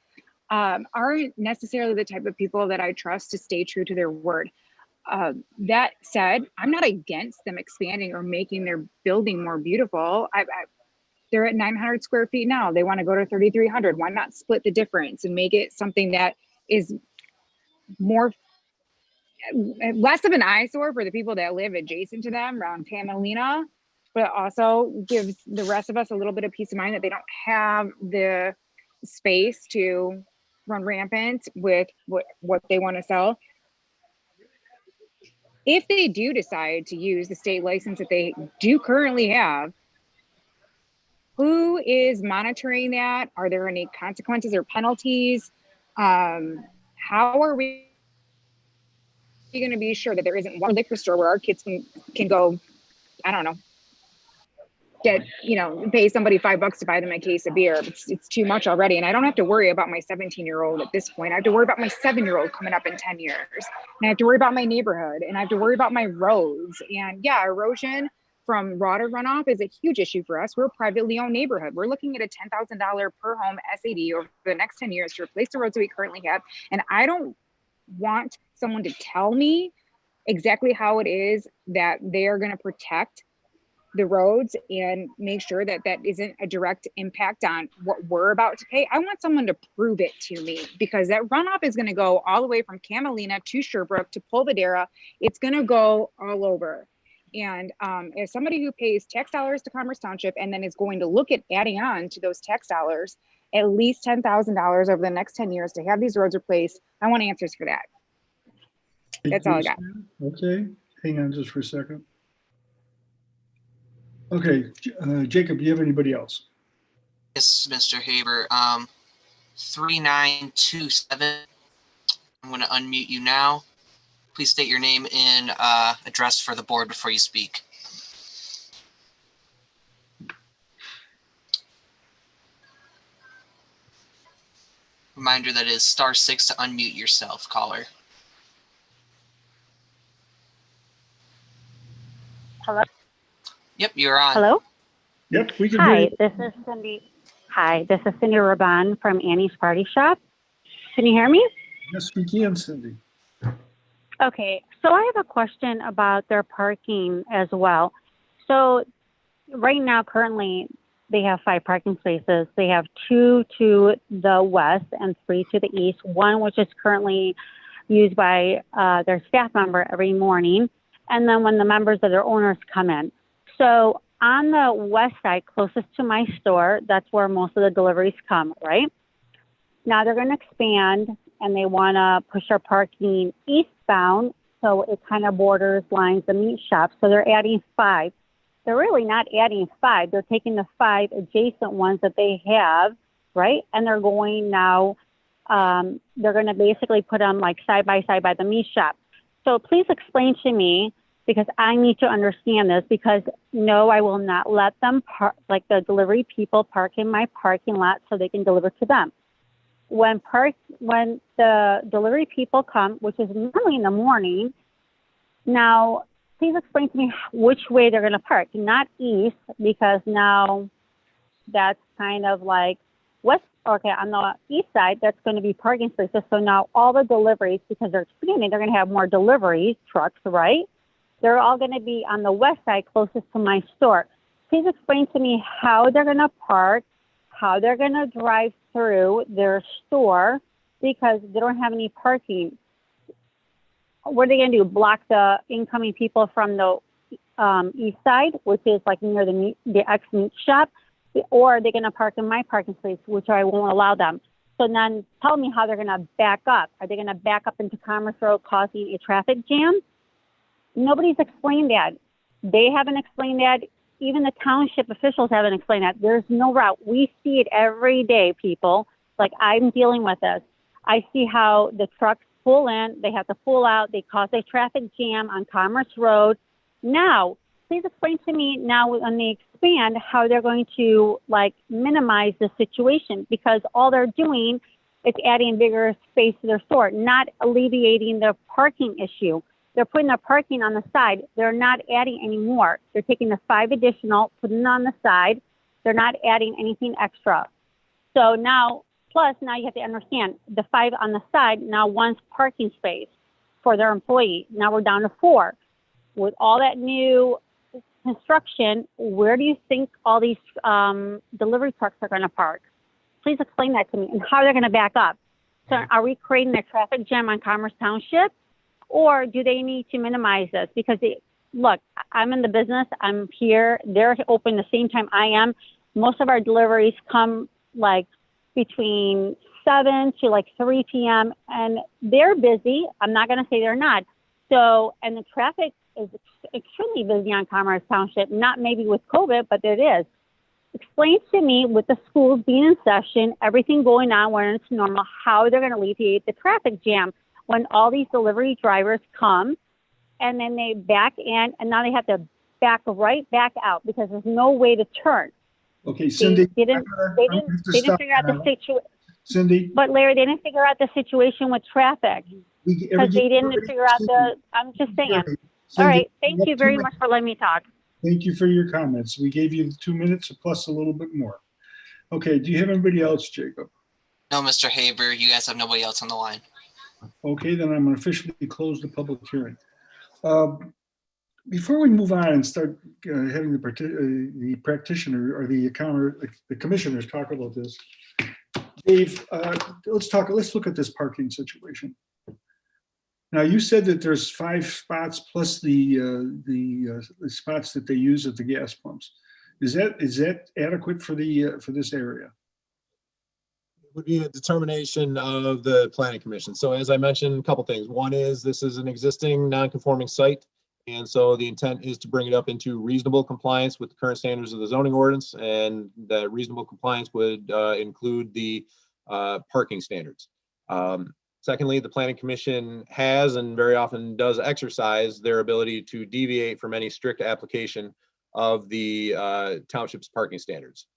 aren't necessarily the type of people that I trust to stay true to their word. That said, I'm not against them expanding or making their building more beautiful. They're at 900 square feet now. They want to go to 3,300. Why not split the difference and make it something that is less of an eyesore for the people that live adjacent to them around Camelina, but also gives the rest of us a little bit of peace of mind that they don't have the space to run rampant with what they want to sell. If they do decide to use the state license that they do currently have, who is monitoring that? Are there any consequences or penalties? How are we going to be sure that there isn't one liquor store where our kids can go, I don't know, pay somebody $5 to buy them a case of beer. It's too much already. And I don't have to worry about my 17-year-old at this point. I have to worry about my 7-year-old coming up in 10 years. And I have to worry about my neighborhood, and I have to worry about my roads. And yeah, erosion from water runoff is a huge issue for us. We're a privately owned neighborhood. We're looking at a $10,000 per home SAD over the next 10 years to replace the roads that we currently have. And I don't want someone to tell me exactly how it is that they are going to protect the roads and make sure that that isn't a direct impact on what we're about to pay. I want someone to prove it to me, because that runoff is going to go all the way from Camelina to Sherbrooke to Polvidera. It's going to go all over. And as somebody who pays tax dollars to Commerce Township and then is going to look at adding on to those tax dollars at least $10,000 over the next 10 years to have these roads replaced, I want answers for that. That's all I got. Okay, hang on just for a second. Okay, Jacob, do you have anybody else? Yes, Mr. Haber. 3927. I'm going to unmute you now. Please state your name and address for the board before you speak. Reminder that it is *6 to unmute yourself, caller. Hello? Yep, you're on. Hello? Yep, we can hear Hi, you. this is Cindy. Hi, this is Cindy Raban from Annie's Party Shop. Can you hear me? Yes, we can, Cindy. Okay, so I have a question about their parking as well. So right now, currently, they have 5 parking spaces. They have 2 to the west and 3 to the east, 1 which is currently used by their staff member every morning, and then when the members of their owners come in. So on the west side, closest to my store, that's where most of the deliveries come, right? Now they're going to expand, and they want to push their parking eastbound, so it kind of lines the meat shop. So they're adding 5. They're really not adding 5. They're taking the 5 adjacent ones that they have, right? And they're going now, they're going to basically put them like side by side by the meat shop. So please explain to me, because I need to understand this, because no, I will not let them like the delivery people park in my parking lot so they can deliver to them. When the delivery people come, which is normally in the morning, now please explain to me which way they're going to park. Not east, because now that's kind of like west. Okay, on the east side, that's going to be parking spaces. So now all the deliveries, because they're expanding, they're going to have more delivery trucks, right? They're all going to be on the west side, closest to my store. Please explain to me how they're going to park, how they're going to drive through their store, because they don't have any parking. What are they going to do? Block the incoming people from the east side, which is like near the ex-meat shop, or are they going to park in my parking space, which I won't allow them? So then tell me how they're going to back up. Are they going to back up into Commerce Road, causing a traffic jam? Nobody's explained that. They haven't explained that. Even the township officials haven't explained that. There's no route. We see it every day, people. Like, I'm dealing with this. I see how the trucks pull in, they have to pull out, they cause a traffic jam on Commerce Road. Now, please explain to me now when they expand how they're going to like minimize the situation, because all they're doing is adding bigger space to their store, not alleviating the parking issue. They're putting their parking on the side. They're not adding any more. They're taking the 5 additional, putting it on the side. They're not adding anything extra. So now, plus now you have to understand the 5 on the side, now 1's parking space for their employee. Now we're down to 4. With all that new construction, where do you think all these delivery trucks are going to park? Please explain that to me, and how they're going to back up. So are we creating a traffic jam on Commerce Township? Or do they need to minimize this? Because, look, I'm in the business. I'm here. They're open the same time I am. Most of our deliveries come like between 7 to like 3 p.m. and they're busy. I'm not going to say they're not. So, and the traffic is extremely busy on Commerce Township, not maybe with COVID, but it is. Explain to me, with the schools being in session, everything going on when it's normal, how they're going to alleviate the traffic jam when all these delivery drivers come and then they back in, and now they have to back right back out because there's no way to turn. Okay, Cindy. They didn't figure out the situation. Cindy. But Larry, they didn't figure out the situation with traffic because they didn't figure out I'm just saying. Cindy, All right. Thank you you have very 2 much for letting me talk. Thank you for your comments. We gave you 2 minutes plus a little bit more. Okay, do you have anybody else, Jacob? No, Mr. Haber, you guys have nobody else on the line. Okay, then I'm going to officially close the public hearing. Before we move on and start having the practitioner or the commissioners talk about this, Dave, let's look at this parking situation. Now, you said that there's 5 spots plus the spots that they use at the gas pumps. Is that adequate for this area? Would be a determination of the planning commission. So as I mentioned, a couple things. One is this is an existing non-conforming site. And so the intent is to bring it up into reasonable compliance with the current standards of the zoning ordinance. And the reasonable compliance would include the parking standards. Secondly, the planning commission has and very often does exercise their ability to deviate from any strict application of the township's parking standards.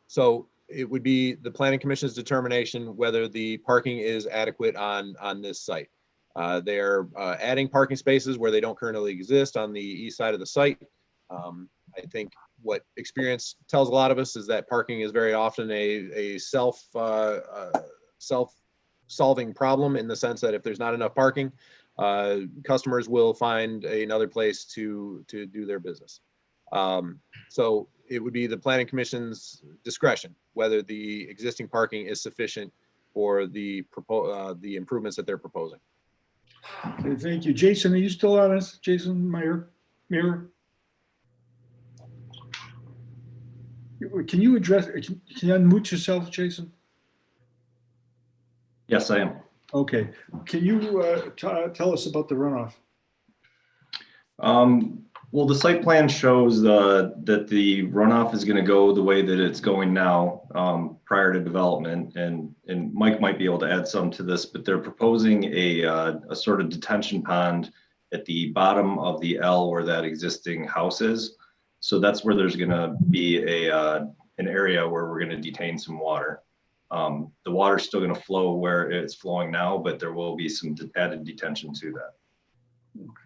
So it would be the planning commission's determination whether the parking is adequate on this site. They're adding parking spaces where they don't currently exist on the east side of the site. I think what experience tells a lot of us is that parking is very often a self-solving problem, in the sense that if there's not enough parking, customers will find another place to do their business. So it would be the planning commission's discretion whether the existing parking is sufficient for the improvements that they're proposing. Okay, thank you. Jason, are you still on us? Jason Meyer? Can you address, can you unmute yourself, Jason? Yes, I am. Okay. Can you tell us about the runoff? Well, the site plan shows that the runoff is going to go the way that it's going now prior to development. And Mike might be able to add some to this, but they're proposing a sort of detention pond at the bottom of the L where that existing house is. So that's where there's going to be an area where we're going to detain some water. The water's still going to flow where it's flowing now, but there will be some added detention to that.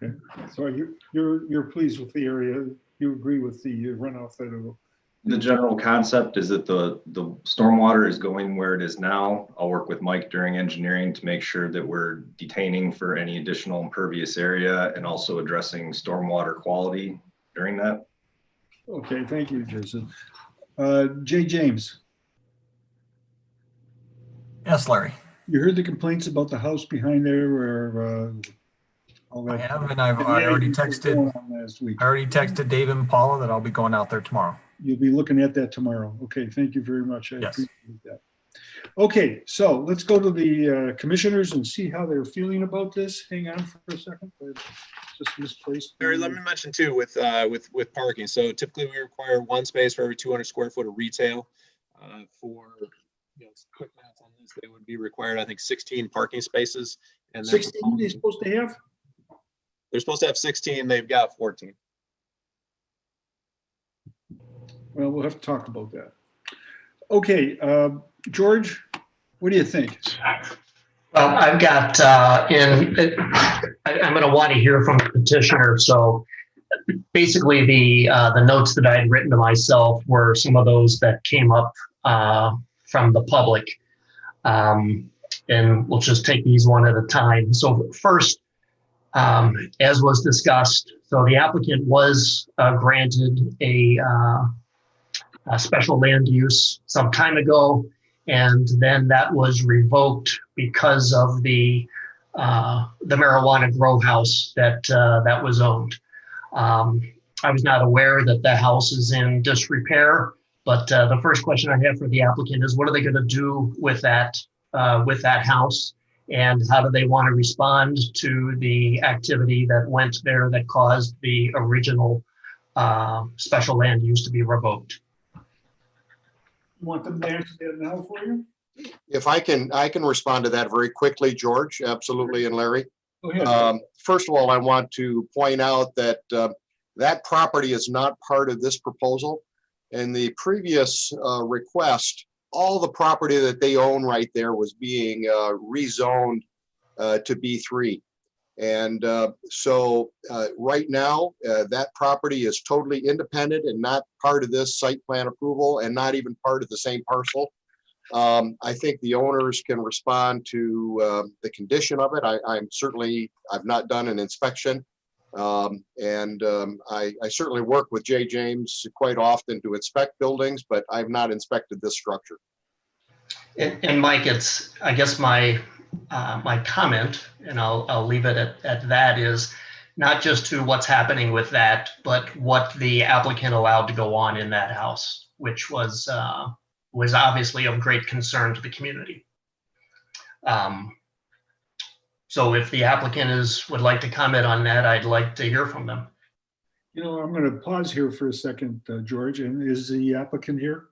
Okay, so you're pleased with the area. You agree with the runoff that it'll. The general concept is that the stormwater is going where it is now. I'll work with Mike during engineering to make sure that we're detaining for any additional impervious area and also addressing stormwater quality during that. Okay, thank you, Jason. Jay James. Yes, Larry. You heard the complaints about the house behind there where I have, and I already texted Dave and Paula that I'll be going out there tomorrow. You'll be looking at that tomorrow. Okay, thank you very much. I Yes. appreciate that. Okay, so let's go to the commissioners and see how they're feeling about this. Hang on for a second. Just misplaced. Larry, let me mention too with parking. So typically we require 1 space for every 200 square foot of retail. For quick math on this, they would be required, I think, 16 parking spaces. And 16 they're supposed to have? They're supposed to have 16. They've got 14. Well, we'll have to talk about that. Okay, George, what do you think? Well, I've got I'm going to want to hear from the petitioner. So basically the notes that I had written to myself were some of those that came up from the public. And we'll just take these one at a time. So first, as was discussed, so the applicant was granted a special land use some time ago, and then that was revoked because of the marijuana grow house that was owned. I was not aware that the house is in disrepair, but the first question I have for the applicant is what are they going to do with that house? And how do they want to respond to the activity that went there that caused the original special land use to be revoked? You want them to answer that now for you? If I can respond to that very quickly, George, absolutely, and Larry. Go ahead. First of all, I want to point out that That property is not part of this proposal. In the previous request, all the property that they own right there was being rezoned to B3. And so right now, that property is totally independent and not part of this site plan approval and not even part of the same parcel. I think the owners can respond to the condition of it. I've not done an inspection. I certainly work with Jay James quite often to inspect buildings, but I've not inspected this structure. And Mike, it's, I guess my comment, and I'll leave it at that, is not just to what's happening with that, but what the applicant allowed to go on in that house, which was obviously of great concern to the community. So if the applicant would like to comment on that, I'd like to hear from them. You know, I'm going to pause here for a second, George. And is the applicant here?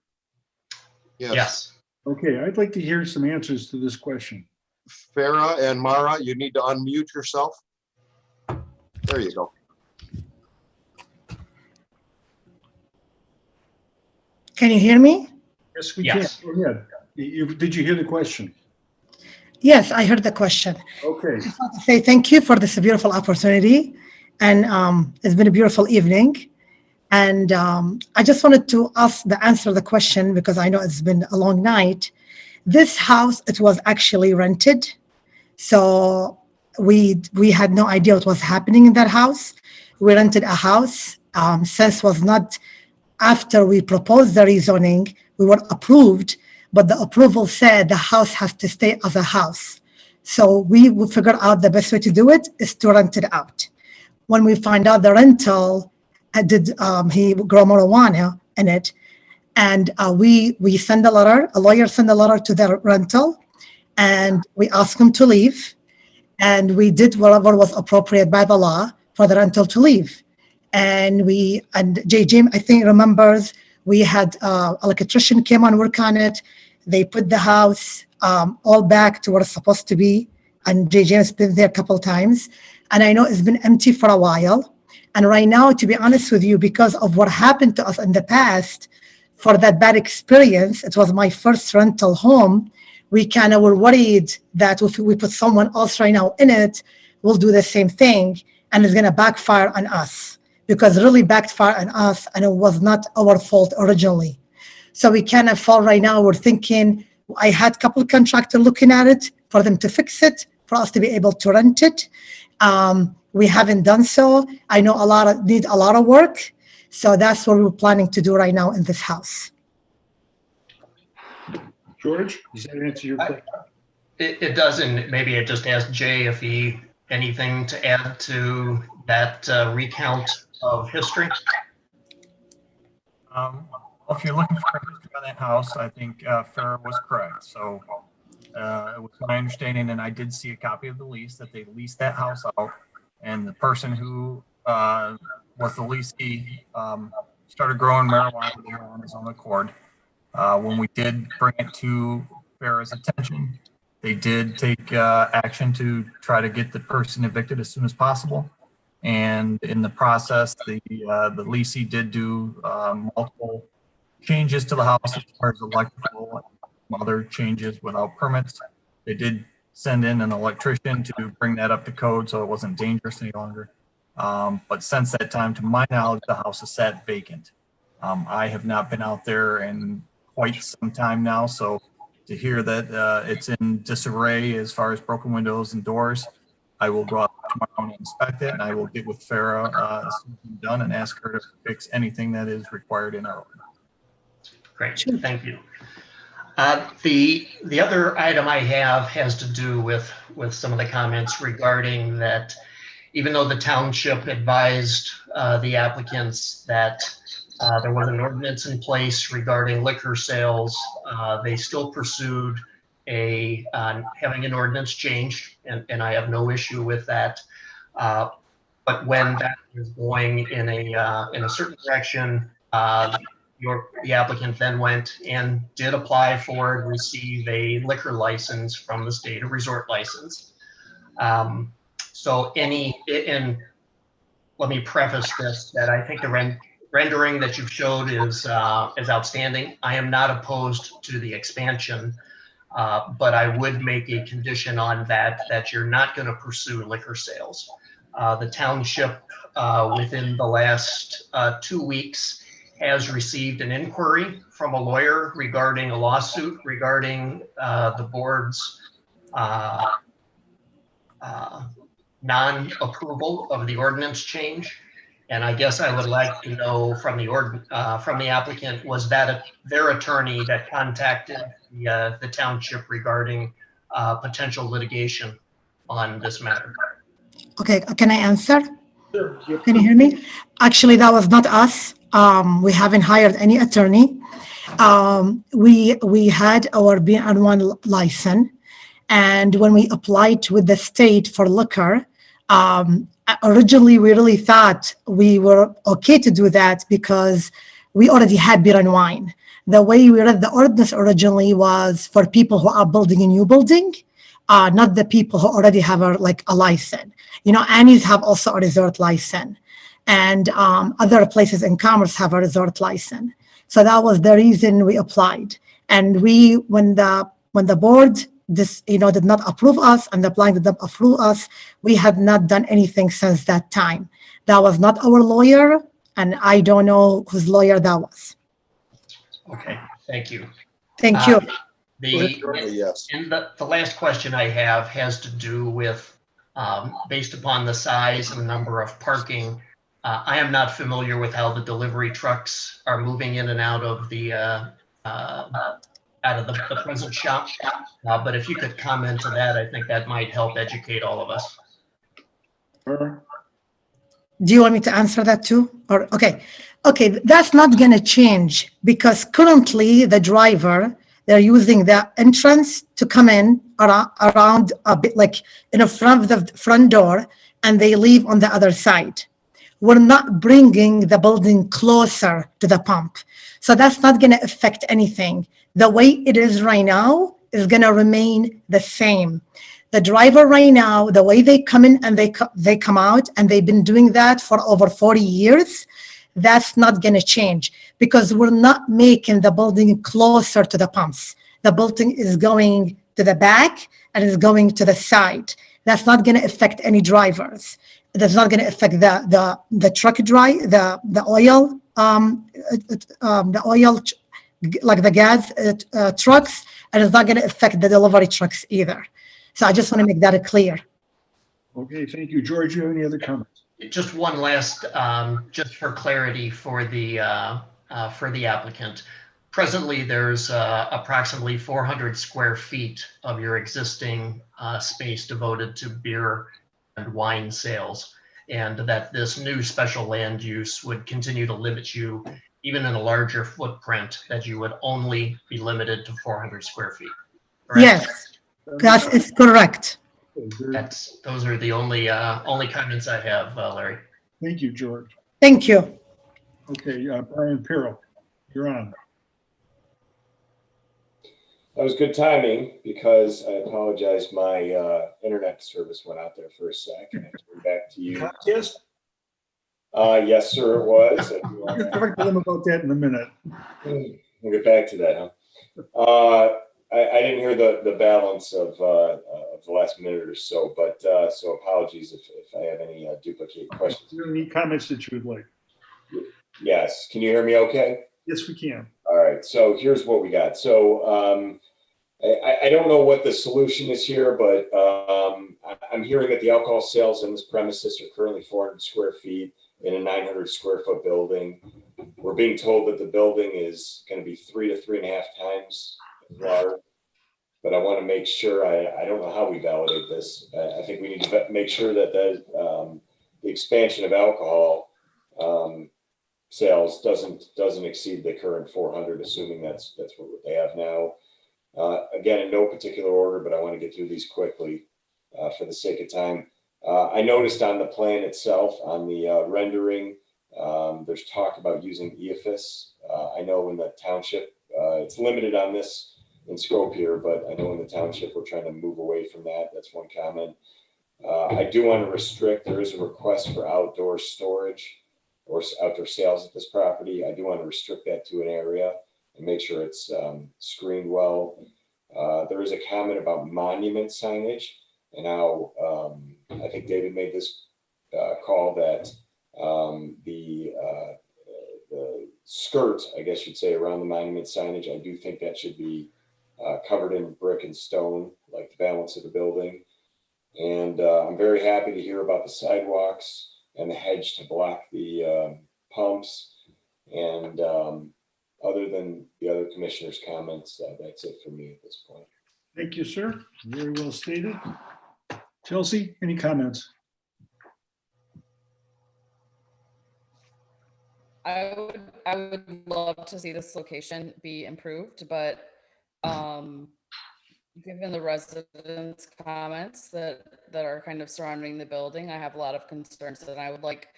Yes. Okay, I'd like to hear some answers to this question. Farah and Mara, you need to unmute yourself. There you go. Can you hear me? Yes, we can. Go ahead. Did you hear the question? Yes, I heard the question. Okay. I just want to say thank you for this beautiful opportunity. And it's been a beautiful evening. And I just wanted to answer the question because I know it's been a long night. This house, it was actually rented. So we had no idea what was happening in that house. We rented a house. Since was not after we proposed the rezoning, we were approved, but the approval said the house has to stay as a house. So we figured out the best way to do it is to rent it out. When we find out the rental, he grow marijuana in it, and we send a letter, a lawyer sent a letter to the rental, and we asked him to leave, and we did whatever was appropriate by the law for the rental to leave. And Jay James, I think, remembers, we had an electrician came on work on it. They put the house all back to where it's supposed to be. And Jay James been there a couple of times. And I know it's been empty for a while. And right now, to be honest with you, because of what happened to us in the past, for that bad experience, it was my first rental home. We kind of were worried that if we put someone else right now in it, we'll do the same thing. And it's going to backfire on us. Because it really backfired on us, and it was not our fault originally. So we kind of fall right now, we're thinking, I had a couple of contractors looking at it for them to fix it, for us to be able to rent it. We haven't done so. I know need a lot of work. So that's what we're planning to do right now in this house. George, does that answer your question? It does, and maybe it just asked Jay if he anything to add to that recount of history. If you're looking for history on that house, I think Farah was correct. So it was my understanding, and I did see a copy of the lease, that they leased that house out, and the person who was the leasee started growing marijuana there on his own accord. When we did bring it to Farah's attention, they did take action to try to get the person evicted as soon as possible. And in the process, the leasee did do multiple changes to the house as far as electrical and other changes without permits. They did send in an electrician to bring that up to code so it wasn't dangerous any longer. But since that time, to my knowledge, the house has sat vacant. I have not been out there in quite some time now, so to hear that it's in disarray as far as broken windows and doors, I will go out tomorrow and inspect it, and I will get with Farah as soon as I'm done and ask her to fix anything that is required in our order. Great, thank you. The other item I have has to do with some of the comments regarding that, even though the township advised the applicants that there was an ordinance in place regarding liquor sales, they still pursued having an ordinance change, and I have no issue with that. But when that was going in a certain direction, the applicant then went and did apply for and receive a liquor license from the state, a resort license. So let me preface this, that I think the rendering that you've showed is outstanding. I am not opposed to the expansion, but I would make a condition on that you're not going to pursue liquor sales. The township, within the last 2 weeks, has received an inquiry from a lawyer regarding a lawsuit regarding the board's non-approval of the ordinance change. And I guess I would like to know from the applicant, was that their attorney that contacted the township regarding potential litigation on this matter? Okay, can I answer? Sure. Can you hear me? Actually, that was not us. We haven't hired any attorney. We had our BN1 license, and when we applied with the state for liquor, originally we really thought we were okay to do that because we already had beer and wine. The way we read the ordinance originally was for people who are building a new building, not the people who already have a license. You know, Annie's have also a resort license, and other places in Commerce have a resort license. So that was the reason we applied. And when the board did not approve us and the plan did not approve us, we have not done anything since that time. That was not our lawyer, and I don't know whose lawyer that was. Okay, thank you. Thank you. And the last question I have has to do with, based upon the size and number of parking, I am not familiar with how the delivery trucks are moving in and out of the present shop. But if you could comment to that, I think that might help educate all of us. Do you want me to answer that too? Or okay, that's not going to change because currently the driver, they're using the entrance to come in around a bit like in front of the front door, and they leave on the other side. We're not bringing the building closer to the pump. So that's not going to affect anything. The way it is right now is going to remain the same. The driver right now, the way they come in and they come out, and they've been doing that for over 40 years, that's not going to change because we're not making the building closer to the pumps. The building is going to the back and is going to the side. That's not going to affect any drivers. That's not going to affect the truck drive, the oil, like the gas trucks, and it's not going to affect the delivery trucks either. So I just want to make that clear. Okay, thank you. George, you have any other comments? Just one last, just for clarity for the applicant. Presently, there's approximately 400 square feet of your existing space devoted to beer and wine sales, and that this new special land use would continue to limit you, even in a larger footprint, that you would only be limited to 400 square feet. Correct? Yes, that is correct. Those are the only comments I have, Larry. Thank you, George. Thank you. Okay, Brian Pirro, you're on. That was good timing because I apologize. My internet service went out there for a second. I turned back to you. Yes. Yes, sir, it was. I'll talk to them about that in a minute. We'll get back to that, huh? I didn't hear the balance of the last minute or so, but so apologies if I have any duplicate questions. Is there any comments that you would like? Yes. Can you hear me okay? Yes, we can. All right. So here's what we got. So I don't know what the solution is here, but I'm hearing that the alcohol sales in this premises are currently 400 square feet in a 900 square foot building. We're being told that the building is going to be 3 to 3.5 times large, but I want to make sure, I don't know how we validate this. I think we need to make sure that the expansion of alcohol sales doesn't exceed the current 400, assuming that's what they have now. Again, in no particular order, but I want to get through these quickly for the sake of time. I noticed on the plan itself, on the rendering, there's talk about using EIFS. I know in the township, it's limited on this in scope here, but I know in the township, we're trying to move away from that. That's one comment. I do want to restrict, there is a request for outdoor storage or outdoor sales at this property. I do want to restrict that to an area and make sure it's screened well. There is a comment about monument signage, and now I think David made this call that the skirt, I guess you'd say, around the monument signage, I do think that should be covered in brick and stone, like the balance of the building. And I'm very happy to hear about the sidewalks and the hedge to block the pumps. And other than the other commissioners' comments, that's it for me at this point. Thank you, sir. Very well stated. Chelsea, any comments? I would love to see this location be improved, but given the residents' comments that are kind of surrounding the building, I have a lot of concerns, and I would like,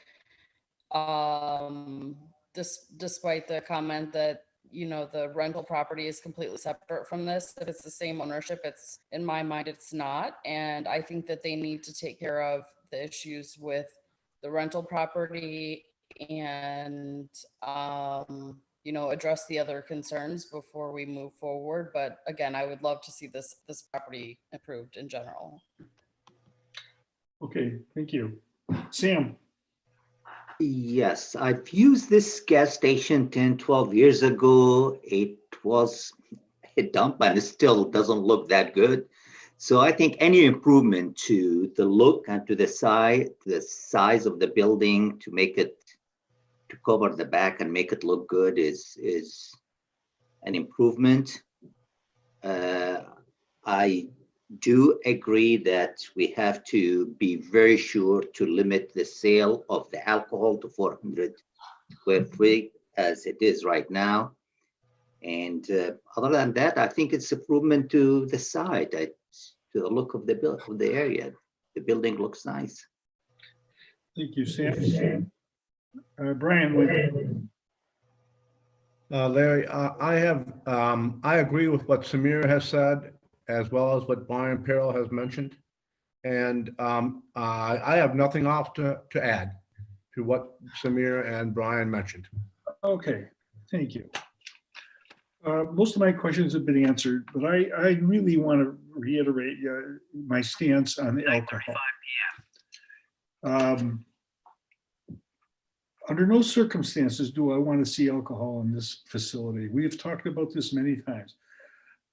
despite the comment that, you know, the rental property is completely separate from this, if it's the same ownership, it's, in my mind, it's not. And I think that they need to take care of the issues with the rental property and, you know, address the other concerns before we move forward. But again, I would love to see this property improved in general. Okay, thank you. Sam? Yes, I've used this gas station 10, 12 years ago. It was a dump and it still doesn't look that good. So I think any improvement to the look and to the size of the building to make it, to cover the back and make it look good is an improvement. I do agree that we have to be very sure to limit the sale of the alcohol to 400 square feet as it is right now. And other than that, I think it's improvement to the side, to the look of the area. The building looks nice. Thank you, Sam. Brian. Larry, I agree with what Samir has said, as well as what Brian Perrell has mentioned. And I have nothing else to add to what Samir and Brian mentioned. Okay, thank you. Most of my questions have been answered, but I really want to reiterate my stance on the alcohol. Under no circumstances do I want to see alcohol in this facility. We have talked about this many times.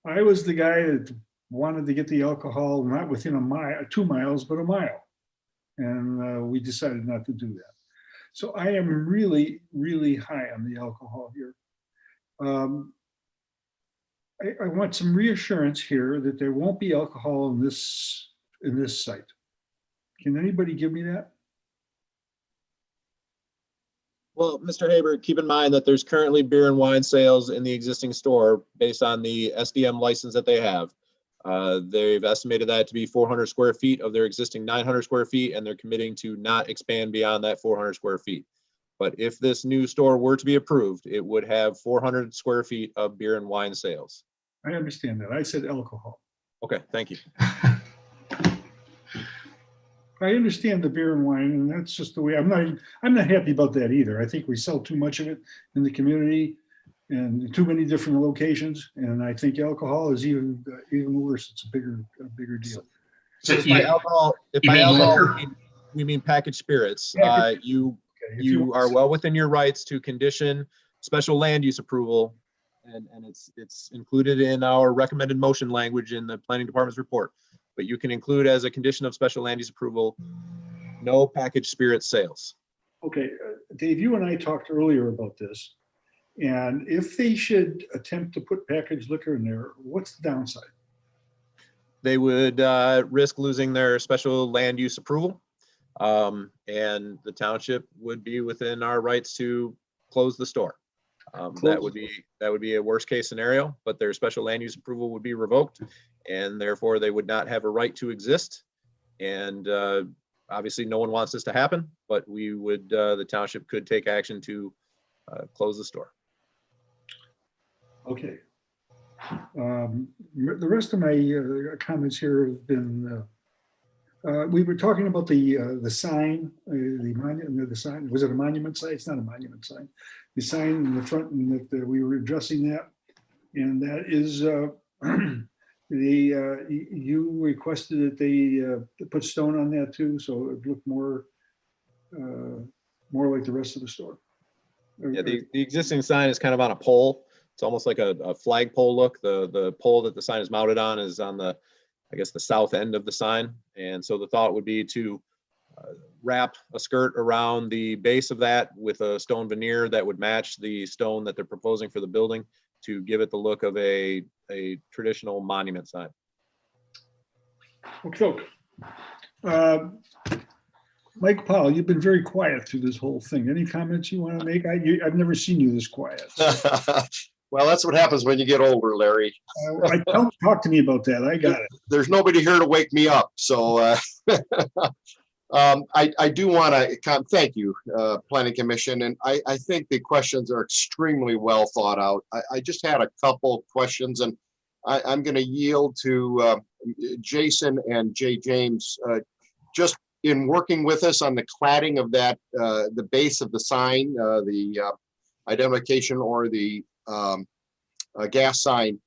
I was the guy that wanted to get the alcohol not within a mile, 2 miles, but a mile. And we decided not to do that. So I am really, really high on the alcohol here. I want some reassurance here that there won't be alcohol in this site. Can anybody give me that? Well, Mr. Haber, keep in mind that there's currently beer and wine sales in the existing store based on the SDM license that they have. They've estimated that to be 400 square feet of their existing 900 square feet, and they're committing to not expand beyond that 400 square feet. But if this new store were to be approved, it would have 400 square feet of beer and wine sales. I understand that. I said alcohol. Okay, thank you. I understand the beer and wine, and that's just the way. I'm not happy about that either. I think we sell too much of it in the community and too many different locations. And I think alcohol is even worse. It's a bigger deal. So if by alcohol, we mean packaged spirits. You are well within your rights to condition special land use approval, and it's included in our recommended motion language in the planning department's report. But you can include as a condition of special land use approval, no packaged spirit sales. Okay, Dave, you and I talked earlier about this. And if they should attempt to put packaged liquor in there, what's the downside? They would risk losing their special land use approval. And the township would be within our rights to close the store. That would be a worst case scenario, but their special land use approval would be revoked, and therefore they would not have a right to exist. And obviously no one wants this to happen, but we would, the township could take action to close the store. Okay. The rest of my comments here have been We were talking about the sign, the monument, the sign, was it a monument sign? It's not a monument sign. The sign in the front, and that we were addressing that. And that is, you requested that they put stone on that too, so it looked more like the rest of the store. Yeah, the existing sign is kind of on a pole. It's almost like a flagpole look. The pole that the sign is mounted on is on the, I guess, the south end of the sign. And so the thought would be to wrap a skirt around the base of that with a stone veneer that would match the stone that they're proposing for the building to give it the look of a traditional monument sign. Okay. Mike Powell, you've been very quiet through this whole thing. Any comments you want to make? I've never seen you this quiet. Well, that's what happens when you get older, Larry. Don't talk to me about that. I got it. There's nobody here to wake me up. So I do want to thank you, Planning Commission. And I think the questions are extremely well thought out. I just had a couple questions, and I'm going to yield to Jason and Jay James. Just in working with us on the cladding of that, the base of the sign, the identification or the gas sign,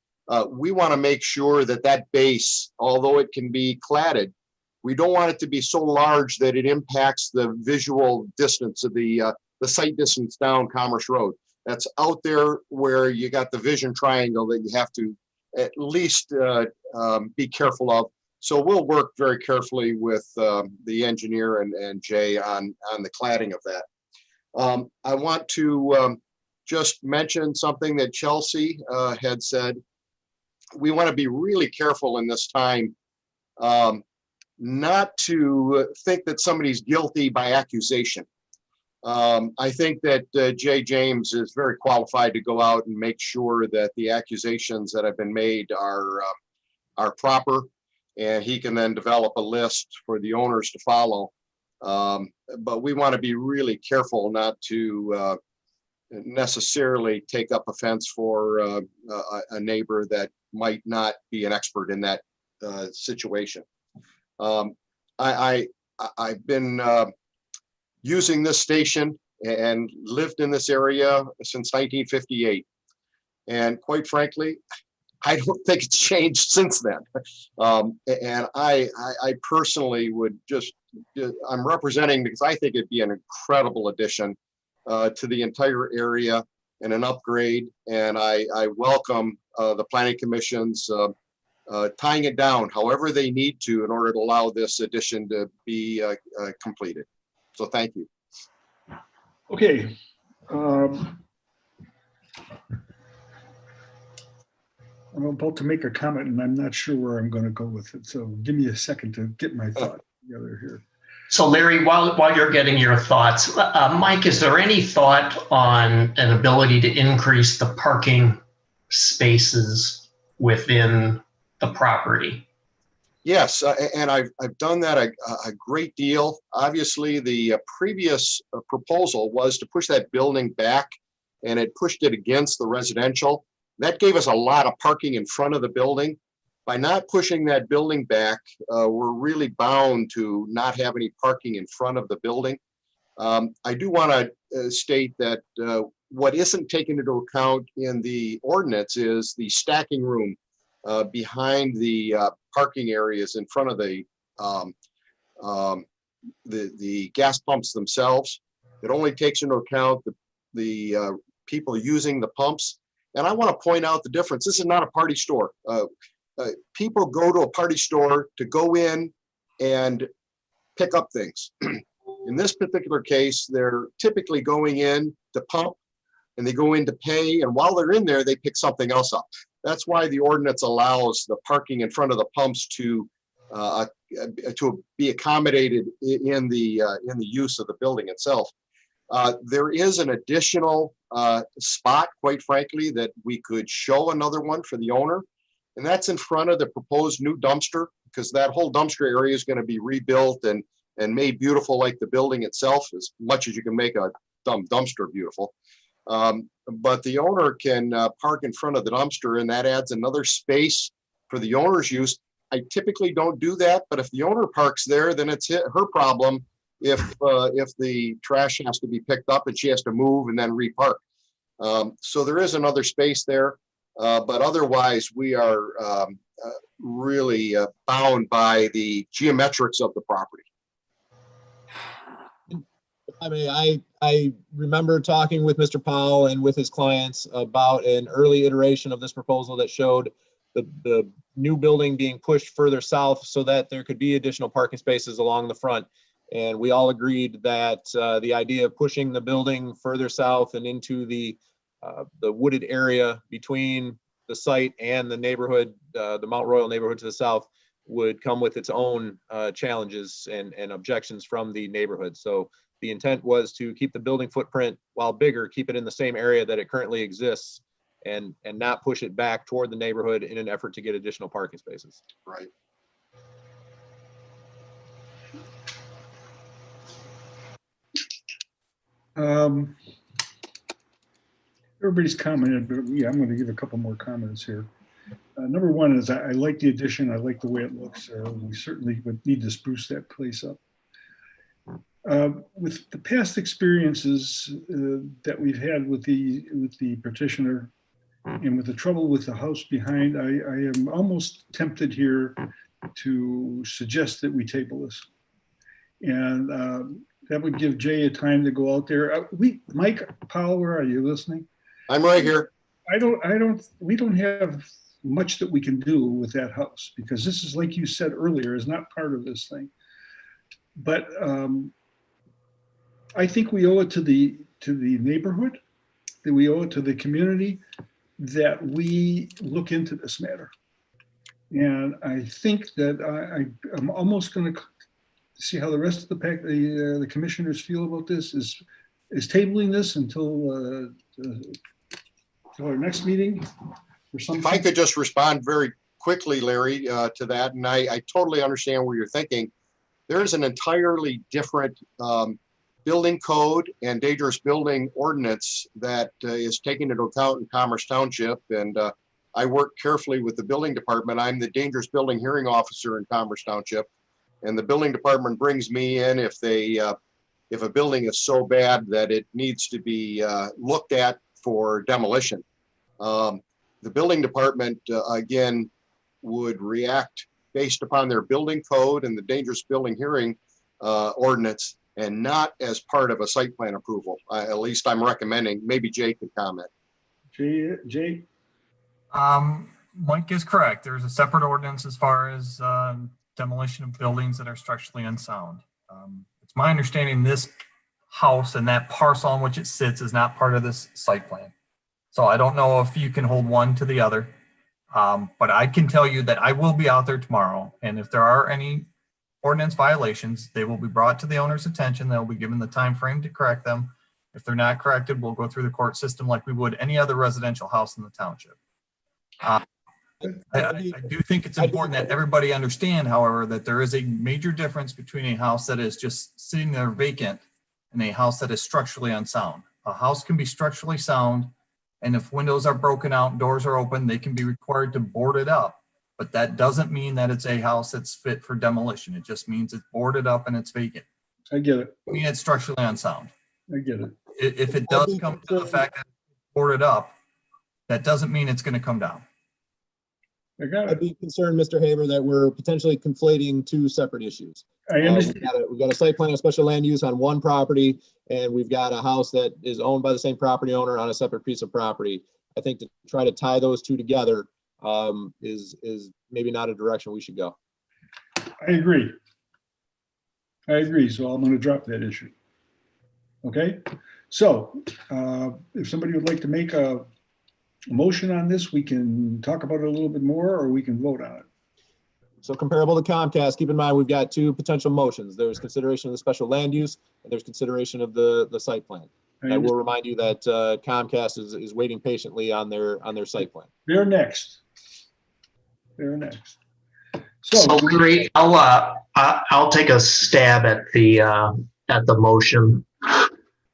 we want to make sure that that base, although it can be cladded, we don't want it to be so large that it impacts the visual distance of the sight distance down Commerce Road. That's out there where you got the vision triangle that you have to at least be careful of. So we'll work very carefully with the engineer and Jay on the cladding of that. I want to just mention something that Chelsea had said. We want to be really careful in this time not to think that somebody's guilty by accusation. I think that Jay James is very qualified to go out and make sure that the accusations that have been made are proper, and he can then develop a list for the owners to follow. But we want to be really careful not to necessarily take up offense for a neighbor that might not be an expert in that situation. I've been using this station and lived in this area since 1958. And quite frankly, I don't think it's changed since then. And I personally would just, I'm representing because I think it'd be an incredible addition to the entire area and an upgrade. And I welcome the Planning Commission's tying it down however they need to in order to allow this addition to be completed. So thank you. Okay. I'm about to make a comment and I'm not sure where I'm going to go with it. So give me a second to get my thoughts together here. So Larry, while you're getting your thoughts, Mike, is there any thought on an ability to increase the parking spaces within the property? Yes, and I've done that a great deal. Obviously, the previous proposal was to push that building back, and it pushed it against the residential. That gave us a lot of parking in front of the building. By not pushing that building back, we're really bound to not have any parking in front of the building. I do want to state that what isn't taken into account in the ordinance is the stacking room behind the parking areas in front of the gas pumps themselves. It only takes into account the people using the pumps. And I want to point out the difference. This is not a party store. People go to a party store to go in and pick up things. In this particular case, they're typically going in to pump and they go in to pay. And while they're in there, they pick something else up. That's why the ordinance allows the parking in front of the pumps to be accommodated in the use of the building itself. There is an additional spot, quite frankly, that we could show another one for the owner, and that's in front of the proposed new dumpster, because that whole dumpster area is going to be rebuilt and made beautiful like the building itself, as much as you can make a dumpster beautiful. But the owner can park in front of the dumpster, and that adds another space for the owner's use. I typically don't do that, but if the owner parks there, then it's her problem if the trash has to be picked up and she has to move and then repark. So there is another space there, but otherwise we are really bound by the geometrics of the property. I mean, I remember talking with Mr. Powell and with his clients about an early iteration of this proposal that showed the new building being pushed further south so that there could be additional parking spaces along the front. And we all agreed that the idea of pushing the building further south and into the wooded area between the site and the neighborhood, the Mount Royal neighborhood to the south, would come with its own challenges and objections from the neighborhood. So the intent was to keep the building footprint, while bigger, keep it in the same area that it currently exists, and not push it back toward the neighborhood in an effort to get additional parking spaces. Right. Everybody's commented, but yeah, I'm going to give a couple more comments here. Number one is I like the addition. I like the way it looks. We certainly would need to spruce that place up. With the past experiences that we've had with the petitioner and with the trouble with the house behind, I am almost tempted here to suggest that we table this. And that would give Jay a time to go out there. Mike Powell, where are you listening? I'm right here. We don't have much that we can do with that house, because this is, like you said earlier, is not part of this thing. But I think we owe it to the neighborhood, that we owe it to the community, that we look into this matter. And I think that I'm almost going to see how the rest of the commissioners feel about this, is tabling this until our next meeting or something. If I could just respond very quickly, Larry, to that, and I totally understand where you're thinking. There's an entirely different building code and dangerous building ordinance that is taken into account in Commerce Township, and I work carefully with the building department. I'm the dangerous building hearing officer in Commerce Township, and the building department brings me in if a building is so bad that it needs to be looked at for demolition. The building department, again, would react based upon their building code and the dangerous building hearing ordinance, and not as part of a site plan approval. At least I'm recommending. Maybe Jay could comment. Jay? Mike is correct. There's a separate ordinance as far as demolition of buildings that are structurally unsound. It's my understanding this house and that parcel on which it sits is not part of this site plan. So I don't know if you can hold one to the other, but I can tell you that I will be out there tomorrow. And if there are any ordinance violations, they will be brought to the owner's attention. They'll be given the time frame to correct them. If they're not corrected, we'll go through the court system like we would any other residential house in the township. I do think it's important that everybody understand, however, that there is a major difference between a house that is just sitting there vacant and a house that is structurally unsound. A house can be structurally sound, and if windows are broken out, doors are open, they can be required to board it up. But that doesn't mean that it's a house that's fit for demolition. It just means it's boarded up and it's vacant. I get it. I mean, it's structurally unsound. I get it. If it does come to the fact that it's boarded up, that doesn't mean it's going to come down. I'd be concerned, Mr. Haber, that we're potentially conflating two separate issues. I understand. We've got a site plan of special land use on one property, and we've got a house that is owned by the same property owner on a separate piece of property. I think to try to tie those two together is maybe not a direction we should go. I agree. So I'm going to drop that issue. Okay. So if somebody would like to make a motion on this, we can talk about it a little bit more, or we can vote on it. So comparable to Comcast, keep in mind, we've got two potential motions. There's consideration of the special land use, and there's consideration of the site plan. I will remind you that Comcast is waiting patiently on their site plan. They're next. So Larry, I'll take a stab at the motion.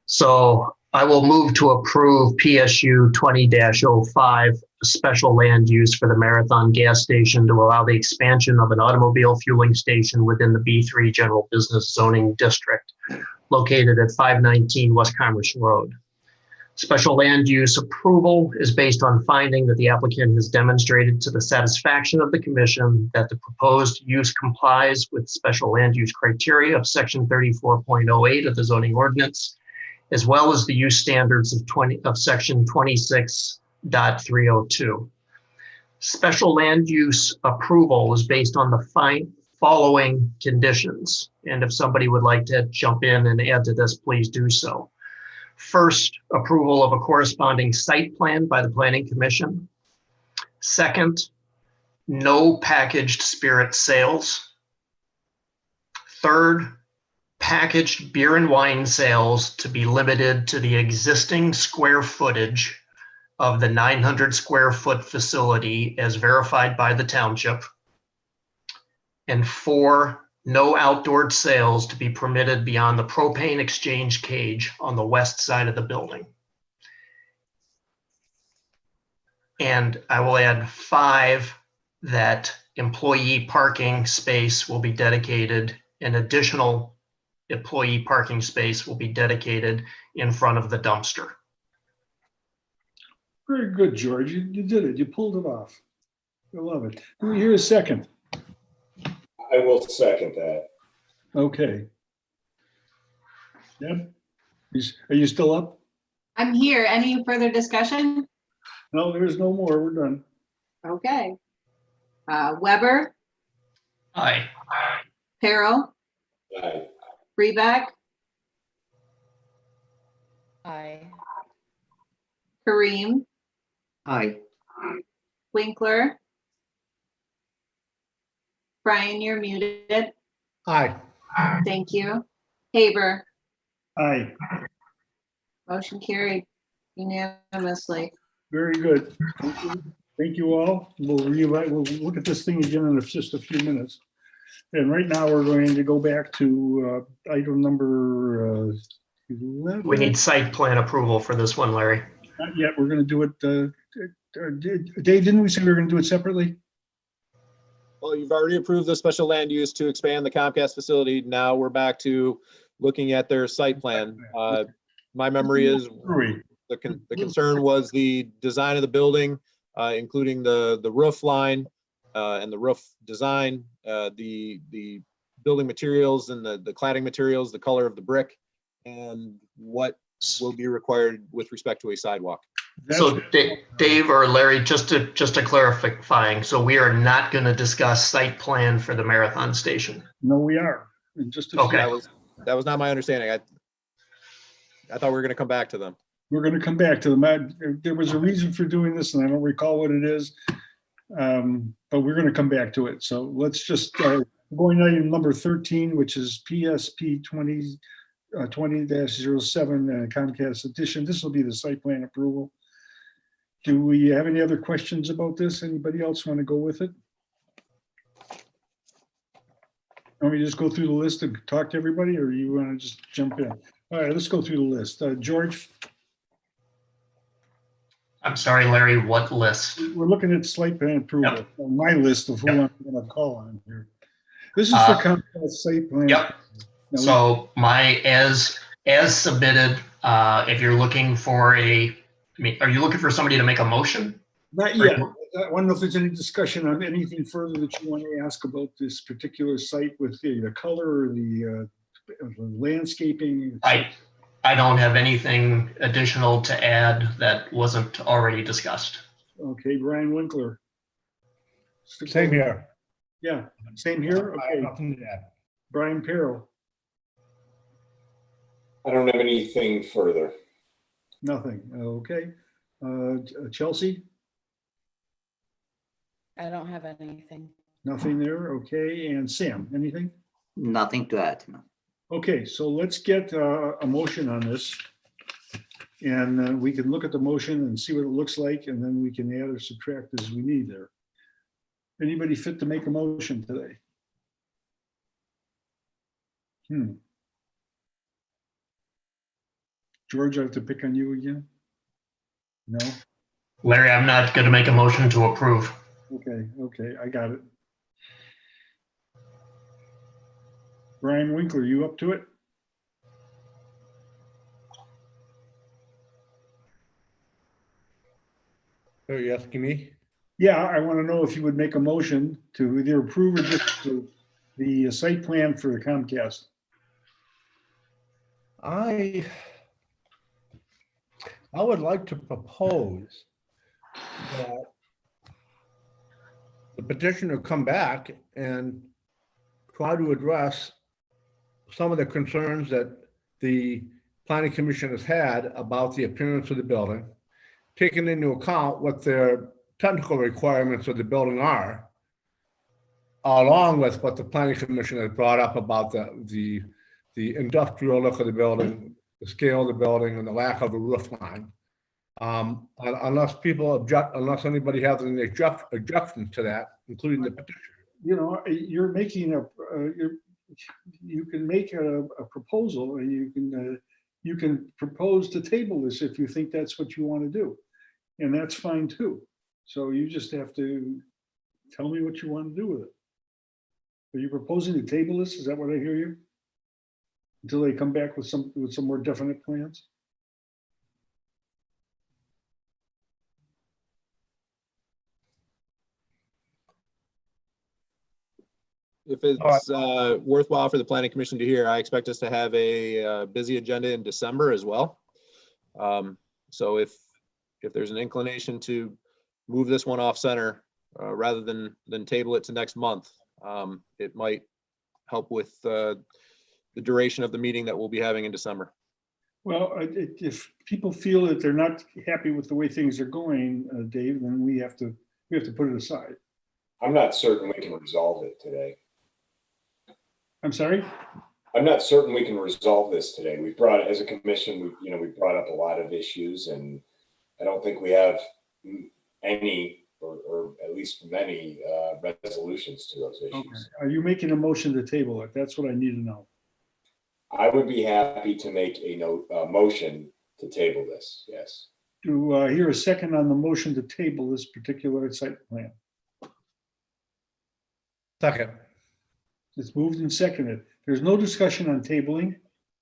So I will move to approve PSU 20-05 special land use for the Marathon gas station to allow the expansion of an automobile fueling station within the B3 General Business Zoning District located at 519 West Commerce Road. Special land use approval is based on finding that the applicant has demonstrated to the satisfaction of the commission that the proposed use complies with special land use criteria of section 34.08 of the zoning ordinance, as well as the use standards of section 26.302. Special land use approval is based on the following conditions. And if somebody would like to jump in and add to this, please do so. First, approval of a corresponding site plan by the Planning Commission. Second, no packaged spirit sales. Third, packaged beer and wine sales to be limited to the existing square footage of the 900 square foot facility as verified by the township. And 4, no outdoor sales to be permitted beyond the propane exchange cage on the west side of the building. And I will add 5, that employee parking space will be dedicated, an additional employee parking space will be dedicated in front of the dumpster. Very good, George. You did it. You pulled it off. I love it. Do we hear a second? I will second that. Okay. Deb, are you still up? I'm here. Any further discussion? No, there's no more. We're done. Okay. Weber, Aye. Peril, Aye. Reback, Aye. Kareem, Aye. Winkler. Brian, you're muted. Aye. Thank you. Haber, Aye. motion carried unanimously. Very good. Thank you all. We'll look at this thing again in just a few minutes. And right now we're going to go back to item number 11. We need site plan approval for this one, Larry. Not yet. We're going to do it. Dave, didn't we say we were going to do it separately? Well, you've already approved the special land use to expand the Comcast facility. Now we're back to looking at their site plan. My memory is the concern was the design of the building, including the roof line and the roof design, the building materials and the cladding materials, the color of the brick, and what will be required with respect to a sidewalk. So Dave or Larry, just to clarifying, so we are not going to discuss site plan for the Marathon station. No, we are. Just okay. That was not my understanding. I thought we were going to come back to them. We're going to come back to them. There was a reason for doing this, and I don't recall what it is, but we're going to come back to it. So let's just going to item number 13, which is PSP 20-07 Comcast edition. This will be the site plan approval. Do we have any other questions about this? Anybody else want to go with it? Want me to just go through the list and talk to everybody, or you want to just jump in? All right, let's go through the list. George? I'm sorry, Larry, what list? We're looking at site plan approval. On my list of who I'm going to call on here. This is for Comcast site plan. Yep. So as submitted, if you're looking for are you looking for somebody to make a motion? Not yet. I want to know if there's any discussion on anything further that you want to ask about this particular site with the color or the landscaping. I don't have anything additional to add that wasn't already discussed. Okay, Brian Winkler. Same here. Yeah, same here. Okay. Nothing to add. Brian Peril. I don't have anything further. Nothing. Okay. Chelsea? I don't have anything. Nothing there. Okay. And Sam, anything? Nothing to add. No. Okay, so let's get a motion on this. And we can look at the motion and see what it looks like, and then we can add or subtract as we need there. Anybody fit to make a motion today? George, I have to pick on you again? No? Larry, I'm not going to make a motion to approve. Okay, I got it. Brian Winkler, you up to it? Are you asking me? Yeah, I want to know if you would make a motion to either approve or disapprove the site plan for the Comcast. I would like to propose that the petitioner come back and try to address some of the concerns that the planning commission has had about the appearance of the building, taking into account what their technical requirements of the building are, along with what the planning commission has brought up about the industrial look of the building, the scale of the building, and the lack of a roof line. Unless people object, unless anybody has any objections to that, including the petitioner. You know, you're making you can make a proposal, and you can propose to table this if you think that's what you want to do, and that's fine too. So you just have to tell me what you want to do with it. Are you proposing to table this? Is that what I hear you? Until they come back with some more definite plans? If it's worthwhile for the planning commission to hear, I expect us to have a busy agenda in December as well. So if there's an inclination to move this one off center rather than table it to next month, it might help with the duration of the meeting that we'll be having in December. Well, if people feel that they're not happy with the way things are going, Dave, then we have to put it aside. I'm not certain we can resolve it today. I'm sorry? I'm not certain we can resolve this today. We've brought, as a commission, we've brought up a lot of issues, and I don't think we have any, or at least many resolutions to those issues. Okay. Are you making a motion to table it? That's what I need to know. I would be happy to make a motion to table this, yes. Do I hear a second on the motion to table this particular site plan? Second. It's moved and seconded. There's no discussion on tabling.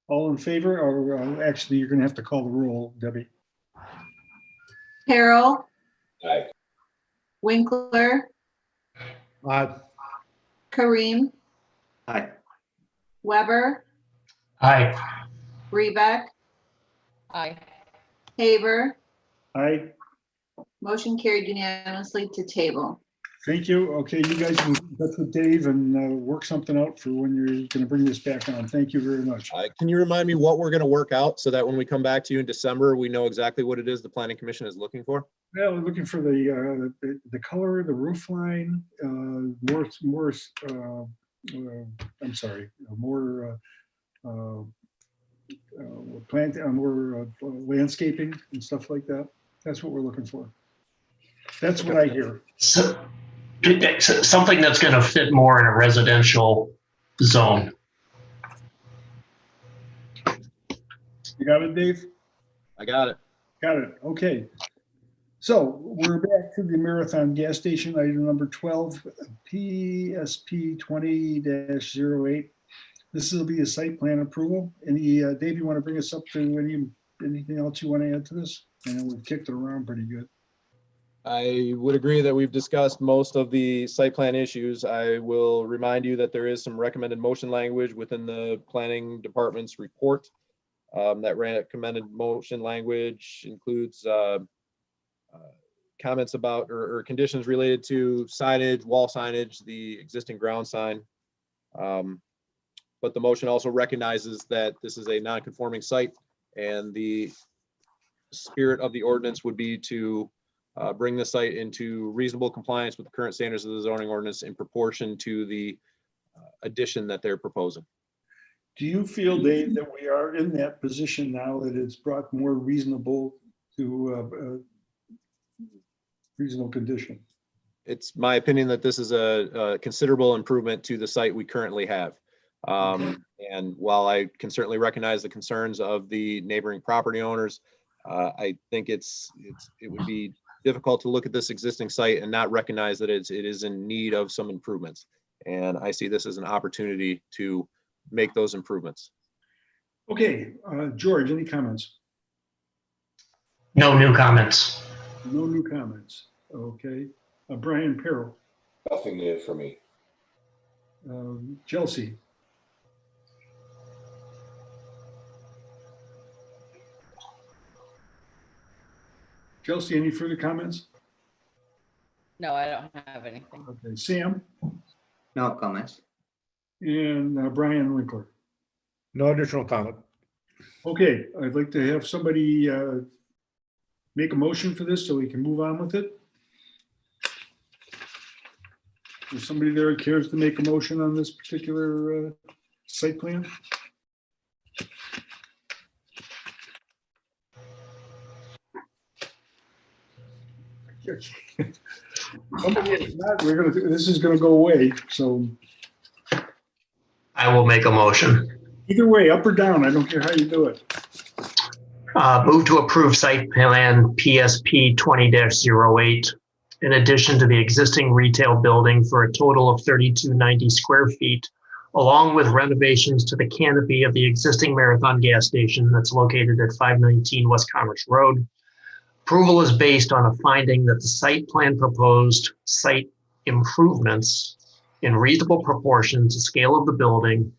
All in favor, or actually, you're going to have to call the roll, Debbie. Carol, Aye. Winkler, Aye. Kareem, Aye. Weber, Aye. Rebeck, Aye. Haber. Aye. Motion carried unanimously to table. Thank you. Okay, you guys can get in touch with Dave and work something out for when you're going to bring this back on. Thank you very much. Can you remind me what we're going to work out so that when we come back to you in December, we know exactly what it is the planning commission is looking for? Well, we're looking for the color, the roof line, more landscaping and stuff like that. That's what we're looking for. That's what I hear. So, something that's going to fit more in a residential zone. You got it, Dave? I got it. Got it. Okay. So we're back to the Marathon gas station, item number 12, PSP 20-08. This will be a site plan approval. Any, Dave, you want to bring us up to anything else you want to add to this? I know we've kicked it around pretty good. I would agree that we've discussed most of the site plan issues. I will remind you that there is some recommended motion language within the planning department's report. That recommended motion language includes comments about or conditions related to signage, wall signage, the existing ground sign. But the motion also recognizes that this is a non-conforming site, and the spirit of the ordinance would be to bring the site into reasonable compliance with the current standards of the zoning ordinance in proportion to the addition that they're proposing. Do you feel, Dave, that we are in that position now that it's brought more reasonable to reasonable condition? It's my opinion that this is a considerable improvement to the site we currently have. And while I can certainly recognize the concerns of the neighboring property owners, I think it would be difficult to look at this existing site and not recognize that it is in need of some improvements. And I see this as an opportunity to make those improvements. Okay, George, any comments? No new comments. No new comments. Okay. Brian Perro, Nothing new for me. Chelsea. Chelsea, any further comments? No, I don't have anything. Okay, Sam No comments. and Brian Winkler. No additional comment. Okay, I'd like to have somebody make a motion for this so we can move on with it. Is somebody there who cares to make a motion on this particular site plan? Somebody, if not, this is gonna go away, so I will make a motion. either way, up or down, I don't care how you do it. Move to approve site plan PSP 20-08 in addition to the existing retail building for a total of 3290 square feet, along with renovations to the canopy of the existing Marathon gas station that's located at 519 West Commerce Road. Approval is based on a finding that the site plan proposed site improvements in reasonable proportion to scale of the building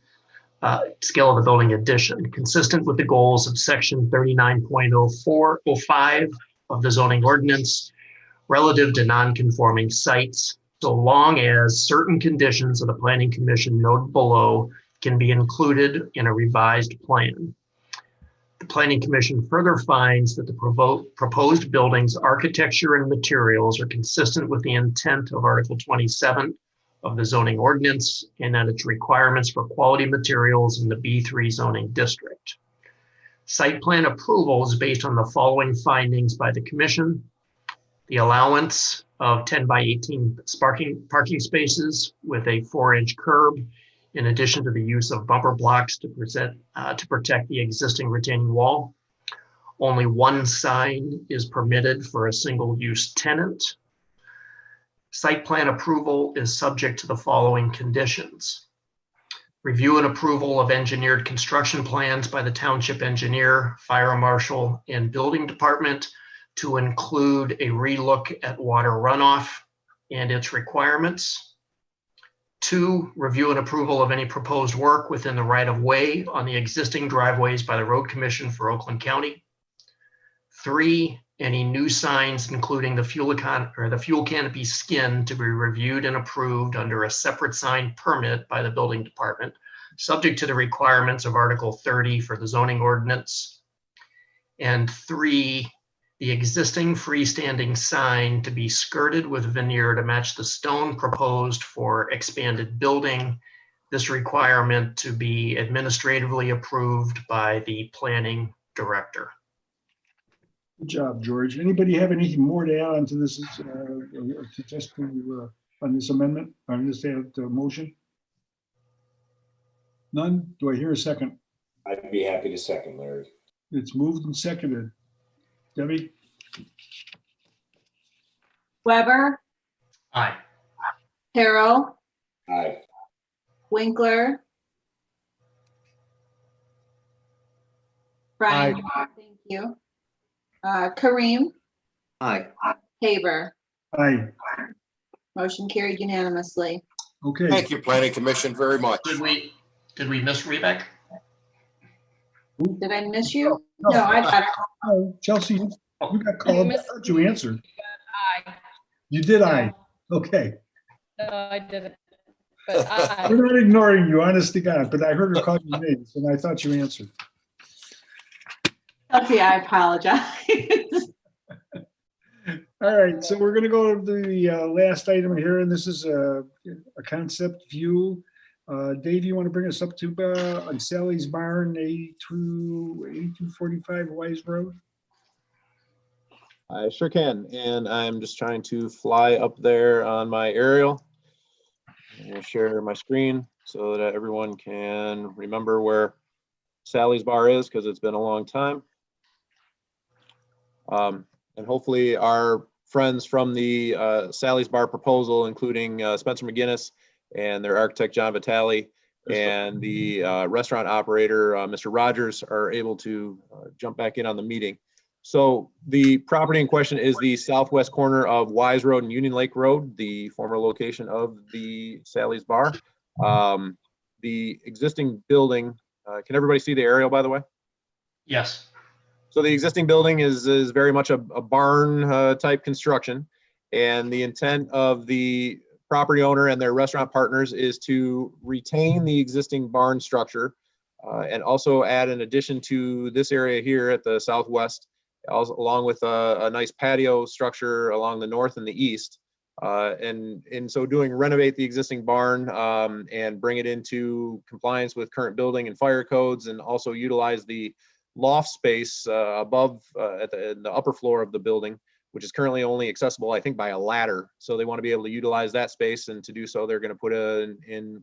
addition, consistent with the goals of section 39.0405 of the zoning ordinance relative to non-conforming sites, so long as certain conditions of the Planning Commission noted below can be included in a revised plan. The Planning Commission further finds that the proposed building's architecture and materials are consistent with the intent of Article 27 of the zoning ordinance and that its requirements for quality materials in the B3 zoning district. Site plan approval is based on the following findings by the Commission: the allowance of 10 by 18 parking spaces with a 4-inch curb, in addition to the use of bumper blocks to protect the existing retaining wall. Only one sign is permitted for a single-use tenant. Site plan approval is subject to the following conditions: review and approval of engineered construction plans by the township engineer, fire marshal, and building department to include a relook at water runoff and its requirements. 2, review and approval of any proposed work within the right-of-way on the existing driveways by the Road Commission for Oakland County. 3, any new signs, including the fuel canopy skin, to be reviewed and approved under a separate sign permit by the building department, subject to the requirements of Article 30 for the zoning ordinance. And 3, the existing freestanding sign to be skirted with veneer to match the stone proposed for expanded building. This requirement to be administratively approved by the planning director. Good job, George. Anybody have anything more to add on to this, or suggest on this amendment, on this motion? None? Do I hear a second? I'd be happy to second, Larry. It's moved and seconded. Debbie? Weber, Aye. Carol, Aye. Winkler. Brian, thank you. Kareem, Aye. Haber. Aye. Motion carried unanimously. Okay. Thank you, Planning Commission, very much. Did we miss Rebeck? Did I miss you? No. No, I Oh, Chelsea, you got called. I thought you answered. Aye. You did aye. Okay. No, I didn't. But We're not ignoring you, honest to God, but I heard her call your names and I thought you answered. Okay, I apologize. All right, so we're gonna go to the last item here, and this is a concept view. Dave, you want to bring us up to on Sally's Barn, 8245 Wise Road? I sure can, and I'm just trying to fly up there on my aerial. I'm gonna share my screen so that everyone can remember where Sally's Bar is, because it's been a long time. And hopefully our friends from the Sally's Bar proposal, including Spencer McGinnis and their architect, John Vitale, and the restaurant operator, Mr. Rogers, are able to jump back in on the meeting. So the property in question is the southwest corner of Wise Road and Union Lake Road, the former location of the Sally's Bar. The existing building, can everybody see the aerial, by the way? Yes. So the existing building is very much a barn type construction. And the intent of the property owner and their restaurant partners is to retain the existing barn structure and also add an addition to this area here at the southwest, along with a nice patio structure along the north and the east. And in so doing, renovate the existing barn and bring it into compliance with current building and fire codes, and also utilize the loft space above at the upper floor of the building, which is currently only accessible, I think, by a ladder. So they want to be able to utilize that space, and to do so, they're going to put in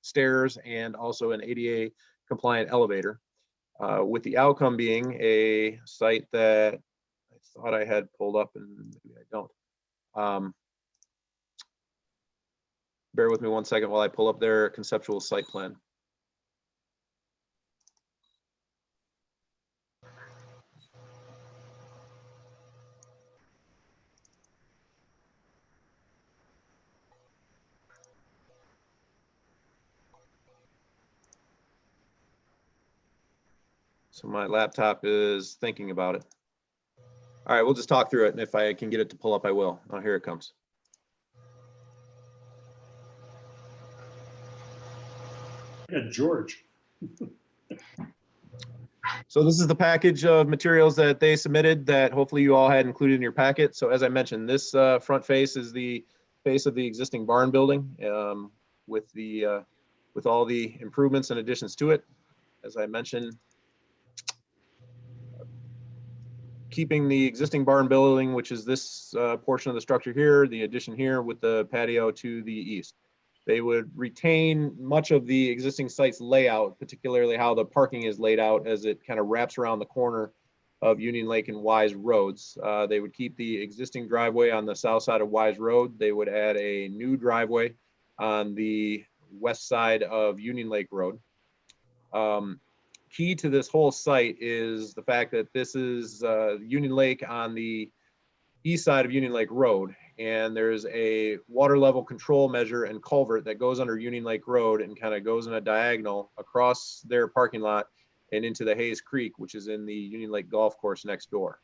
stairs and also an ADA compliant elevator, with the outcome being a site that I thought I had pulled up and maybe I don't. Bear with me one second while I pull up their conceptual site plan. So my laptop is thinking about it. All right, we'll just talk through it, and if I can get it to pull up, I will. Oh, here it comes. Yeah, George. So this is the package of materials that they submitted that hopefully you all had included in your packet. So as I mentioned, this front face is the face of the existing barn building with all the improvements and additions to it. As I mentioned, keeping the existing barn building, which is this portion of the structure here, the addition here with the patio to the east. They would retain much of the existing site's layout, particularly how the parking is laid out as it kind of wraps around the corner of Union Lake and Wise Roads. They would keep the existing driveway on the south side of Wise Road. They would add a new driveway on the west side of Union Lake Road. Key to this whole site is the fact that this is Union Lake on the east side of Union Lake Road, and there's a water level control measure and culvert that goes under Union Lake Road and kind of goes in a diagonal across their parking lot and into the Hayes Creek, which is in the Union Lake Golf Course next door.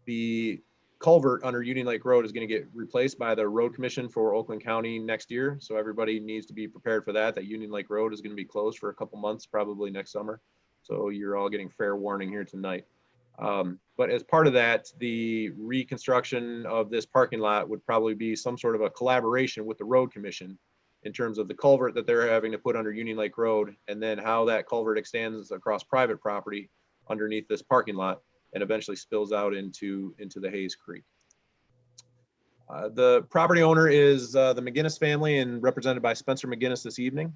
The culvert under Union Lake Road is going to get replaced by the Road Commission for Oakland County next year, so everybody needs to be prepared for that. That Union Lake Road is going to be closed for a couple months, probably next summer. So you're all getting fair warning here tonight. But as part of that, the reconstruction of this parking lot would probably be some sort of a collaboration with the Road Commission in terms of the culvert that they're having to put under Union Lake Road, and then how that culvert extends across private property underneath this parking lot and eventually spills out into the Hayes Creek. The property owner is the McGinnis family, and represented by Spencer McGinnis this evening.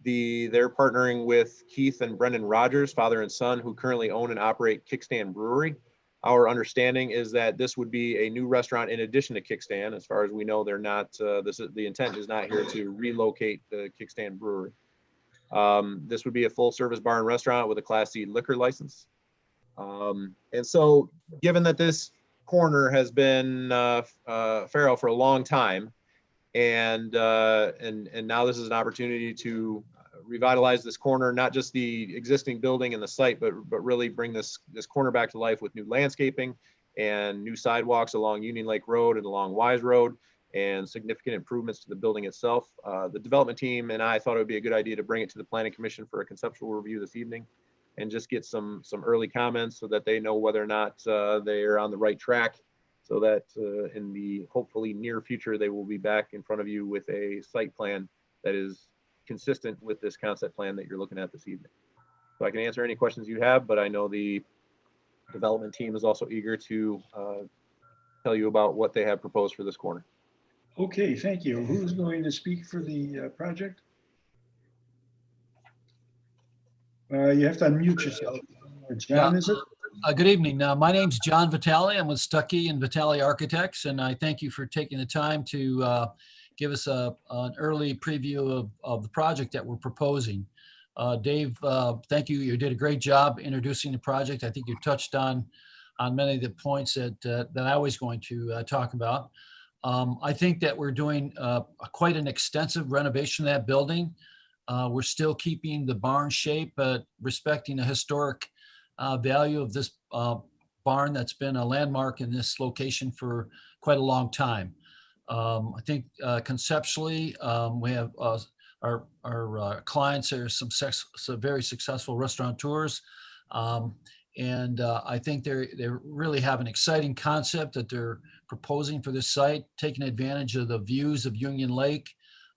They're partnering with Keith and Brendan Rogers, father and son, who currently own and operate Kickstand Brewery. Our understanding is that this would be a new restaurant in addition to Kickstand. As far as we know, they're not. The intent is not here to relocate the Kickstand Brewery. This would be a full-service bar and restaurant with a Class C liquor license. And so, given that this corner has been feral for a long time, and now this is an opportunity to revitalize this corner, not just the existing building and the site, but really bring this corner back to life with new landscaping and new sidewalks along Union Lake Road and along Wise Road, and significant improvements to the building itself. The development team and I thought it would be a good idea to bring it to the Planning Commission for a conceptual review this evening, and just get some early comments so that they know whether or not they are on the right track, so that in the hopefully near future, they will be back in front of you with a site plan that is consistent with this concept plan that you're looking at this evening. So I can answer any questions you have, but I know the development team is also eager to tell you about what they have proposed for this corner. Okay, thank you. Who's going to speak for the project? You have to unmute yourself. John, is it? Good evening. My name's John Vitale. I'm with Stuckey and Vitale Architects, and I thank you for taking the time to give us an early preview of the project that we're proposing. Dave, thank you. You did a great job introducing the project. I think you touched on many of the points that I was going to talk about. I think that we're doing quite an extensive renovation of that building. We're still keeping the barn shape, but respecting the historic value of this barn that's been a landmark in this location for quite a long time. I think conceptually, we have our clients are some very successful restaurateurs. And I think they really have an exciting concept that they're proposing for this site, taking advantage of the views of Union Lake,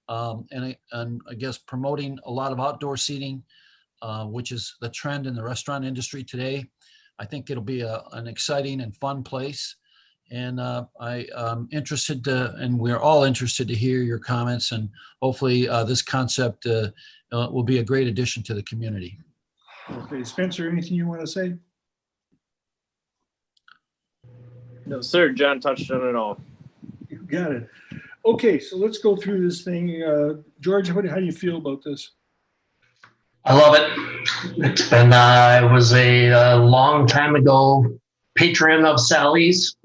and I guess promoting a lot of outdoor seating, which is the trend in the restaurant industry today. I think it'll be an exciting and fun place. And I'm interested and we're all interested to hear your comments, and hopefully this concept will be a great addition to the community. Okay, Spencer, anything you want to say? No, sir. John touched on it all. You got it. Okay, so let's go through this thing. George, how do you feel about this? I love it. It's been, I was a long time ago patron of Sally's,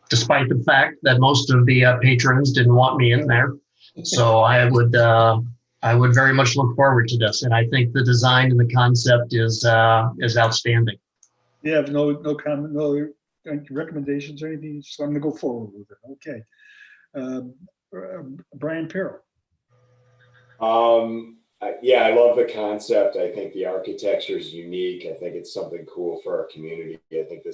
despite the fact that most of the patrons didn't want me in there. So I would very much look forward to this. And I think the design and the concept is outstanding. Yeah, no comment, no recommendations or anything. So I'm going to go forward with it. Okay. Brian Perro. Yeah, I love the concept. I think the architecture is unique. I think it's something cool for our community. I think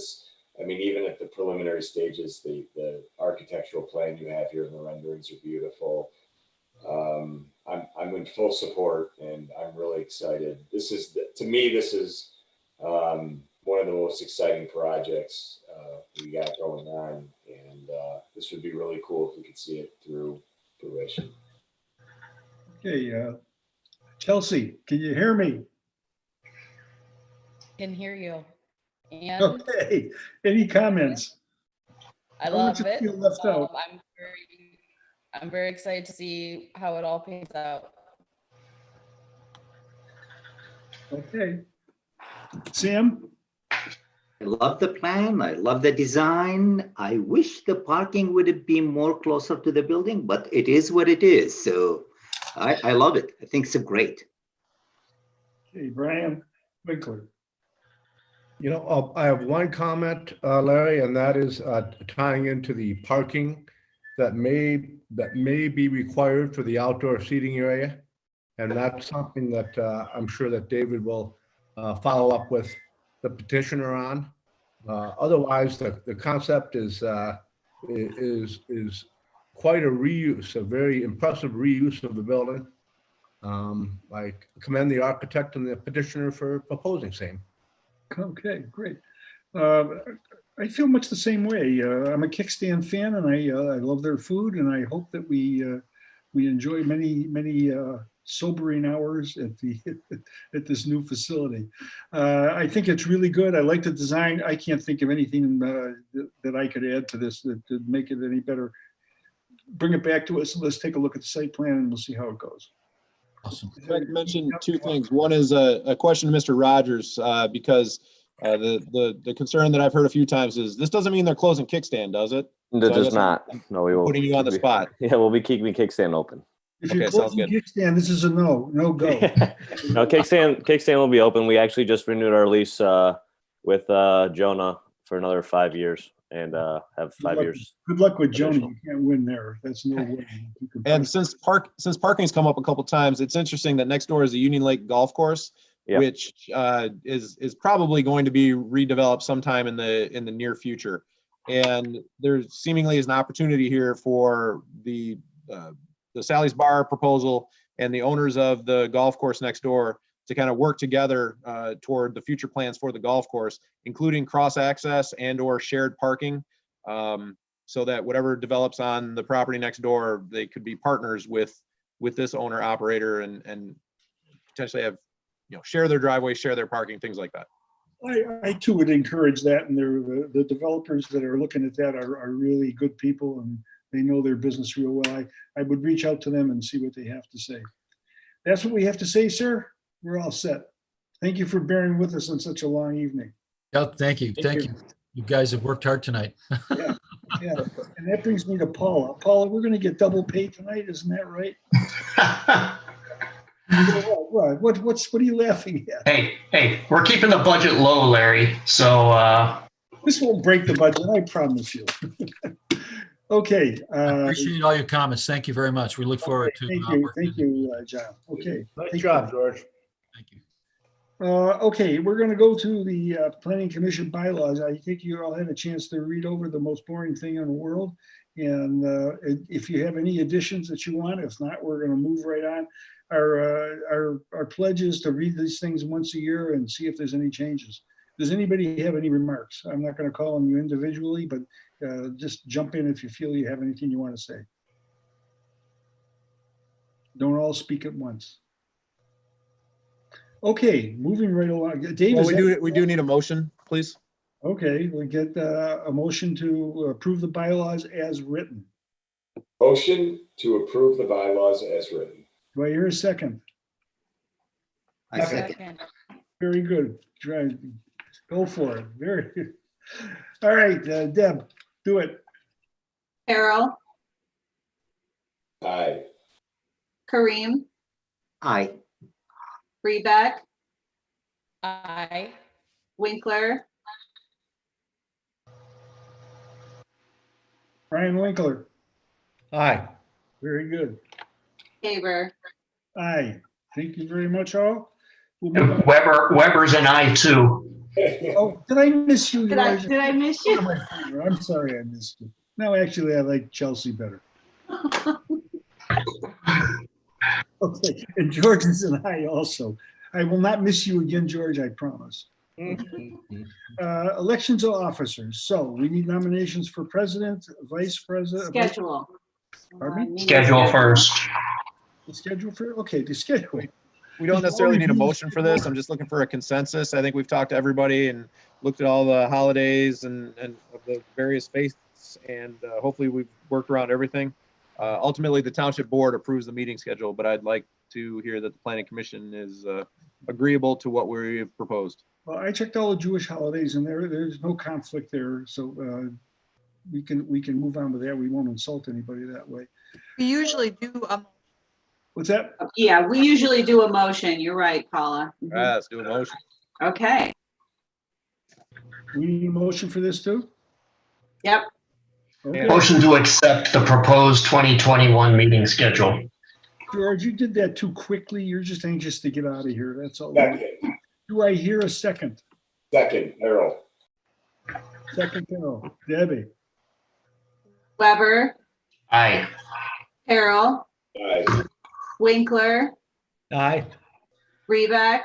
even at the preliminary stages, the architectural plan you have here and the renderings are beautiful. I'm in full support, and I'm really excited. To me, this is one of the most exciting projects we got going on, and this would be really cool if we could see it through fruition. Okay, Chelsea, can you hear me? Can hear you. And okay, any comments? I love it. Feel left out? I'm very excited to see how it all pans out. Okay, Sam. I love the plan. I love the design. I wish the parking would have been more closer to the building, but it is what it is. So I love it. I think it's great. Okay, Brian Winkler. You know, I have one comment, Larry, and that is tying into the parking that may be required for the outdoor seating area. And that's something that I'm sure that David will follow up with the petitioner on. Otherwise, the concept is quite a reuse, a very impressive reuse of the building. I commend the architect and the petitioner for proposing same. Okay, great. I feel much the same way. I'm a Kickstand fan, and I love their food, and I hope that we enjoy many sobering hours at this new facility. I think it's really good. I like the design. I can't think of anything that I could add to this that to make it any better. Bring it back to us. Let's take a look at the site plan, and we'll see how it goes. Awesome. If I could mention two things. One is a question to Mr. Rogers, because the concern that I've heard a few times is this doesn't mean they're closing Kickstand, does it? It does not. No, we will. Putting you on the spot. Yeah, we'll be keeping Kickstand open. If you're closing Kickstand, this is a no go. No, Kickstand will be open. We actually just renewed our lease with Jonah for another 5 years, and have 5 years. Good luck with Jonah. You can't win there. That's no way. And since parking's come up a couple times, it's interesting that next door is the Union Lake Golf Course, which is probably going to be redeveloped sometime in the near future. And there seemingly is an opportunity here for the Sally's Bar proposal and the owners of the golf course next door to kind of work together toward the future plans for the golf course, including cross access and or shared parking, so that whatever develops on the property next door, they could be partners with this owner operator and potentially have, share their driveway, share their parking, things like that. I too would encourage that, and the developers that are looking at that are really good people, and they know their business real well. I would reach out to them and see what they have to say. That's what we have to say, sir. We're all set. Thank you for bearing with us on such a long evening. Yeah, thank you. Thank you. You guys have worked hard tonight. Yeah, and that brings me to Paula. Paula, we're going to get double pay tonight, isn't that right? What are you laughing at? Hey, we're keeping the budget low, Larry. So this won't break the budget, I promise you. Okay. I appreciate all your comments. Thank you very much. We look forward to. Thank you, John. Okay. Nice job, George. Thank you. Okay, we're going to go to the Planning Commission bylaws. I think you all had a chance to read over the most boring thing in the world. And if you have any additions that you want, if not, we're going to move right on. Our pledge is to read these things once a year and see if there's any changes. Does anybody have any remarks? I'm not going to call on you individually, but just jump in if you feel you have anything you want to say. Don't all speak at once. Okay, moving right along. Dave, well, we do need a motion, please. Okay, we get a motion to approve the bylaws as written. Motion to approve the bylaws as written. Do I hear a second? I second. Very good. Try, go for it. Very good. All right, Deb, do it. Carol, Aye. Kareem, Aye. Rebeck, Aye. Winkler, Brian Winkler. Aye. Very good. Haber. Aye. Thank you very much, all. We'll move on. Weber's an aye too. Oh, did I miss you? Did I miss you? I'm sorry I missed you. No, actually, I like Chelsea better. Okay, and George is an aye also. I will not miss you again, George, I promise. Elections of officers. So we need nominations for president, vice president. Schedule. Pardon me? Schedule first. The schedule for, okay, the schedule. We don't necessarily need a motion for this. I'm just looking for a consensus. I think we've talked to everybody and looked at all the holidays and of the various faiths, and hopefully we've worked around everything. Ultimately, the township board approves the meeting schedule, but I'd like to hear that the planning commission is agreeable to what we've proposed. Well, I checked all the Jewish holidays and there's no conflict there. So we can move on with that. We won't insult anybody that way. We usually do. What's that? Yeah, we usually do a motion. You're right, Paula. All right, let's do a motion. Okay. We need a motion for this too? Yep. Okay. Motion to accept the proposed 2021 meeting schedule. George, you did that too quickly. You're just anxious to get out of here. That's all. Second. Do I hear a second? Second, Harold. Second, Carol. Debbie. Weber, Aye. Carol, Aye. Winkler, Aye. Rebeck,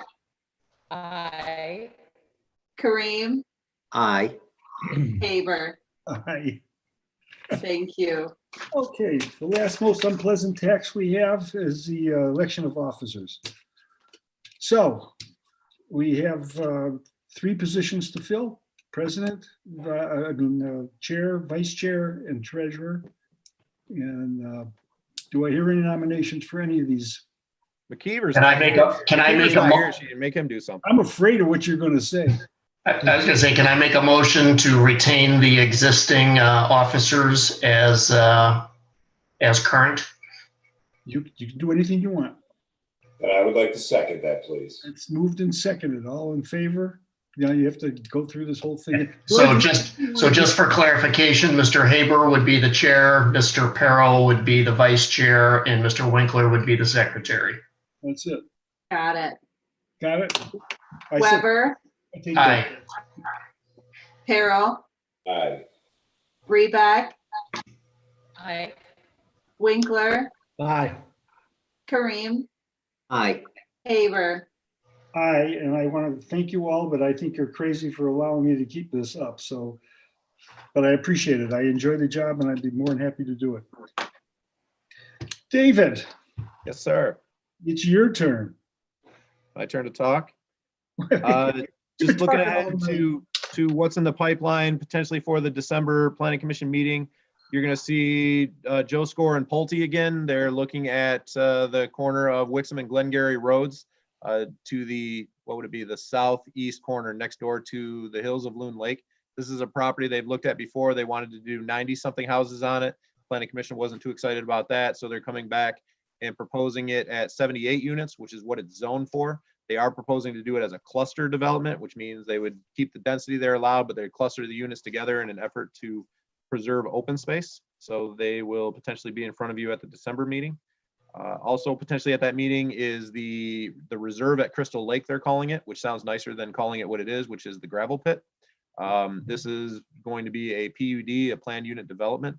Aye. Kareem, Aye. Haber. Aye. Thank you. Okay, the last most unpleasant tax we have is the election of officers. So we have 3 positions to fill: president, chair, vice chair, and treasurer. And do I hear any nominations for any of these? McKeever's. Can I make a make him do something. I'm afraid of what you're going to say. I was going to say, can I make a motion to retain the existing officers as current? You can do anything you want. And I would like to second that, please. It's moved and seconded. All in favor? Now you have to go through this whole thing. So just for clarification, Mr. Haber would be the chair, Mr. Perro would be the vice chair, and Mr. Winkler would be the secretary. That's it. Got it. Got it? Weber, Aye. Carol, Aye. Rebeck, Aye. Winkler, Aye. Kareem, Aye. Haber. Aye, and I want to thank you all, but I think you're crazy for allowing me to keep this up. So, but I appreciate it. I enjoy the job and I'd be more than happy to do it. David. Yes, sir. It's your turn. My turn to talk. just looking ahead to what's in the pipeline potentially for the December Planning Commission meeting. You're going to see Joe Score and Pulte again. They're looking at the corner of Wixom and Glengarry Roads to the, what would it be, the southeast corner next door to the hills of Loon Lake. This is a property they've looked at before. They wanted to do 90-something houses on it. Planning Commission wasn't too excited about that, so they're coming back and proposing it at 78 units, which is what it's zoned for. They are proposing to do it as a cluster development, which means they would keep the density there allowed, but they cluster the units together in an effort to preserve open space. So they will potentially be in front of you at the December meeting. Also potentially at that meeting is the reserve at Crystal Lake, they're calling it, which sounds nicer than calling it what it is, which is the gravel pit. This is going to be a PUD, a planned unit development,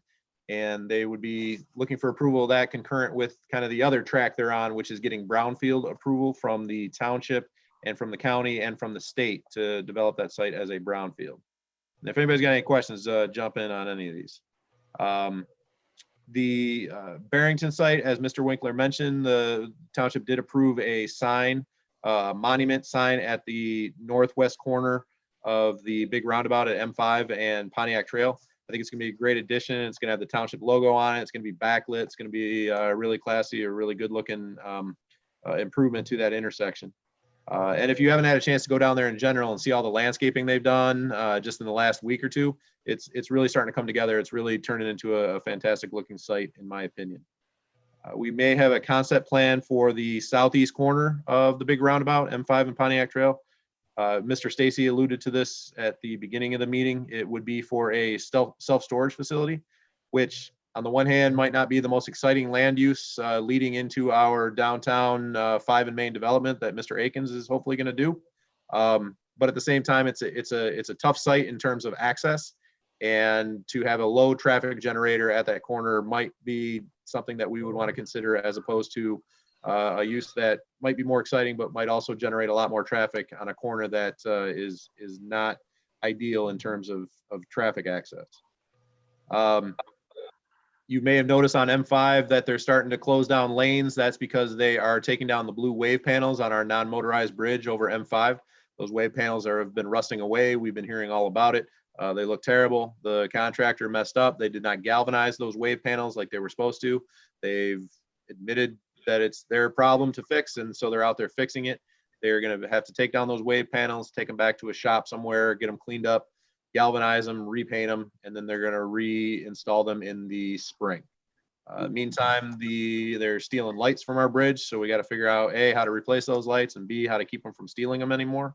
and they would be looking for approval of that concurrent with kind of the other track they're on, which is getting brownfield approval from the township and from the county and from the state to develop that site as a brownfield. And if anybody's got any questions, jump in on any of these. The Barrington site, as Mr. Winkler mentioned, the township did approve a sign, monument sign at the northwest corner of the big roundabout at M5 and Pontiac Trail. I think it's gonna be a great addition. It's gonna have the township logo on it. It's gonna be backlit. It's gonna be really classy, a really good looking improvement to that intersection. And if you haven't had a chance to go down there in general and see all the landscaping they've done just in the last week or two, it's really starting to come together. It's really turning into a fantastic looking site, in my opinion. We may have a concept plan for the southeast corner of the big roundabout, M5 and Pontiac Trail. Mr. Stacy alluded to this at the beginning of the meeting. It would be for a self-storage facility, which on the one hand might not be the most exciting land use leading into our downtown 5 and Main development that Mr. Akins is hopefully going to do. But at the same time, it's a tough site in terms of access, and to have a low traffic generator at that corner might be something that we would want to consider, as opposed to a use that might be more exciting, but might also generate a lot more traffic on a corner that is not ideal in terms of traffic access. You may have noticed on M5 that they're starting to close down lanes. That's because they are taking down the blue wave panels on our non-motorized bridge over M5. Those wave panels have been rusting away. We've been hearing all about it. They look terrible. The contractor messed up. They did not galvanize those wave panels like they were supposed to. They've admitted that it's their problem to fix, and so they're out there fixing it. They're going to have to take down those wave panels, take them back to a shop somewhere, get them cleaned up, galvanize them, repaint them, and then they're going to reinstall them in the spring. Meantime, they're stealing lights from our bridge, so we got to figure out A, how to replace those lights, and B, how to keep them from stealing them anymore.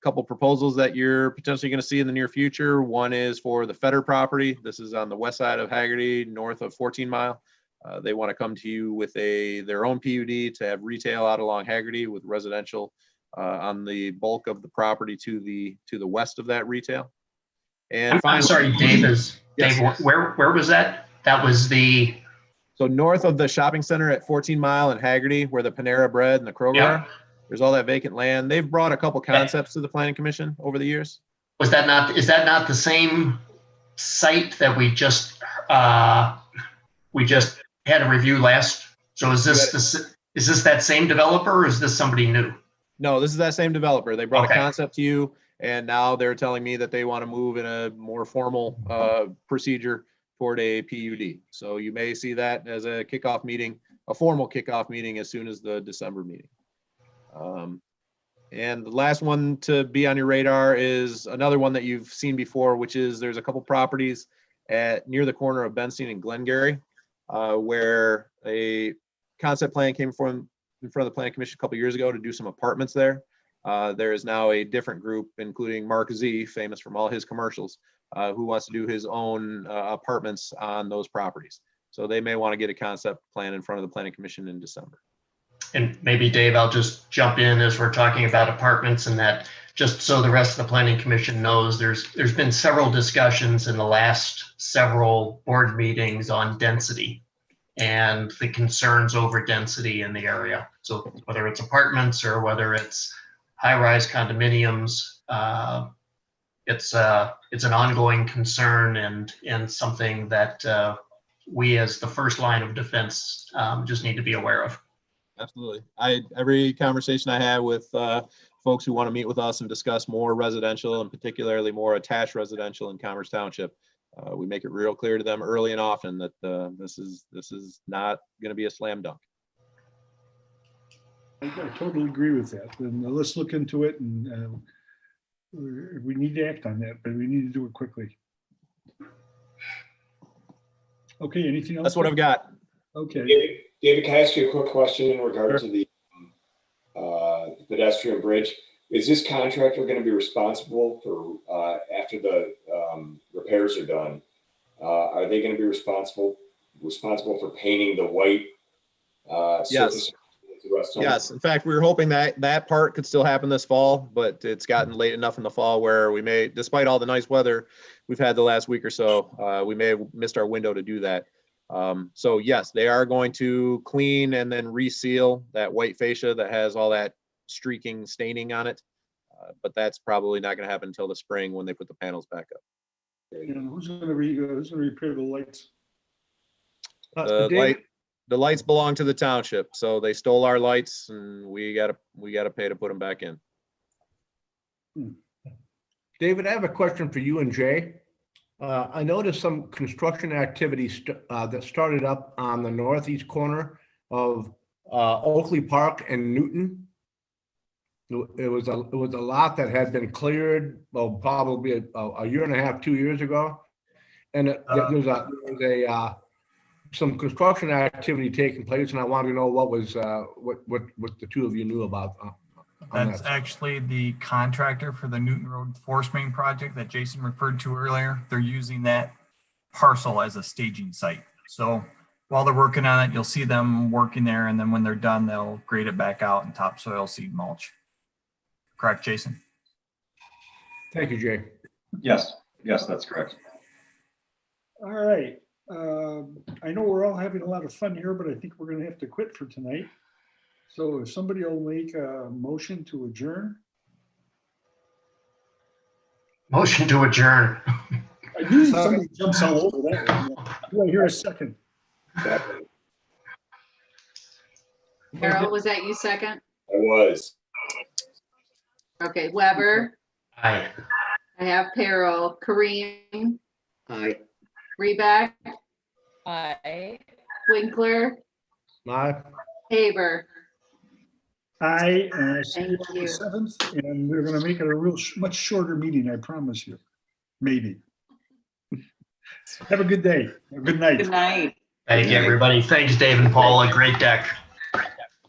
Couple proposals that you're potentially going to see in the near future. One is for the Feder property. This is on the west side of Haggerty, north of 14 Mile. They want to come to you with their own PUD to have retail out along Haggerty, with residential on the bulk of the property to the west of that retail. And finally, I'm sorry, Dave. Yes. Where was that? That was so north of the shopping center at 14 Mile and Haggerty, where the Panera Bread and the Kroger are. There's all that vacant land. They've brought a couple concepts to the Planning Commission over the years. Is that not the same site that we just had a review last? So is this that same developer, or is this somebody new? No, this is that same developer. They brought a concept to you, and now they're telling me that they want to move in a more formal procedure toward a PUD. So you may see that as a kickoff meeting, a formal kickoff meeting, as soon as the December meeting. And the last one to be on your radar is another one that you've seen before, which is there's a couple properties near the corner of Bernstein and Glengarry, where a concept plan came from in front of the Planning Commission a couple years ago to do some apartments there. There is now a different group, including Mark Z, famous from all his commercials, who wants to do his own apartments on those properties. So they may want to get a concept plan in front of the Planning Commission in December. And maybe, Dave, I'll just jump in as we're talking about apartments, and that just so the rest of the Planning Commission knows, there's been several discussions in the last several board meetings on density and the concerns over density in the area. So whether it's apartments or whether it's high-rise condominiums, it's an ongoing concern and something that we as the first line of defense just need to be aware of. Absolutely. Every conversation I have with folks who want to meet with us and discuss more residential and particularly more attached residential in Commerce Township. We make it real clear to them early and often that this is not going to be a slam dunk. I totally agree with that. And let's look into it, and we need to act on that, but we need to do it quickly. Okay, anything else? That's what I've got. Okay. David, can I ask you a quick question in regard to the pedestrian bridge? Is this contractor going to be responsible for after the repairs are done? Are they going to be responsible for painting the white surface? Yes. In fact, we were hoping that part could still happen this fall, but it's gotten late enough in the fall where we may, despite all the nice weather we've had the last week or so, we may have missed our window to do that. So yes, they are going to clean and then reseal that white fascia that has all that streaking staining on it. But that's probably not going to happen until the spring when they put the panels back up. And who's going to repair the lights? The lights belong to the township, so they stole our lights and we gotta pay to put them back in. David, I have a question for you and Jay. I noticed some construction activities that started up on the northeast corner of Oakley Park and Newton. It was a lot that had been cleared, well, probably a year and a half, 2 years ago. And there was some construction activity taking place, and I wanted to know what was what the two of you knew about. That's actually the contractor for the Newton Road Force Main project that Jason referred to earlier. They're using that parcel as a staging site. So while they're working on it, you'll see them working there, and then when they're done, they'll grade it back out and topsoil seed mulch. Correct, Jason? Thank you, Jay. Yes, that's correct. All right. I know we're all having a lot of fun here, but I think we're going to have to quit for tonight. So if somebody will make a motion to adjourn. Motion to adjourn. I knew somebody jumps all over that one. Do I hear a second? Carol, was that you second? I was. Okay, Weber. Aye. I have Peril. Kareem. Aye. Reback. Aye. Winkler. Aye. Haber. Aye. See you Thank on the you. 7th, and we're going to make it a real much shorter meeting, I promise you. Maybe. Have a good day. Good night. Good night. Thank you, everybody. Thanks, Dave and Paula. Great deck.